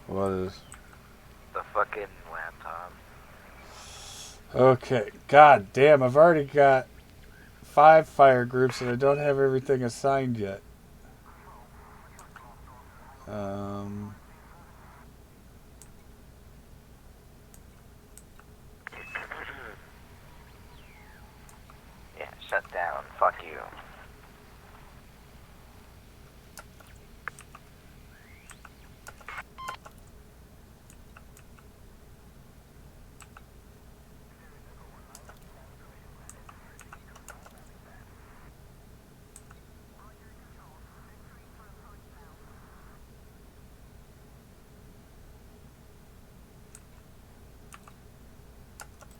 What is? The fucking laptop. Okay. God damn, I've already got 5 fire groups and I don't have everything assigned yet. Yeah, shut down. Fuck you.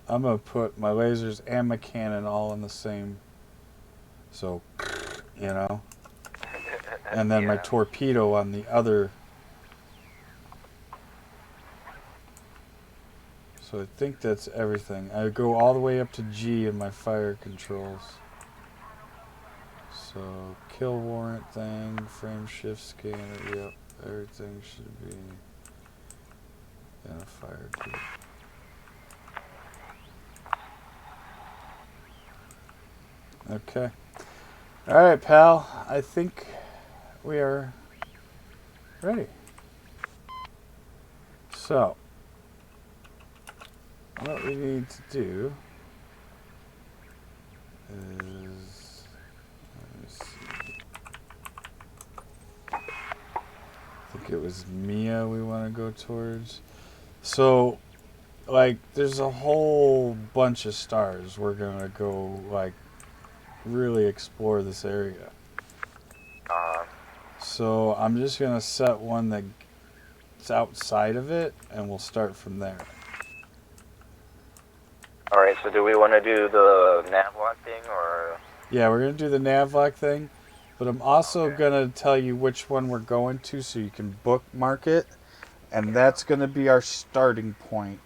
I'm gonna put my lasers and my cannon all in the same, so, you know, and then my Yeah. torpedo on the other. So I think that's everything. I go all the way up to G in my fire controls. So kill warrant thing, frame shift scanner, yep, everything should be Yeah, fire group. Okay. All right, pal. I think we are ready. So, what we need to do is, let me see. I think it was Mia we want to go towards. So, like, there's a whole bunch of stars. We're gonna go, like, really explore this area. So I'm just gonna set one that's outside of it, and we'll start from there. Alright, so do we want to do the navlock thing, or? Yeah, we're gonna do the navlock thing, but I'm also gonna tell you which one we're going to, so you can bookmark it, and that's gonna be our starting point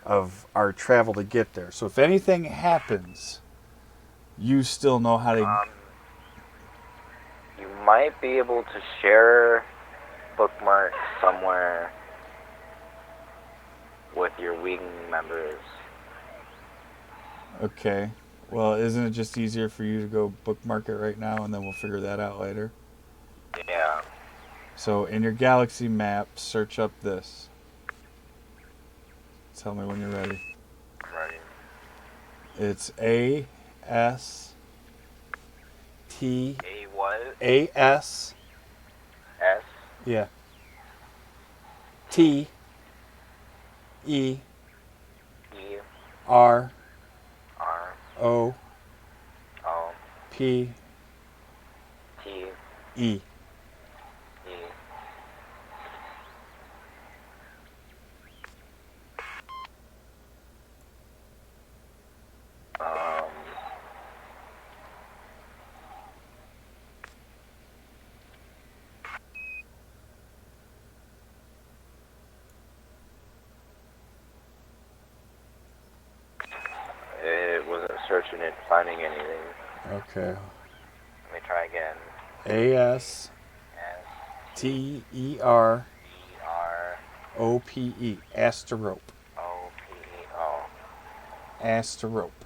of our travel to get there. So if anything happens, you still know how to. You might be able to share bookmarks somewhere with your wing members. Okay. Well, isn't it just easier for you to go bookmark it right now, and then we'll figure that out later? Yeah. So in your galaxy map, search up this. Tell me when you're ready. Ready. It's A S T A what? A S. S? Yeah. T E E R R O O P T E. E. It wasn't searching it, finding anything. Okay. Let me try again. A S S T E R E R O P E. Asterope. O P O. Asterope.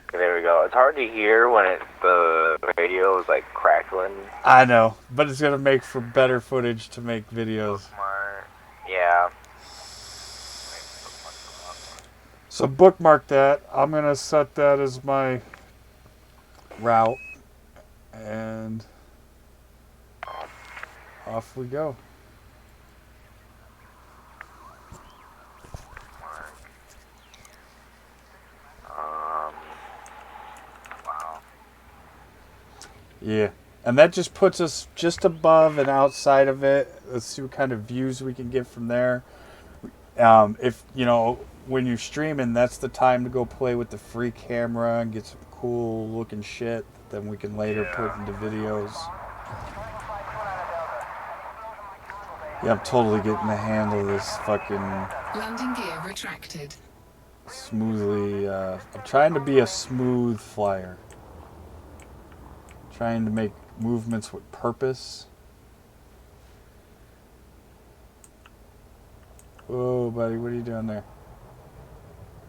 Okay, there we go. It's hard to hear when the radio is like crackling. I know, but it's gonna make for better footage to make videos. Bookmark. Yeah. So bookmark that. I'm gonna set that as my route, and off we go. Wow. Yeah, and that just puts us just above and outside of it. Let's see what kind of views we can get from there. If you know, when you're streaming, that's the time to go play with the free camera and get some cool looking shit that then we can later put into videos. Yeah, I'm totally getting the handle of this fucking Landing gear retracted. smoothly. I'm trying to be a smooth flyer. Trying to make movements with purpose. Whoa, buddy, what are you doing there?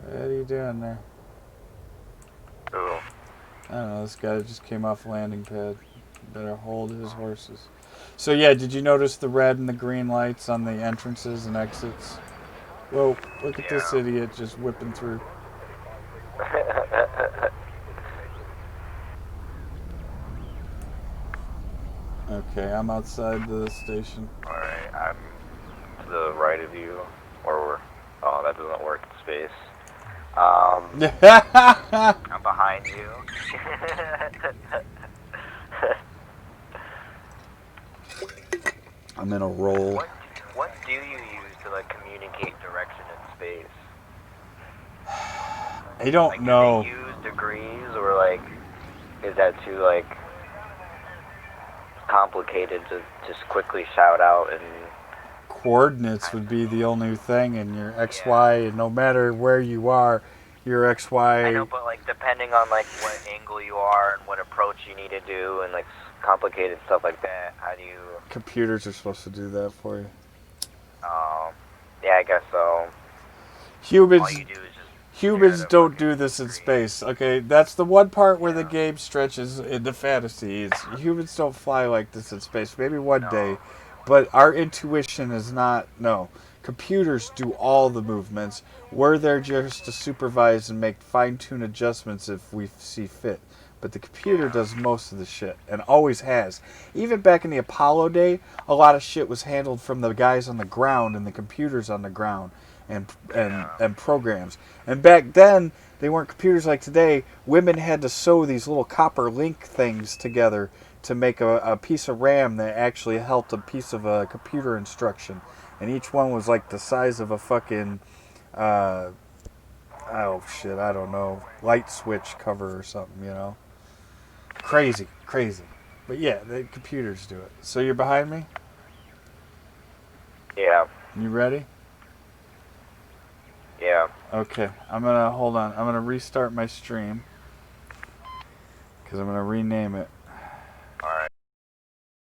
What are you doing there? Ooh. I don't know, this guy just came off landing pad. Better hold his horses. So yeah, did you notice the red and the green lights on the entrances and exits? Whoa, look at this idiot just whipping through. Okay, I'm outside the station. Alright, I'm to the right of you. Or, oh, that doesn't work in space. I'm behind you. I'm in a roll. What do you use to, like, communicate direction in space? I don't Like, know. do they use degrees, or, like, is that too, like, complicated to just quickly shout out and... Coordinates would be the only thing, and your XY, and no matter where you are, your XY... I know, but, like, depending on, like, what angle you are and what approach you need to do and, like, complicated stuff like that, how do you... Computers are supposed to do that for you. Yeah, I guess so. All Humans you do is just Humans stare at a don't fucking do this in screen. space, okay? That's the one part where the Yeah. game stretches into fantasy. It's, humans don't fly like this in space. Maybe one No. day. But our intuition is not... No. Computers do all the movements. We're there just to supervise and make fine-tune adjustments if we see fit. But the computer does most of the shit, and always has. Even back in the Apollo day, a lot of shit was handled from the guys on the ground and the computers on the ground and programs. And back then, they weren't computers like today. Women had to sew these little copper link things together to make a piece of RAM that actually helped a piece of a computer instruction. And each one was like the size of a fucking, oh shit, I don't know, light switch cover or something, you know? Crazy, crazy. But yeah, the computers do it. So you're behind me? Yeah. You ready? Yeah. Okay, hold on. I'm gonna restart my stream because I'm gonna rename it.